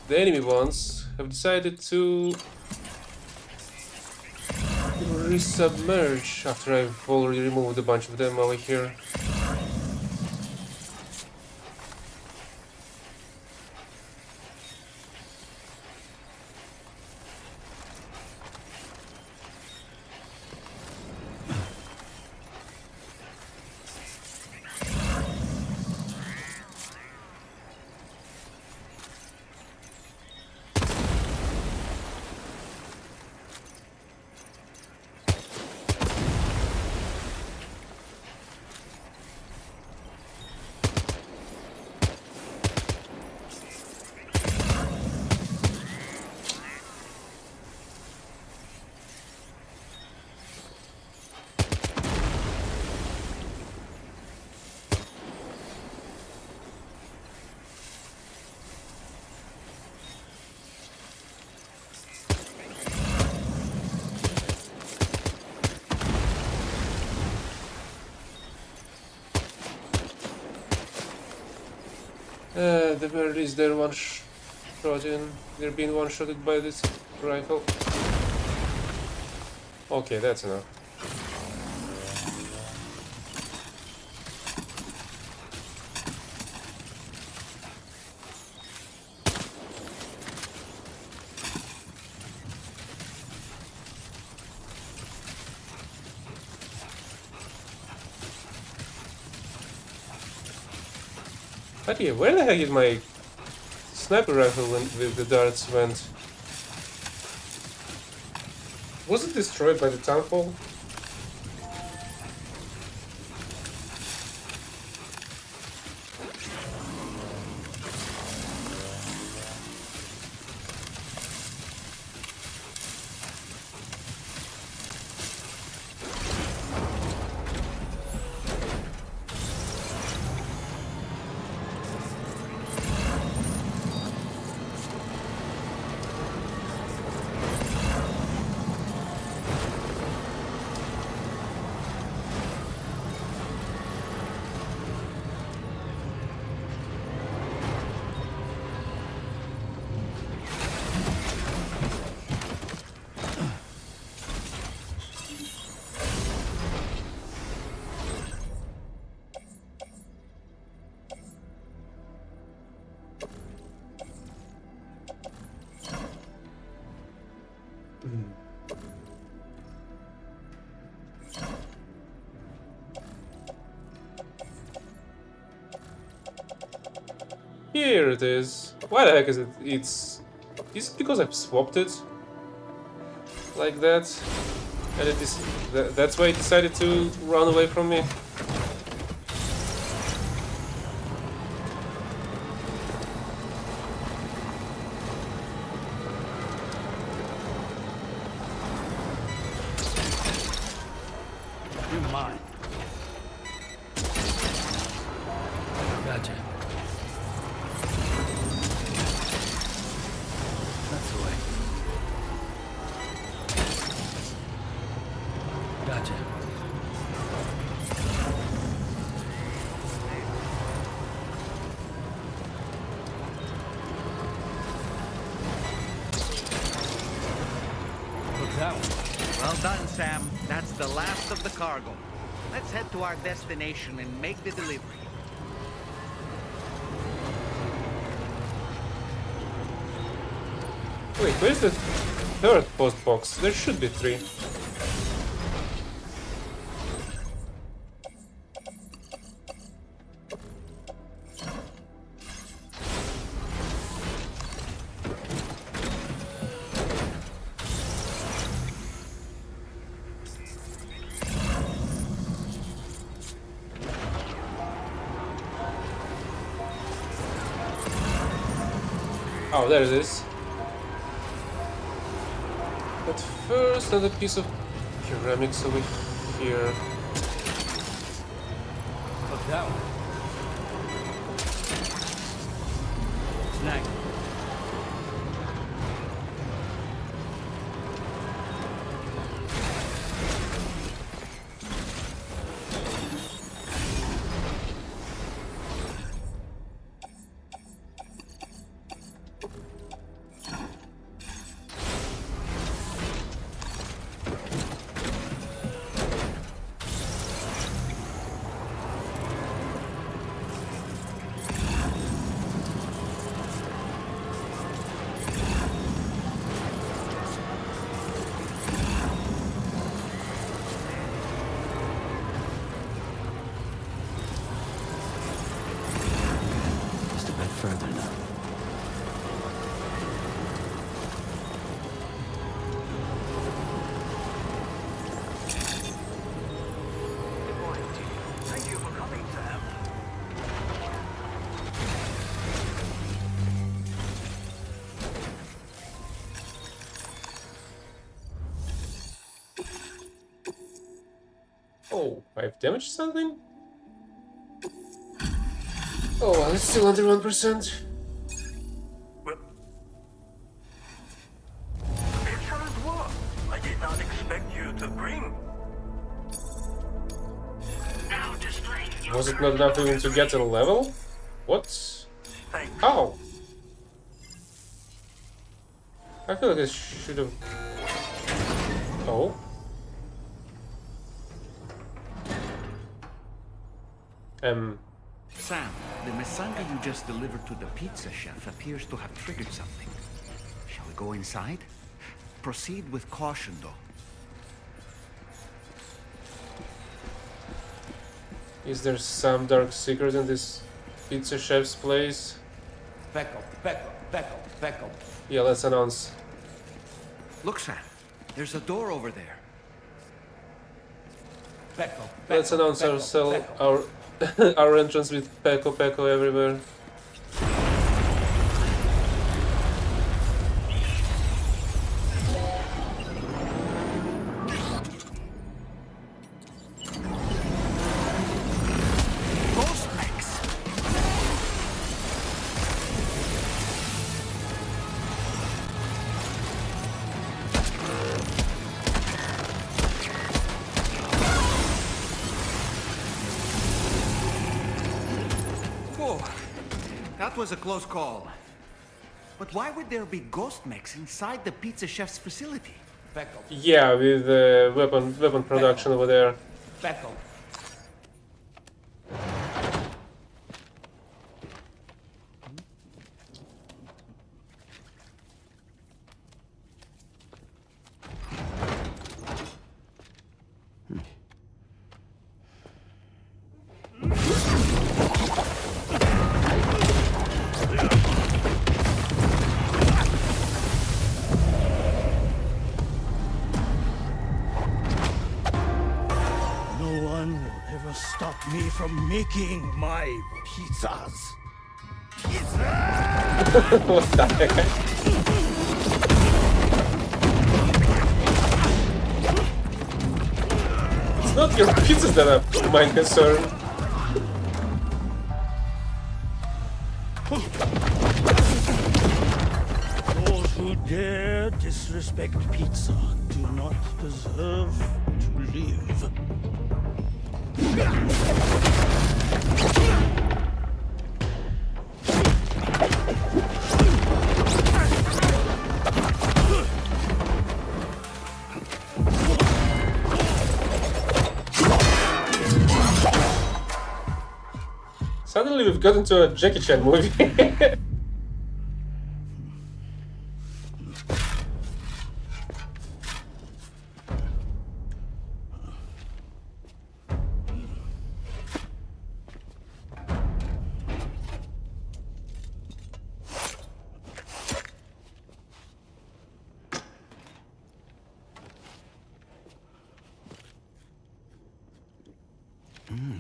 the enemy ones, have decided to resubmerge after I've already removed a bunch of them over here. The very least they're they're being one-shotted by this rifle. Okay, that's enough. But yeah, where the heck is my sniper rifle with the darts went? Was it destroyed by the townfall? Here it is. Why the heck is it? Is it because I've swapped it? Like that? And that's why it decided to run away from me? You're mine. Gotcha. That's the way. Gotcha. Look that one. Well done, Sam. That's the last of the cargo. Let's head to our destination and make the delivery. Wait, where's the third post box? There should be 3. Oh, there it is. But first, another piece of ceramics over here. Look that one. Snag. Just a bit further now. Thank you for coming, Sam. Oh, I've damaged something? Oh, well, it's still under 1%. Excellent work. I did not expect you to bring. Was it not enough even to get to the level? What? Thanks. Oh! I feel like I should have... Oh? Sam, the mesanga you just delivered to the pizza chef appears to have triggered something. Shall we go inside? Proceed with caution, though. Is there some dark secret in this pizza chef's place? Becco. Yeah, let's announce. Look, Sam. There's a door over there. Let's announce ourselves, our our entrance with Peko everywhere. That was a close call. But why would there be ghost mechs inside the pizza chef's facility? Yeah, with weapon production over there. Stop me from making my pizzas. What the heck? It's not your pizzas that are my concern. Those who dare disrespect pizza do not deserve to live. Suddenly we've got into a Jackie Chan movie.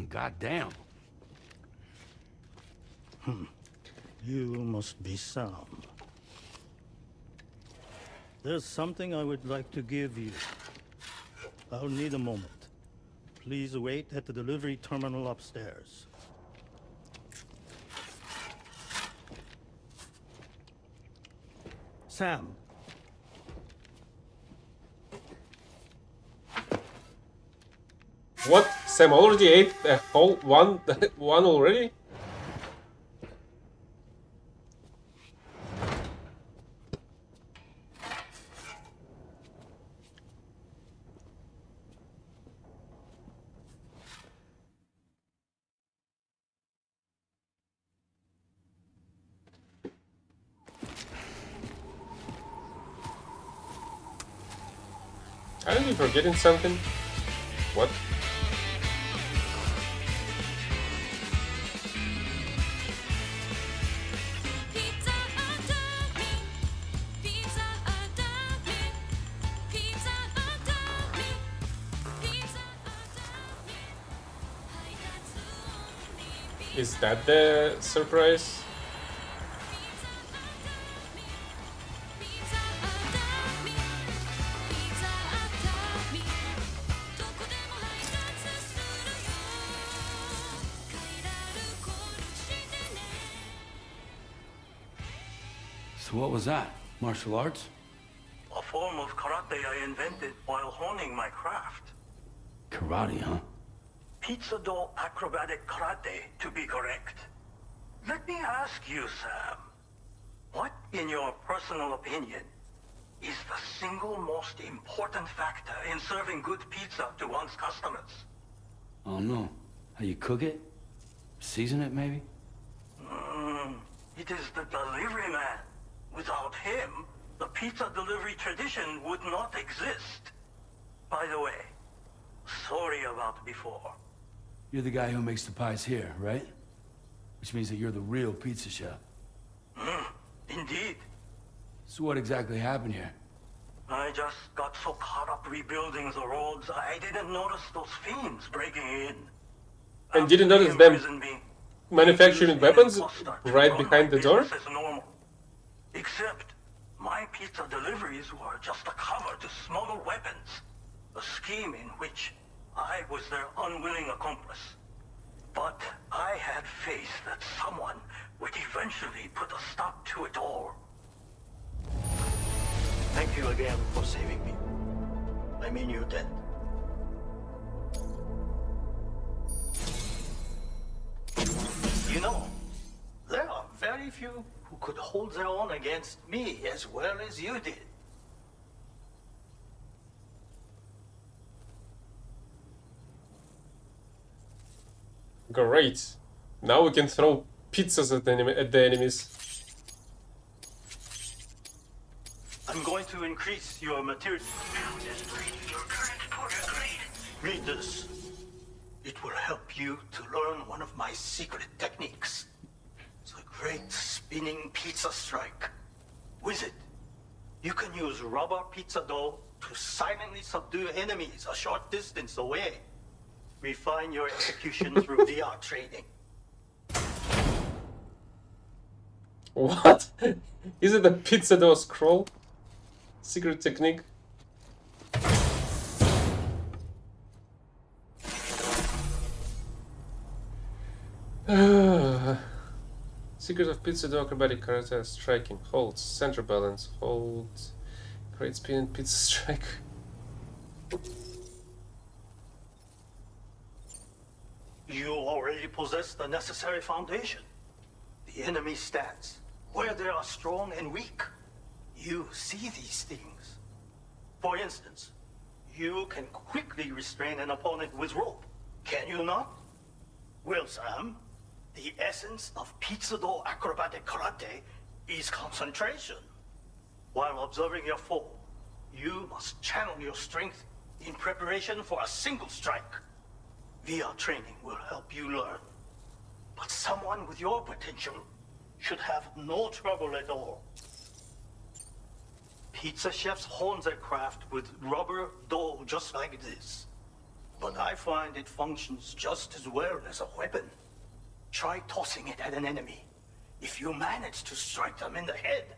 Goddamn. You must be Sam. There's something I would like to give you. I'll need a moment. Please wait at the delivery terminal upstairs. Sam. What? Sam already ate a whole one already? Are you forgetting something? What? Is that the surprise? So what was that? Martial arts? A form of karate I invented while honing my craft. Karate, huh? Pizza dough acrobatic karate, to be correct. Let me ask you, Sam, what, in your personal opinion, is the single most important factor in serving good pizza to one's customers? Oh no. How you cook it? Season it, maybe? It is the delivery man. Without him, the pizza delivery tradition would not exist. By the way, sorry about before. You're the guy who makes the pies here, right? Which means that you're the real pizza chef. Indeed. So what exactly happened here? I just got so caught up rebuilding the roads, I didn't notice those fiends breaking in. And didn't notice them manufacturing weapons right behind the door? As normal. Except my pizza deliveries were just a cover to smuggle weapons. A scheme in which I was their unwilling accomplice. But I had faith that someone would eventually put a stop to it all. Thank you again for saving me. I mean your debt. You know, there are very few who could hold their own against me as well as you did. Great. Now we can throw pizzas at the enemies. I'm going to increase your material. Now displaying your current porter grade. Read this. It will help you to learn one of my secret techniques. The great spinning pizza strike. With it, you can use rubber pizza dough to silently subdue enemies a short distance away. Refine your execution through VR training. What? Is it a pizza dough scroll? Secret technique? Secret of pizza dough acrobatic karate striking. Hold, center balance, hold, great spin and pizza strike. You already possess the necessary foundation. The enemy stands where they are strong and weak. You see these things. For instance, you can quickly restrain an opponent with rope, can you not? Well, Sam, the essence of pizza dough acrobatic karate is concentration. While observing your foe, you must channel your strength in preparation for a single strike. VR training will help you learn. But someone with your potential should have no trouble at all. Pizza chefs hone their craft with rubber dough just like this. But I find it functions just as well as a weapon. Try tossing it at an enemy. If you manage to strike them in the head,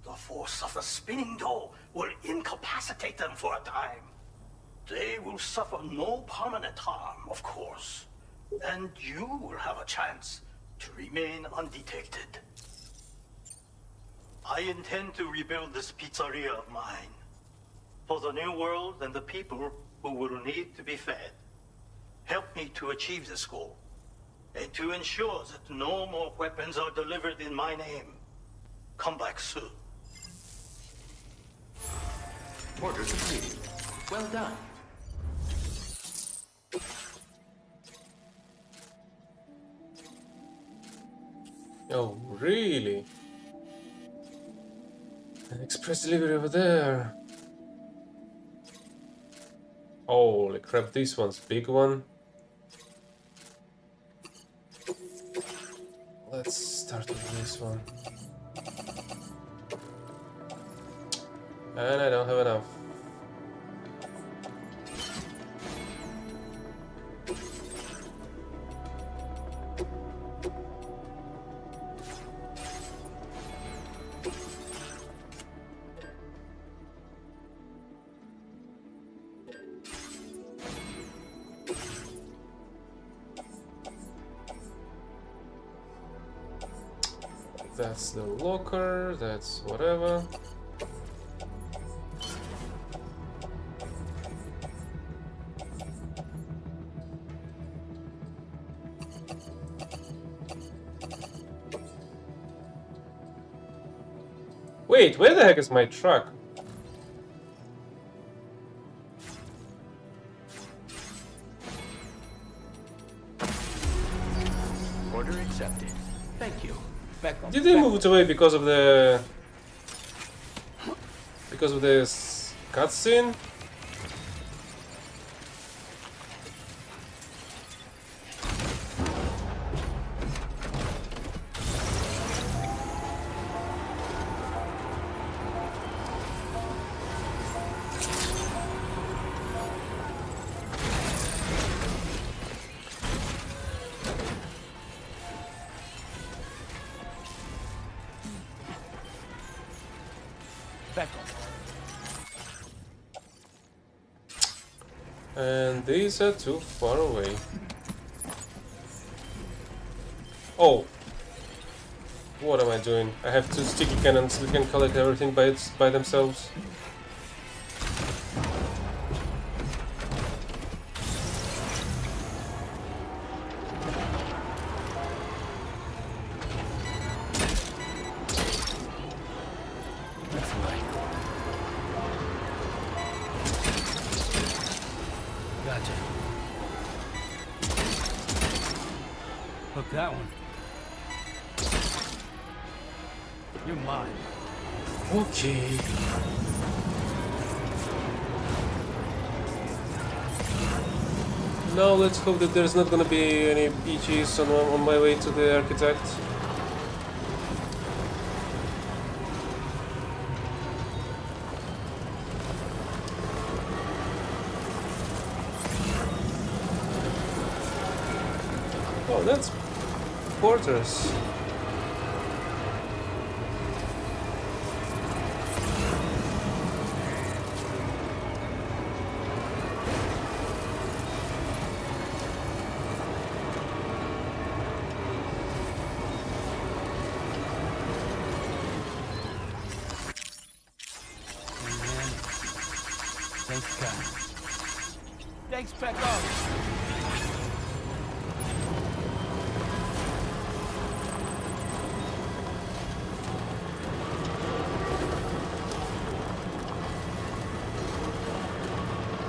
the force of the spinning dough will incapacitate them for a time. They will suffer no permanent harm, of course. And you will have a chance to remain undetected. I intend to rebuild this pizzeria of mine. For the new world and the people who will need to be fed. Help me to achieve this goal. And to ensure that no more weapons are delivered in my name. Come back soon. Order completed. Well done. Oh, really? An express delivery over there. Holy crap, this one's big one. Let's start with this one. And I don't have enough. That's the locker, that's whatever. Wait, where the heck is my truck? Order accepted. Thank you. Back on. Did they move it away because of the cutscene? Back on. And these are too far away. Oh! What am I doing? I have two sticky cannons that can collect everything by themselves. That's right. Gotcha. Hook that one. You're mine. Okay. Now let's hope that there's not gonna be any beaches on my way to the architect. Oh, that's quarters. Thanks, Kyle. Thanks, back off.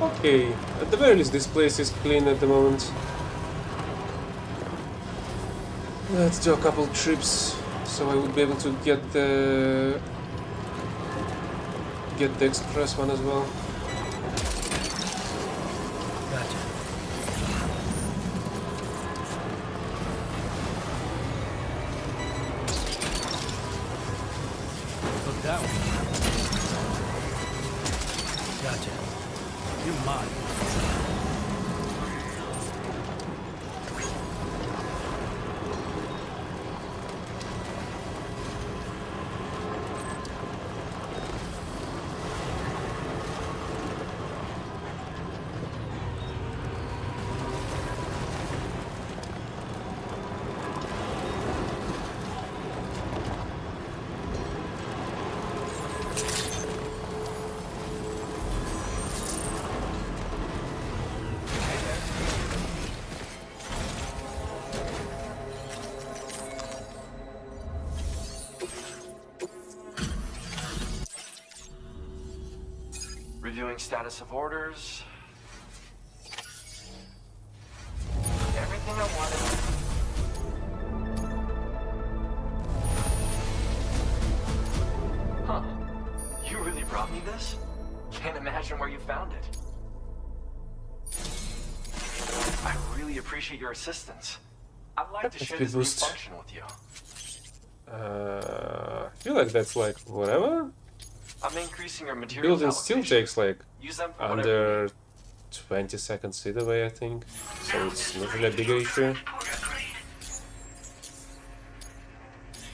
Okay, at the very least this place is clean at the moment. Let's do a couple trips so I would be able to get the express one as well. Gotcha. Hook that one. Gotcha. You're mine. Reviewing status of orders. Everything I wanted. Huh. You really brought me this? Can't imagine where you found it. I really appreciate your assistance. I'd like to share this new boost. function with you. I feel like that's like whatever. I'm increasing your materials Building still allocation. takes like Use them for whatever you under 20 seconds either way, I think. So it's not really a big issue.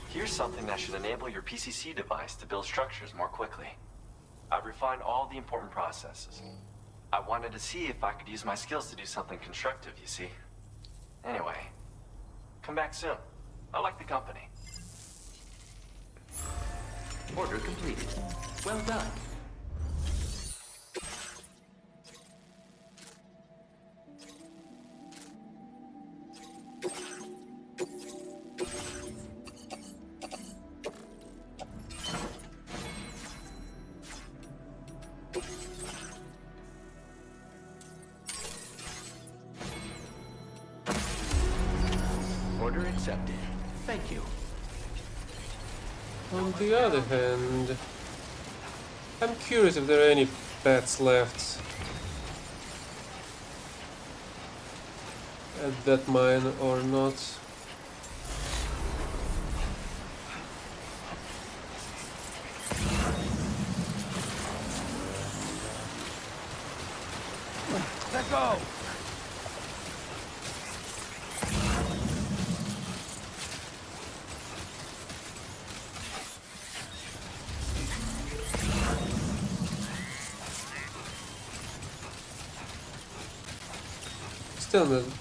Here's something that should enable your PCC device to build structures more quickly. I've refined all the important processes. I wanted to see if I could use my skills to do something constructive, you see. Anyway, come back soon. I like the company. Order completed. Well done. accepted. Thank you. On the other hand, I'm curious if there are any pets left at that mine or not. Let go!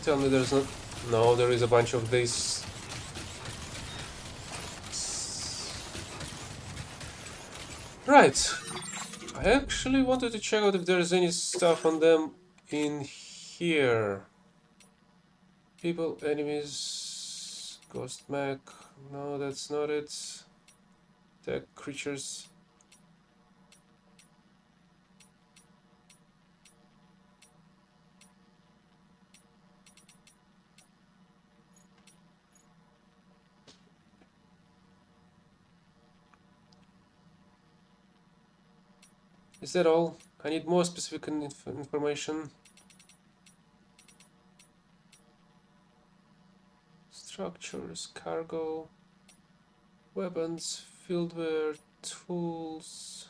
Tell me there's not... No, there is a bunch of these. Right. I actually wanted to check out if there's any stuff on them in here. People, enemies, ghost mech. No, that's not it. Tech creatures. Is that all? I need more specific information. Structures, cargo, weapons, fieldware, tools.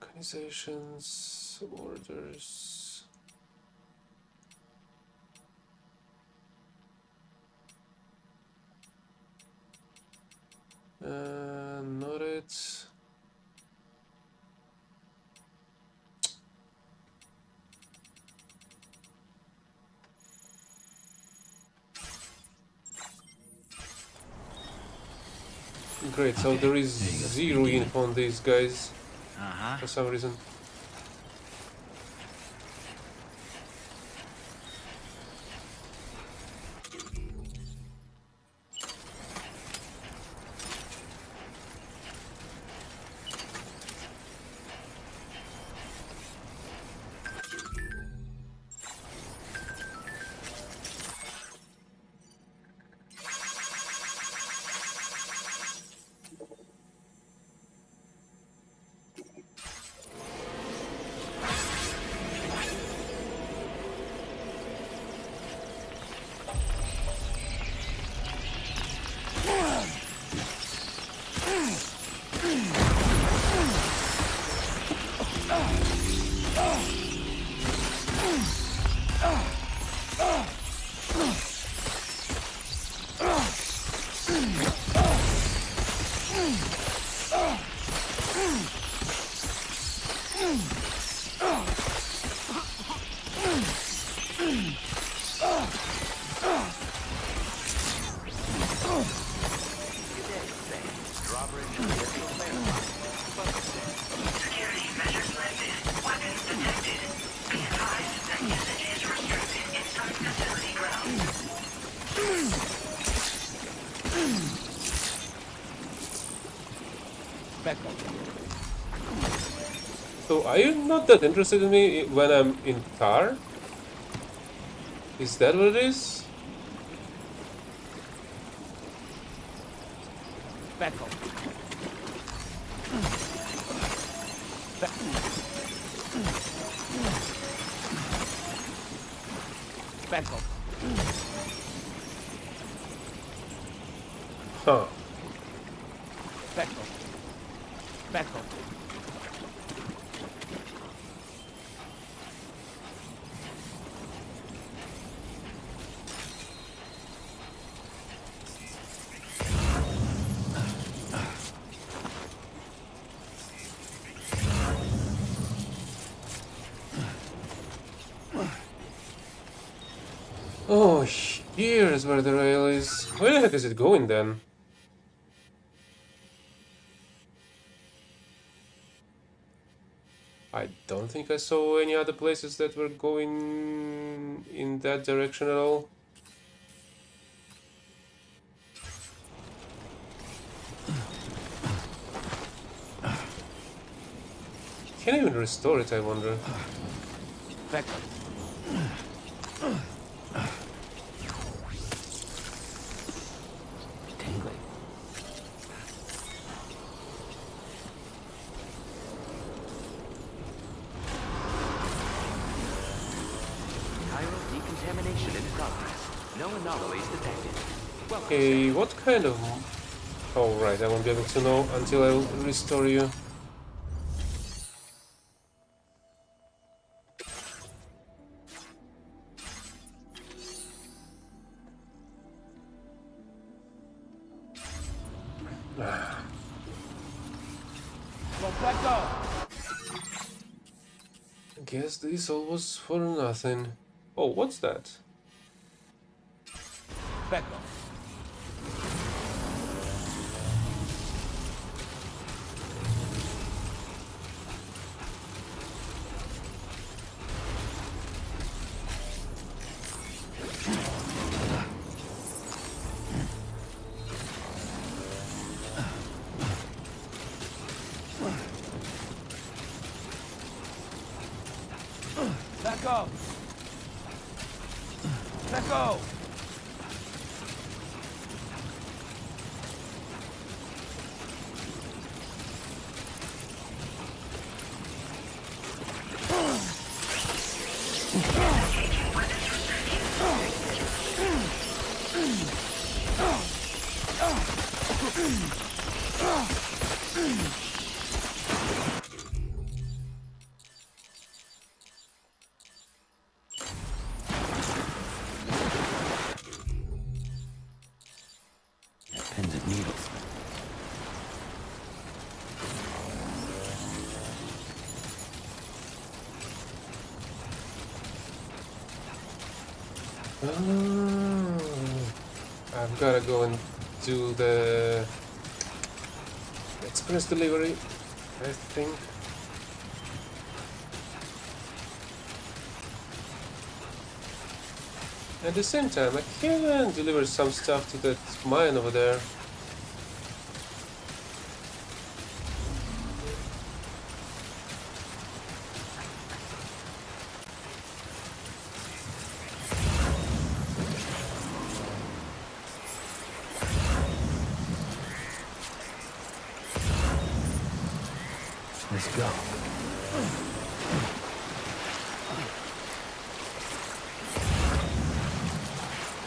Organizations, orders. Not it. Great, so there is zero info on these guys for some reason. So are you not that interested in me when I'm in car? Is that what it is? Back up. Back up. Huh. Back up. Back up. Oh, here's where the rail is. Where the heck is it going then? I don't think I saw any other places that were going in that direction at all. Can I even restore it, I wonder? Back up. Extraction in progress. No anomalies detected. Welcome. Okay, what kind of... Oh, right, I won't be able to know until I restore you. Guess this all was for nothing. Oh, what's that? Back up. Back up. Let go. Pins and needles. I've gotta go and do the express delivery, I think. At the same time, I can deliver some stuff to that mine over there. Let's go.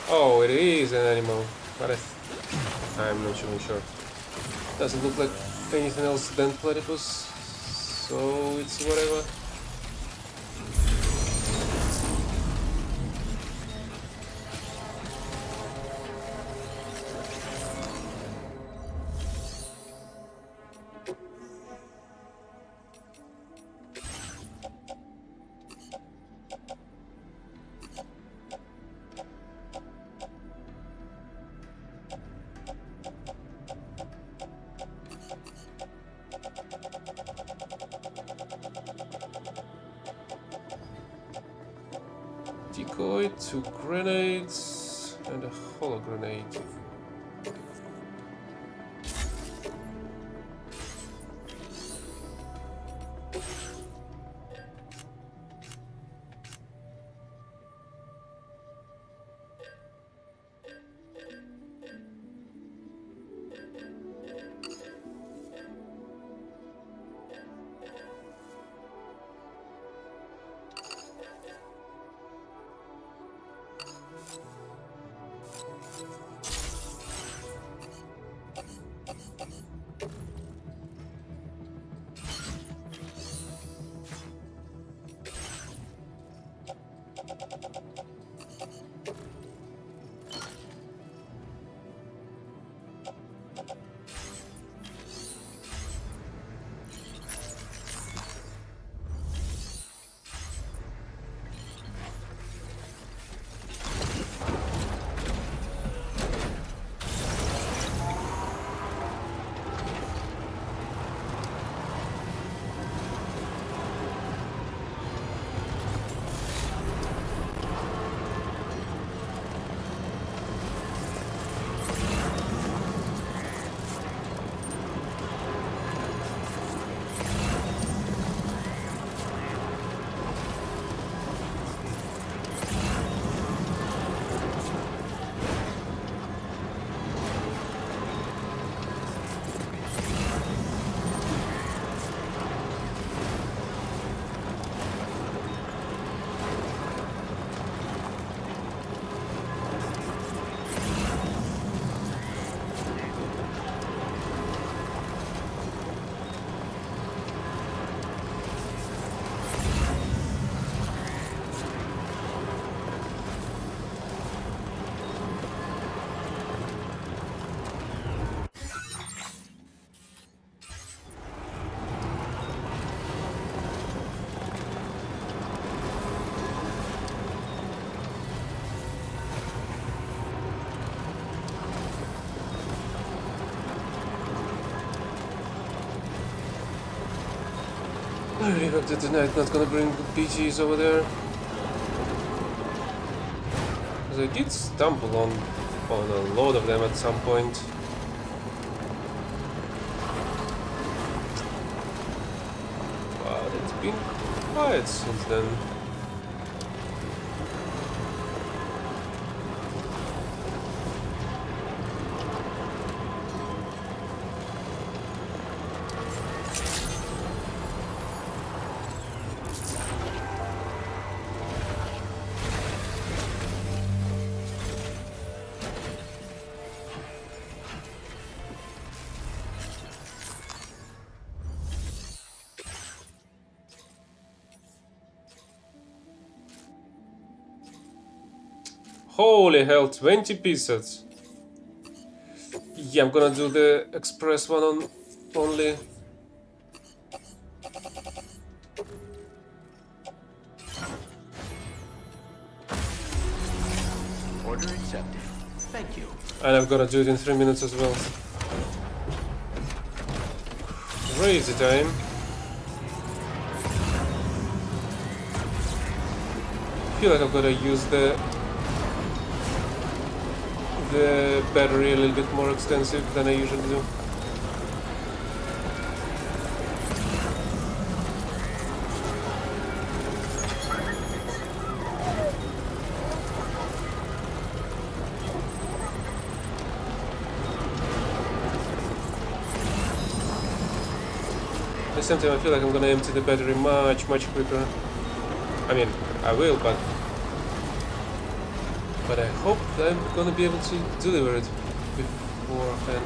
Oh, it is an animal, but I'm not even sure. Doesn't look like anything else than platypus, so it's whatever. Decoy, 2 grenades, and a holo grenade. I really hope that the night not gonna bring the PGs over there. Because I did stumble on a load of them at some point. But it's been quiet since then. Holy hell, 20 pieces. Yeah, I'm gonna do the express one on only. Order accepted. Thank you. And I'm gonna do it in 3 minutes as well. Crazy time. I feel like I've gotta use the battery a little bit more extensive than I usually do. At the same time, I feel like I'm gonna empty the battery much quicker. I mean, I will, but I hope that I'm gonna be able to deliver it beforehand.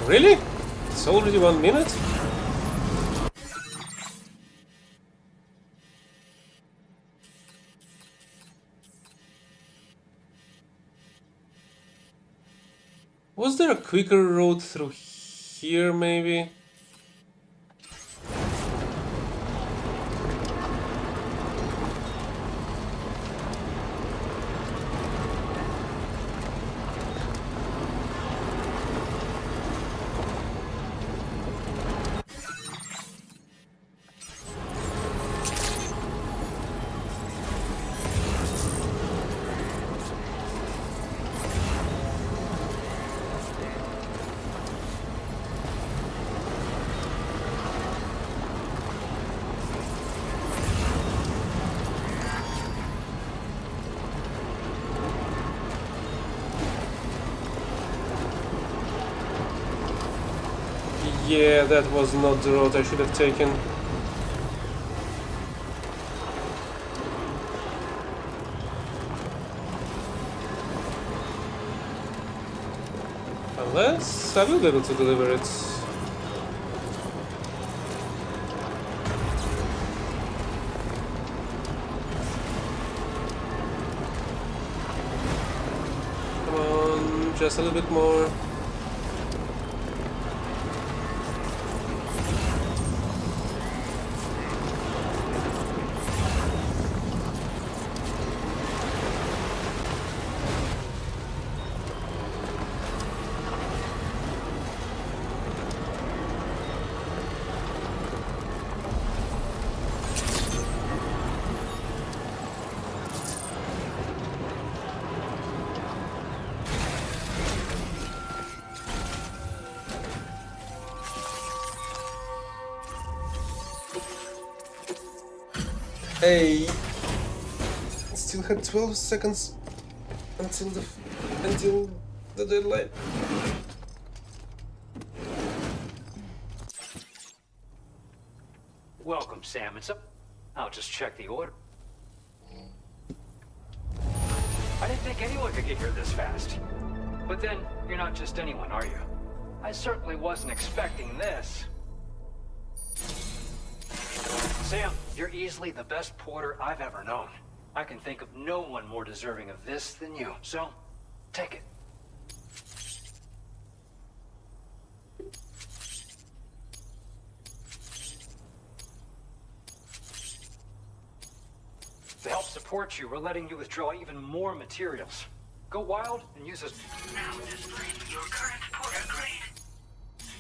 Really? It's already 1 minute? Was there a quicker road through here, maybe? Yeah, that was not the road I should have taken. Unless I will be able to deliver it. Come on, just a little bit more. Hey, still had 12 seconds until the deadline. Welcome, Sam. I'll just check the order. I didn't think anyone could get here this fast. But then, you're not just anyone, are you? I certainly wasn't expecting this. Sam, you're easily the best porter I've ever known. I can think of no one more deserving of this than you. So, take it. support you, we're letting you withdraw even more materials. Go wild and use us. Now displaying your current porter grade.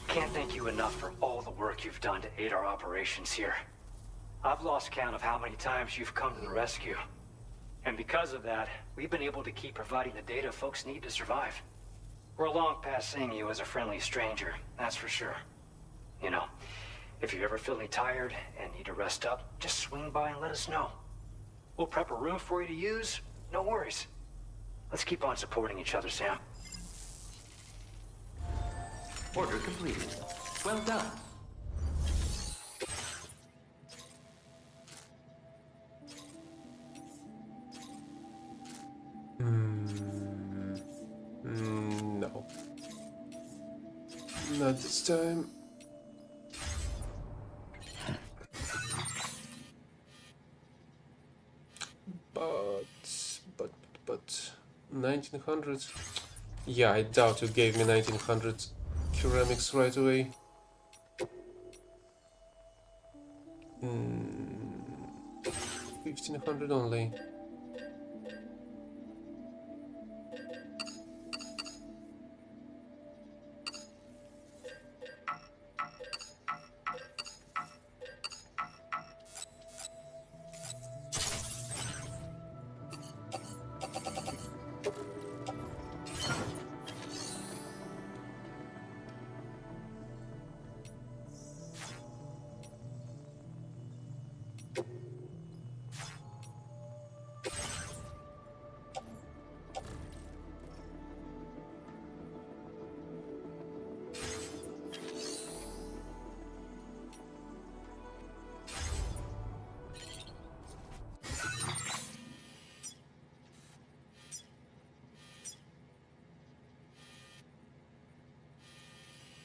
Can't thank you enough for all the work you've done to aid our operations here. I've lost count of how many times you've come to the rescue. And because of that, we've been able to keep providing the data folks need to survive. We're long past seeing you as a friendly stranger, that's for sure. You know, if you're ever feeling tired and need to rest up, just swing by and let us know. We'll prep a room for you to use, no worries. Let's keep on supporting each other, Sam. Order completed. Well done. No. Not this time. But 1900. Yeah, I doubt you gave me 1900 ceramics right away. 1500 only.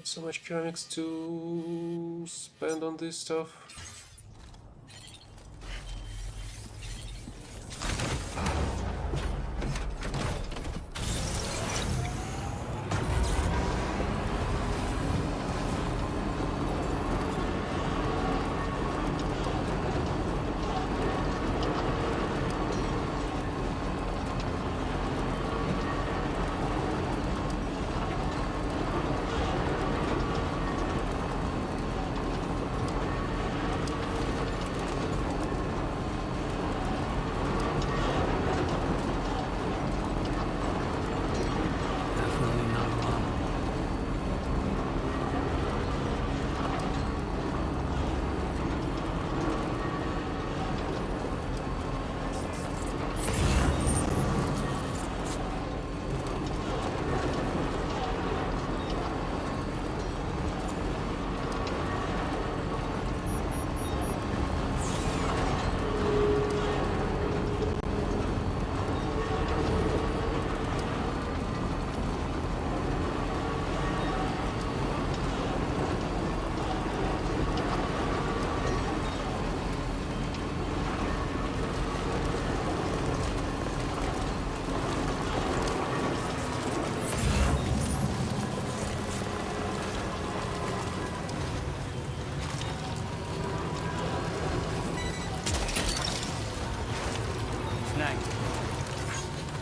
So much ceramics to spend on this stuff.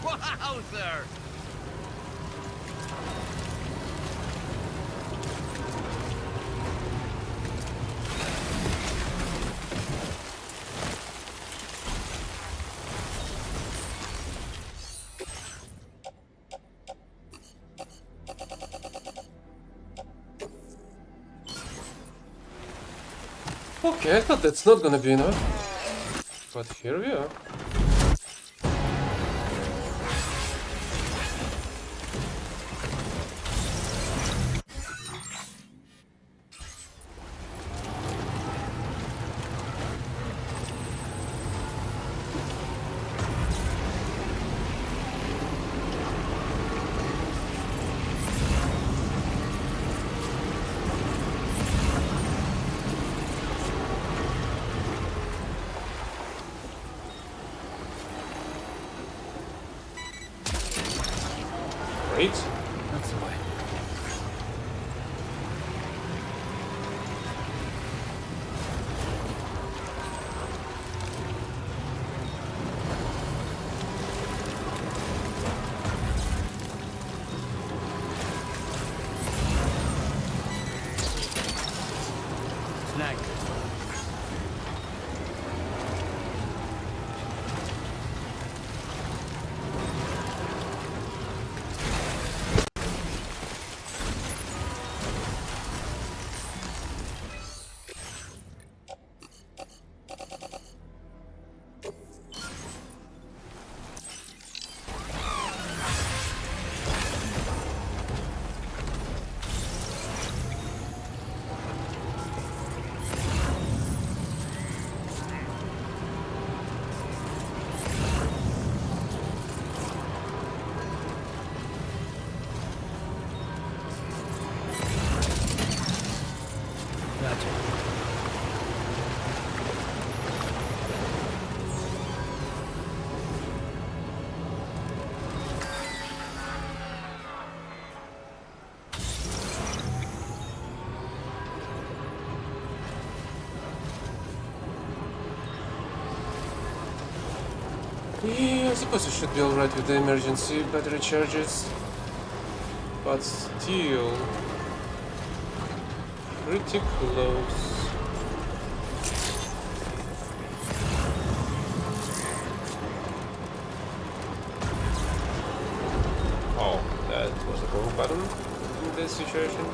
Wowzer! Okay, I thought that's not gonna be enough. But here we are. Great. That's the way. Yeah, I suppose it should be alright with the emergency battery charges, but still pretty close. Oh, that was the wrong button in this situation.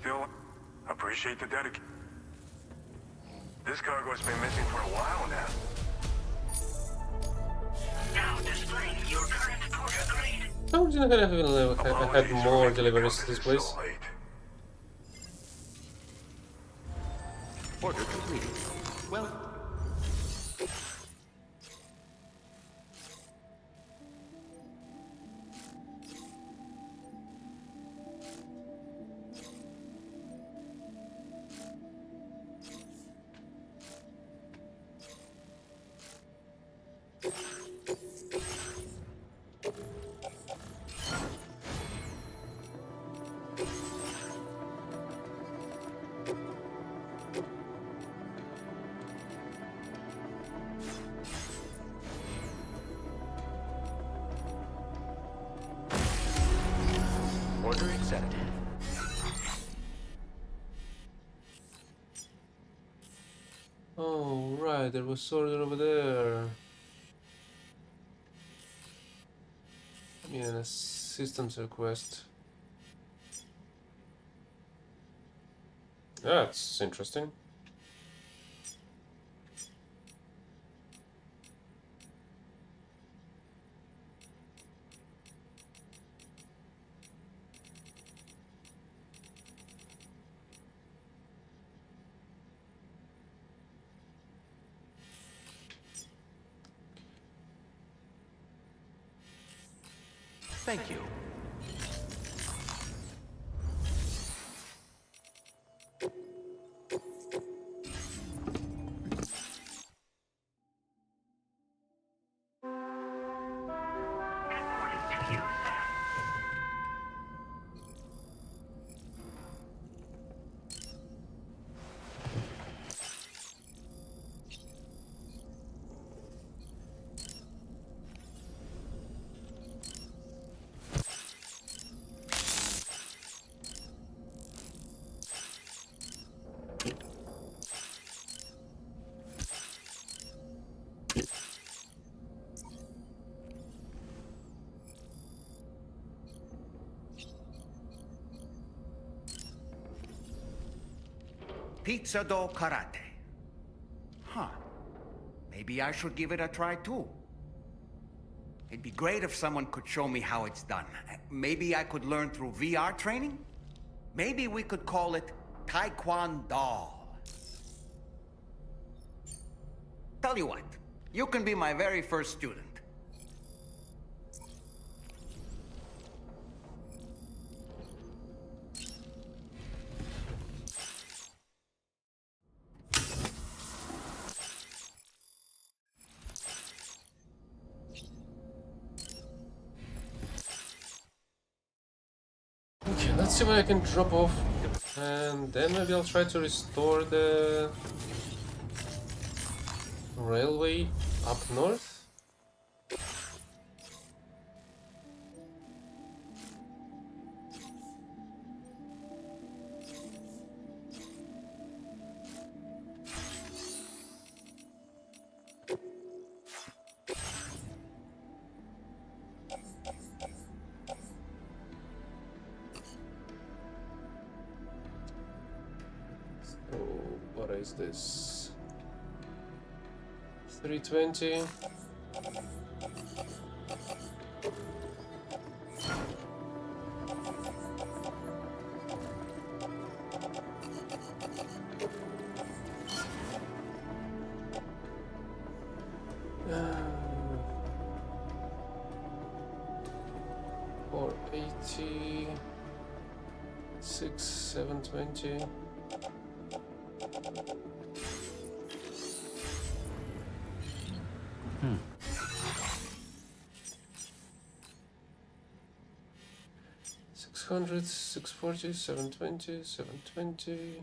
Still, appreciate the dedication. This cargo's been missing for a while now. Now displaying your current porter grade. How did I had more deliveries to this place? Order completed. Well, order accepted. Oh, right, there was order over there. I mean, a systems request. That's interesting. Thank you. Pizza dough karate. Huh. Maybe I should give it a try too. It'd be great if someone could show me how it's done. Maybe I could learn through VR training? Maybe we could call it Taekwondo. Tell you what, you can be my very first student. Okay, let's see what I can drop off And then maybe I'll try to restore the railway up north. So what is this? 320. Or 80, 6, 720. Hmm. 600, 640, 720, 720.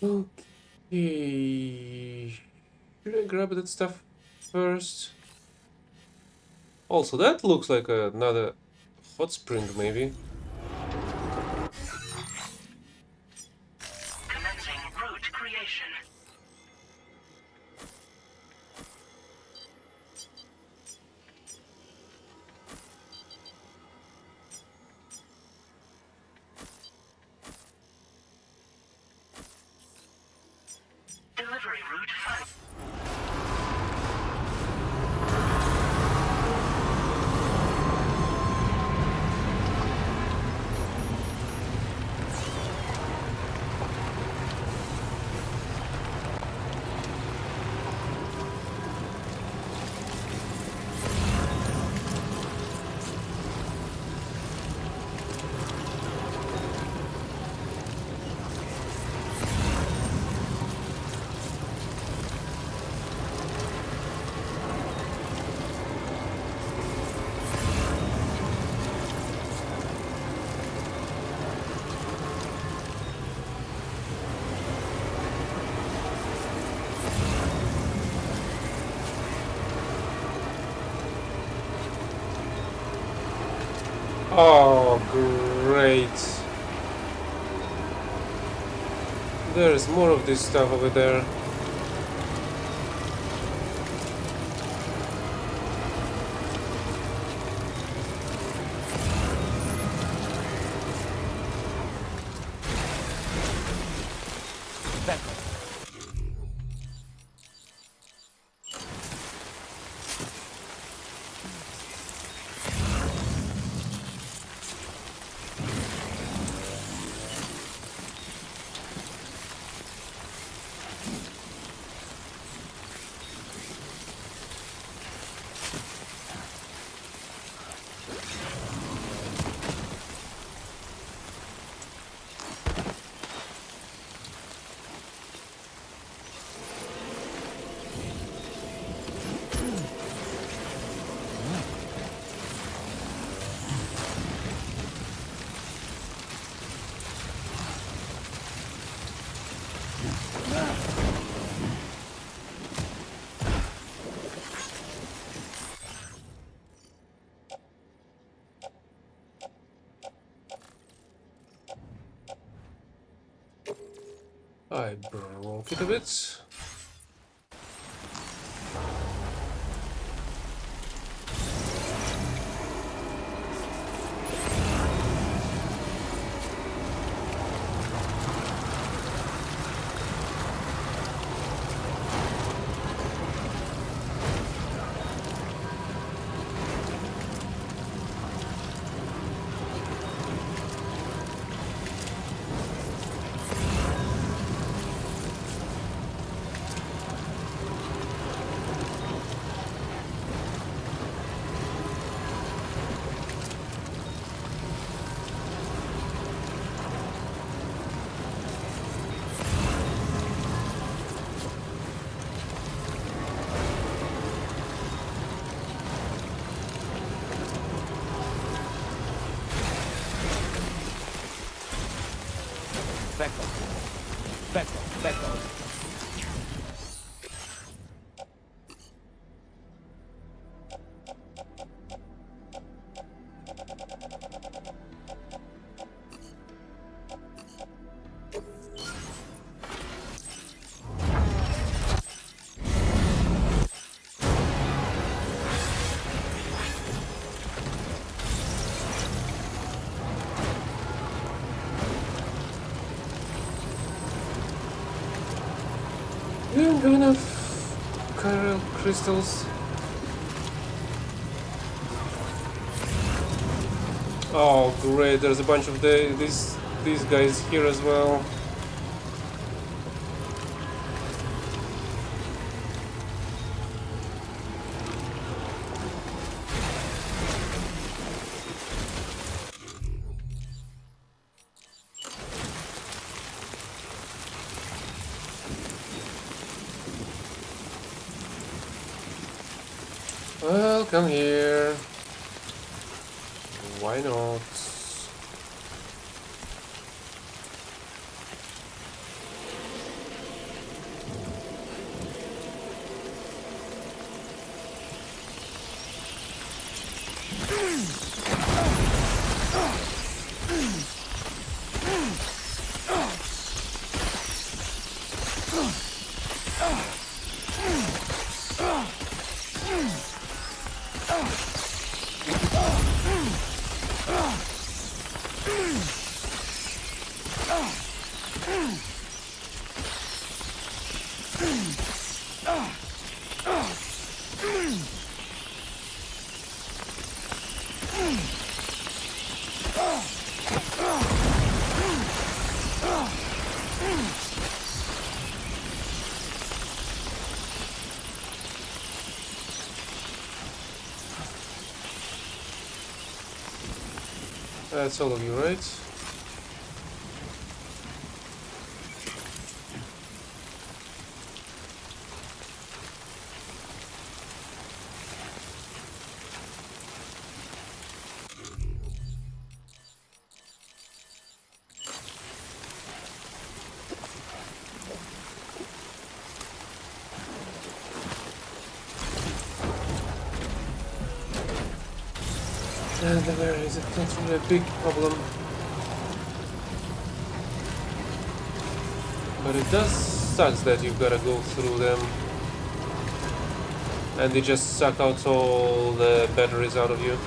Okay. Should I grab that stuff first? Also, that looks like another hot spring, maybe. Commencing route creation. Delivery route 5. Oh, great. There's more of this stuff over there. I broke it a bit. Back off. We don't have enough chiral crystals. Oh great, there's a bunch of these guys here as well. Well, come here. Why not? That's all of you, right? And where is it? That's really a big problem. But it does suck that you've gotta go through them. And they just suck out all the batteries out of you.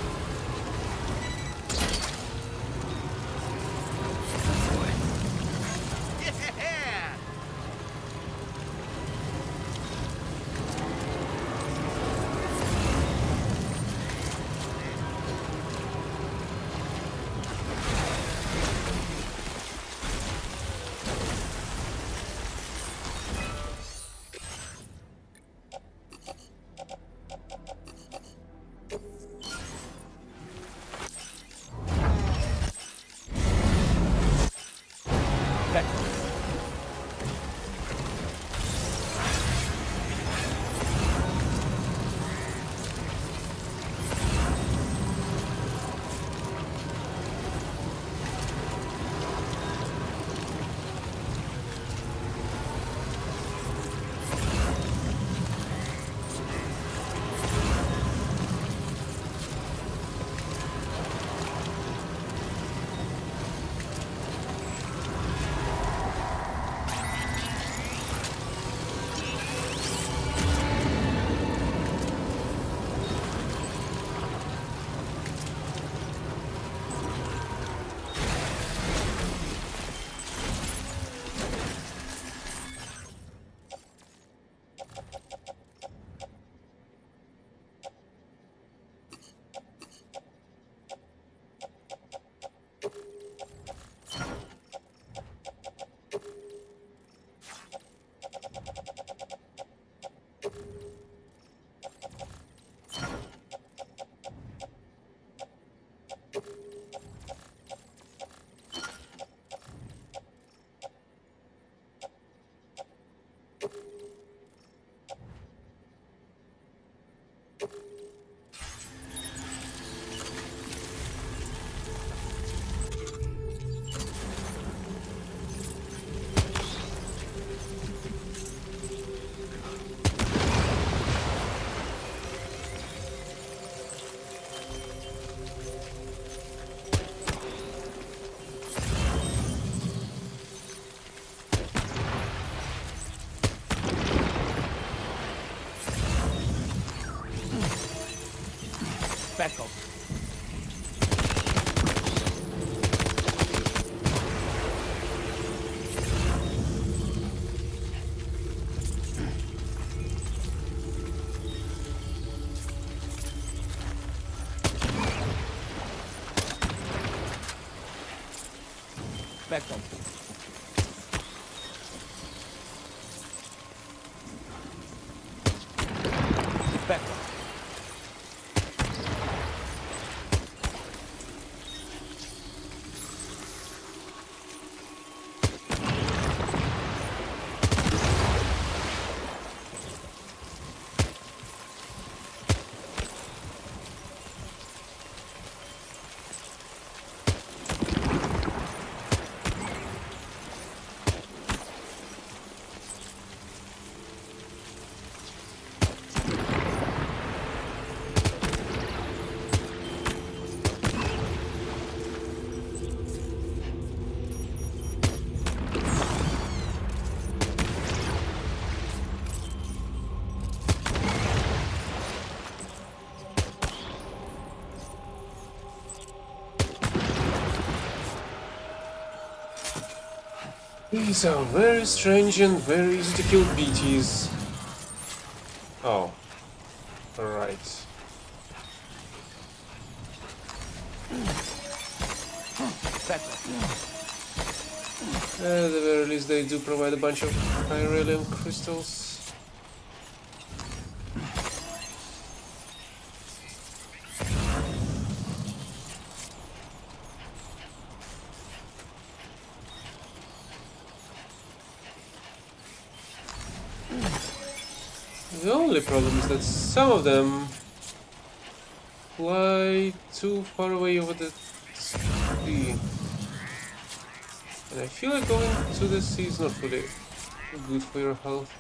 Back up. Back up. Back up. These are very strange and very easy to kill BTs. Oh. Alright. At the very least they do provide a bunch of Hydralium crystals. The only problem is that some of them fly too far away over the sea. And I feel like going to the sea is not really good for your health.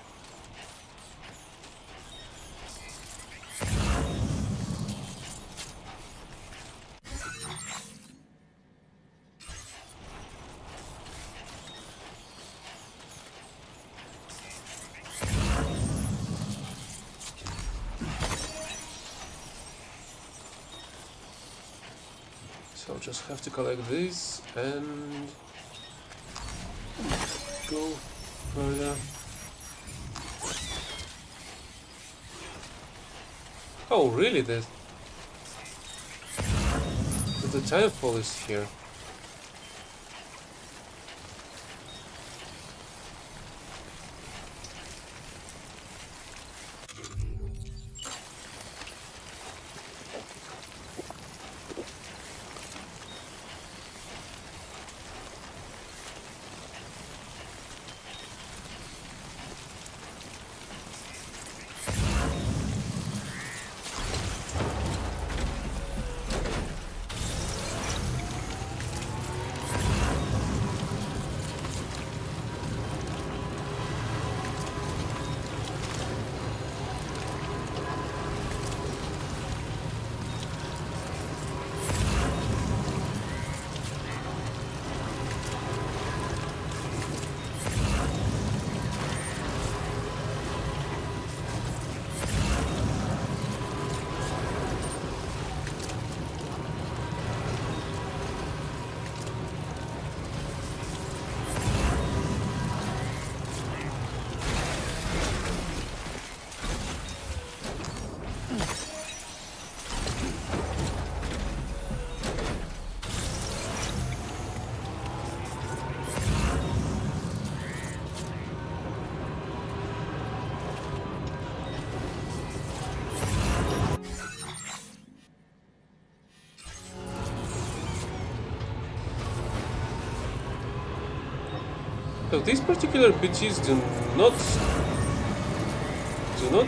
So I'll just have to collect this and go further. Oh, really? The timefall is here. So these particular bitches do not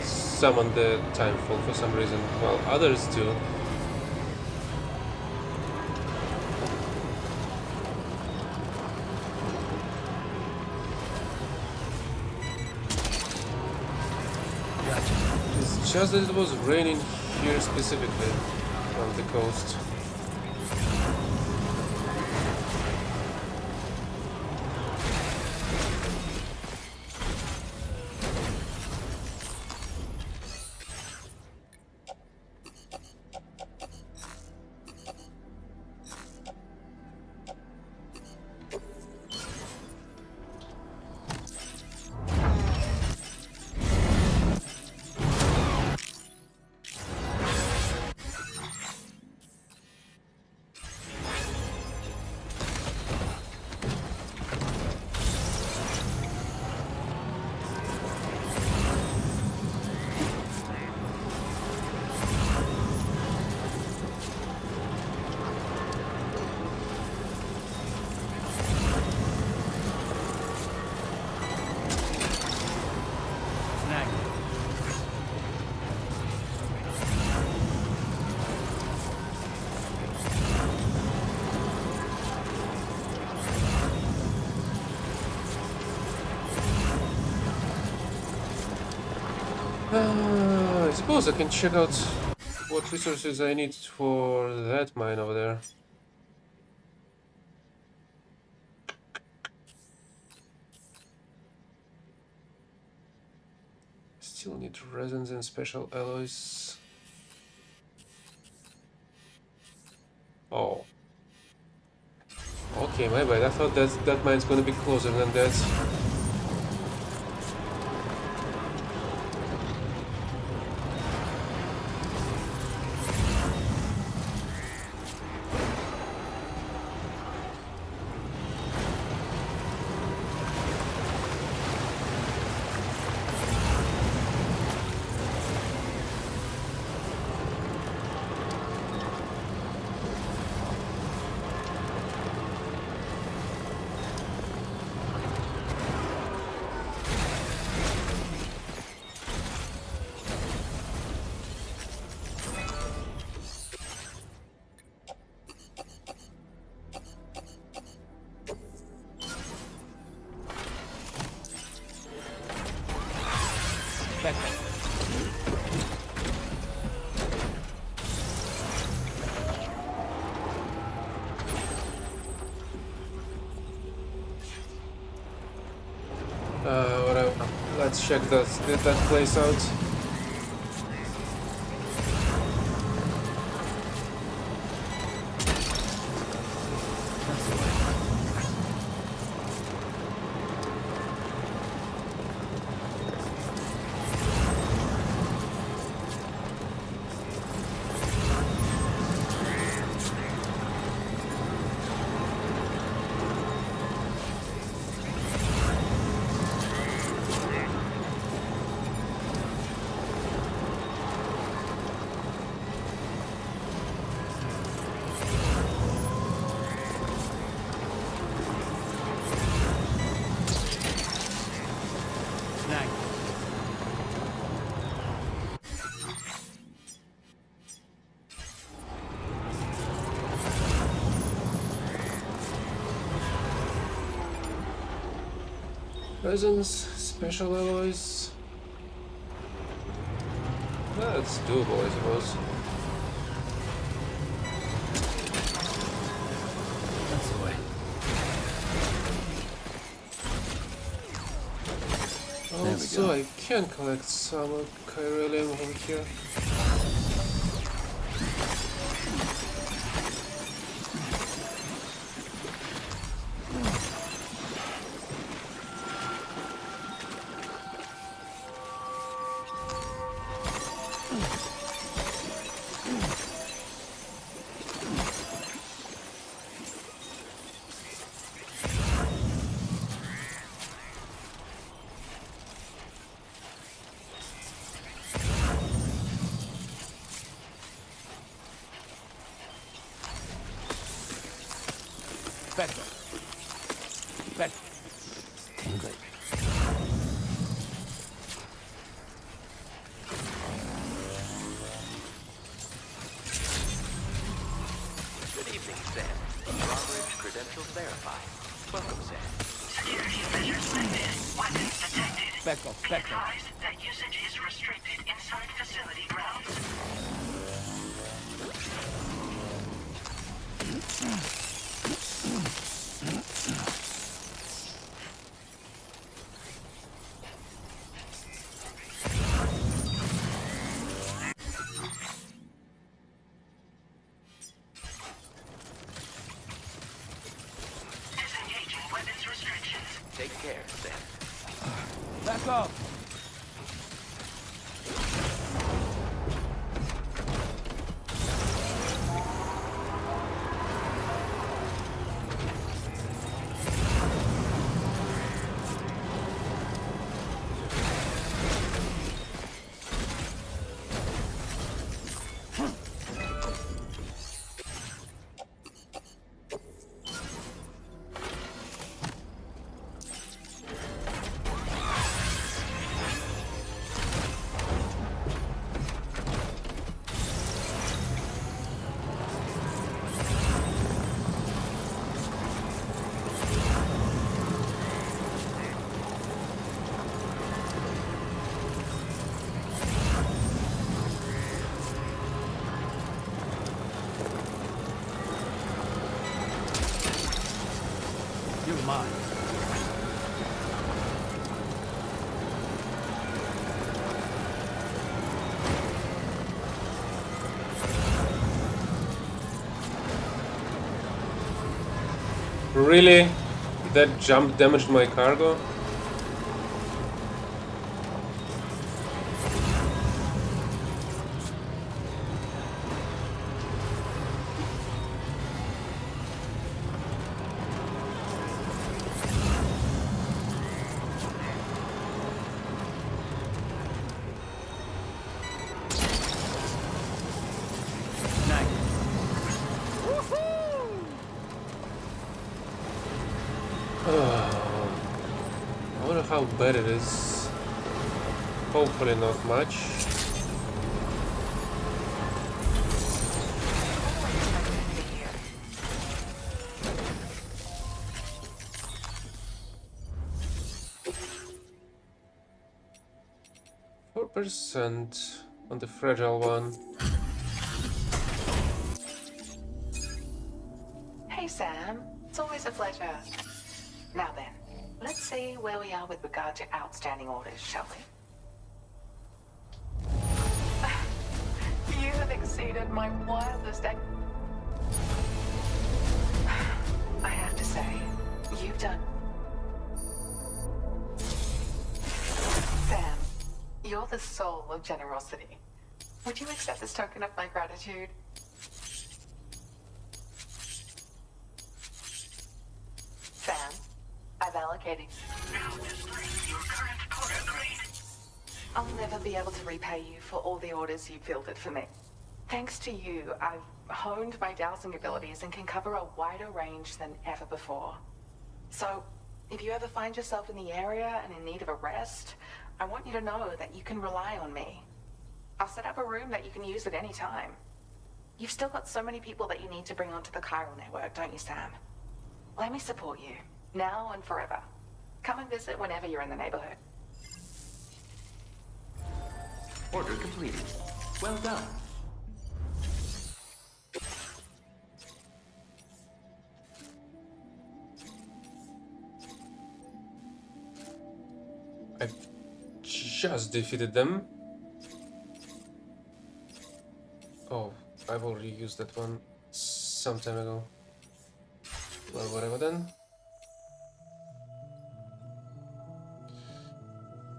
summon the timefall for some reason, while others do. It's just that it was raining here specifically on the coast. I suppose I can check out what resources I need for that mine over there. Still need resins and special alloys. Oh. Okay, my bad. I thought that mine's gonna be closer than that. Whatever. Let's check that place out. Resins, special alloys. That's doable, I suppose. That's the way. Also, I can collect some chiralium over here. Better. Better. Tingling. Good evening, Sam. Drawbridge credentials verified. Welcome, Sam. Security measures lifted. Weapons detected. Back off, back off. Advise that usage is restricted inside facility grounds. Disengaging weapons restrictions. Take care, Sam. Back off. You're mine. Really? That jump damaged my cargo? I wonder how bad it is. Hopefully not much. %, on the fragile one. Hey, Sam. It's always a pleasure. Now then, let's see where we are with regard to outstanding orders, shall we? You have exceeded my wildest I have to say, you've done... Sam, you're the soul of generosity. Would you accept this token of my gratitude? Sam, I've allocated... Now display your current quota grade. I'll never be able to repay you for all the orders you fielded for me. Thanks to you, I've honed my dowsing abilities and can cover a wider range than ever before. So, if you ever find yourself in the area and in need of a rest, I want you to know that you can rely on me. I'll set up a room that you can use at any time. You've still got so many people that you need to bring onto the chiral network, don't you, Sam? Let me support you, now and forever. Come and visit whenever you're in the neighborhood. Order completed. Well done. I just defeated them. Oh, I've already used that one some time ago. Well, whatever then.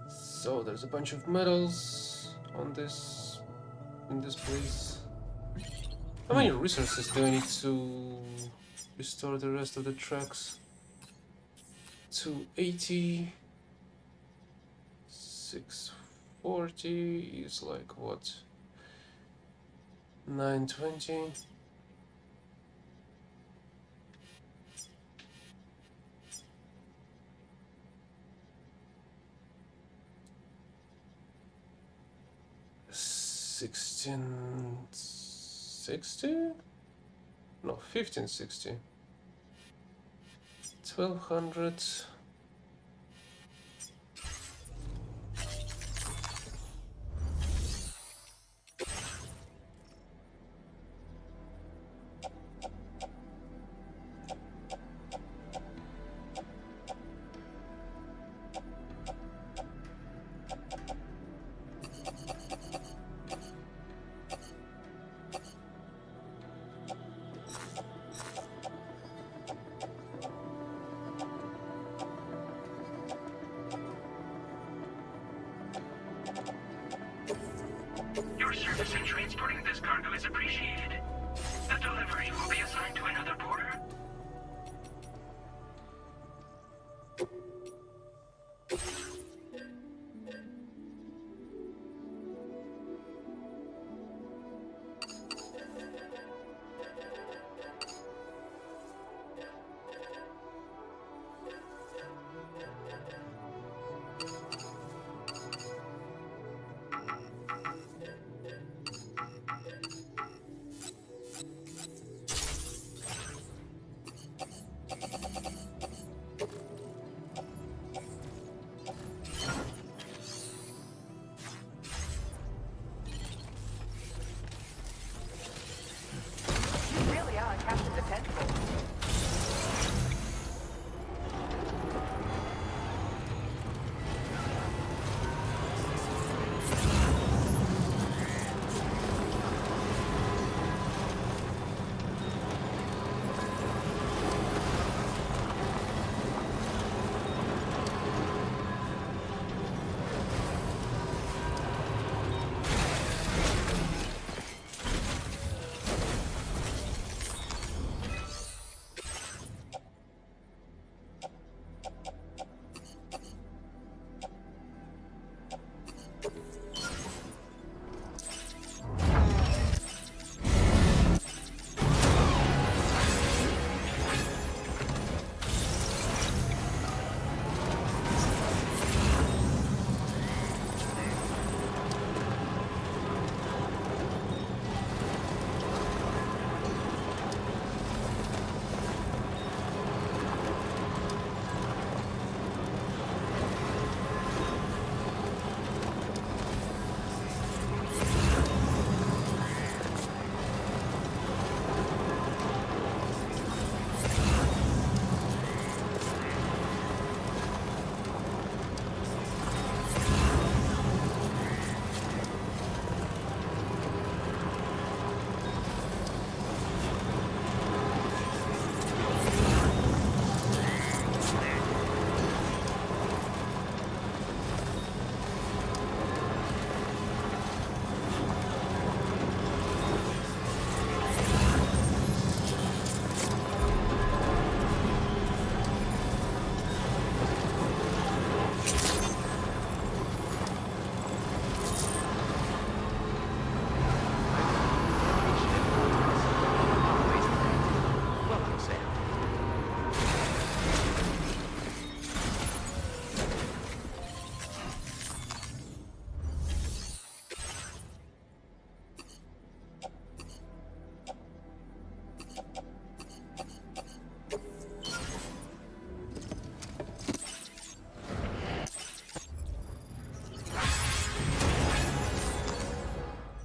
So there's a bunch of medals on this, in this place. How many resources do I need to restore the rest of the tracks? 280, 640 is like what? 920. $1660? No, 1560. 1200. Your service in transporting this cargo is appreciated. The delivery will be assigned to another porter.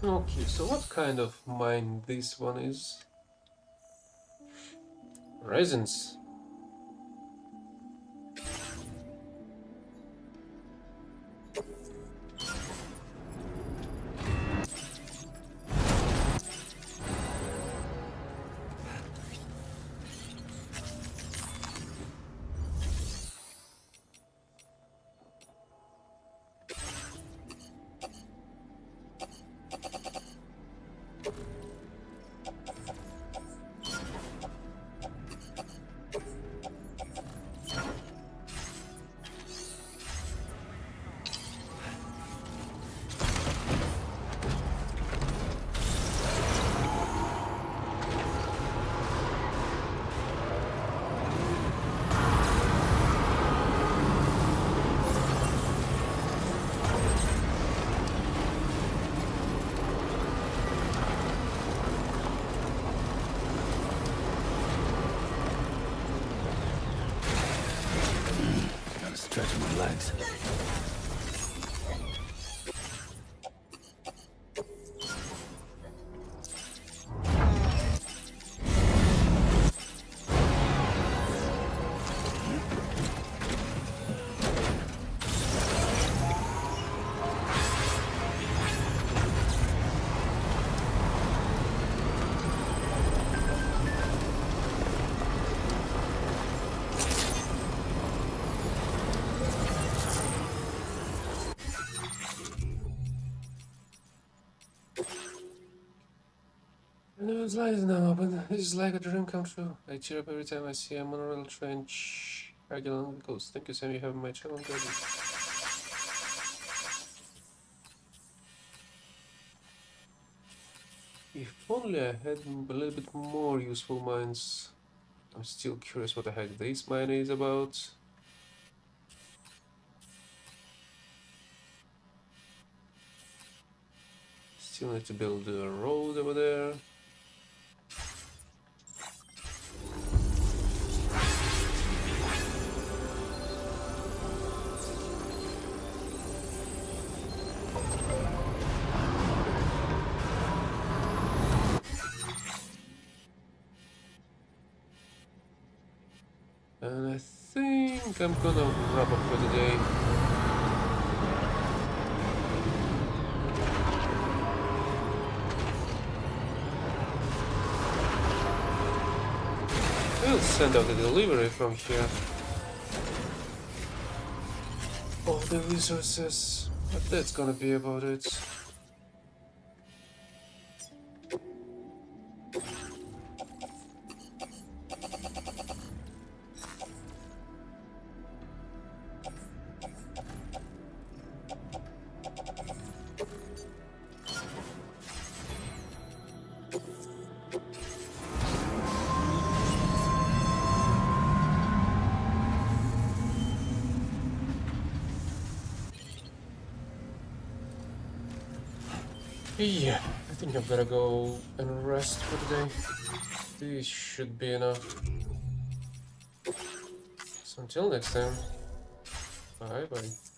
Okay, so what kind of mine this one is? Resins. Gotta stretch my legs. I know it's light now, but this is like a dream come true. I cheer up every time I see a monorail train chugging along the coast. Thank you, Sam. You have my channel ready. If only I had a little bit more useful mines. I'm still curious what the heck this mine is about. Still need to build a road over there. And I think I'm gonna wrap up for today. We'll send out the delivery from here. All the resources, but that's gonna be about it. Yeah, I think I'm gonna go and rest for today. This should be enough. So until next time, bye bye.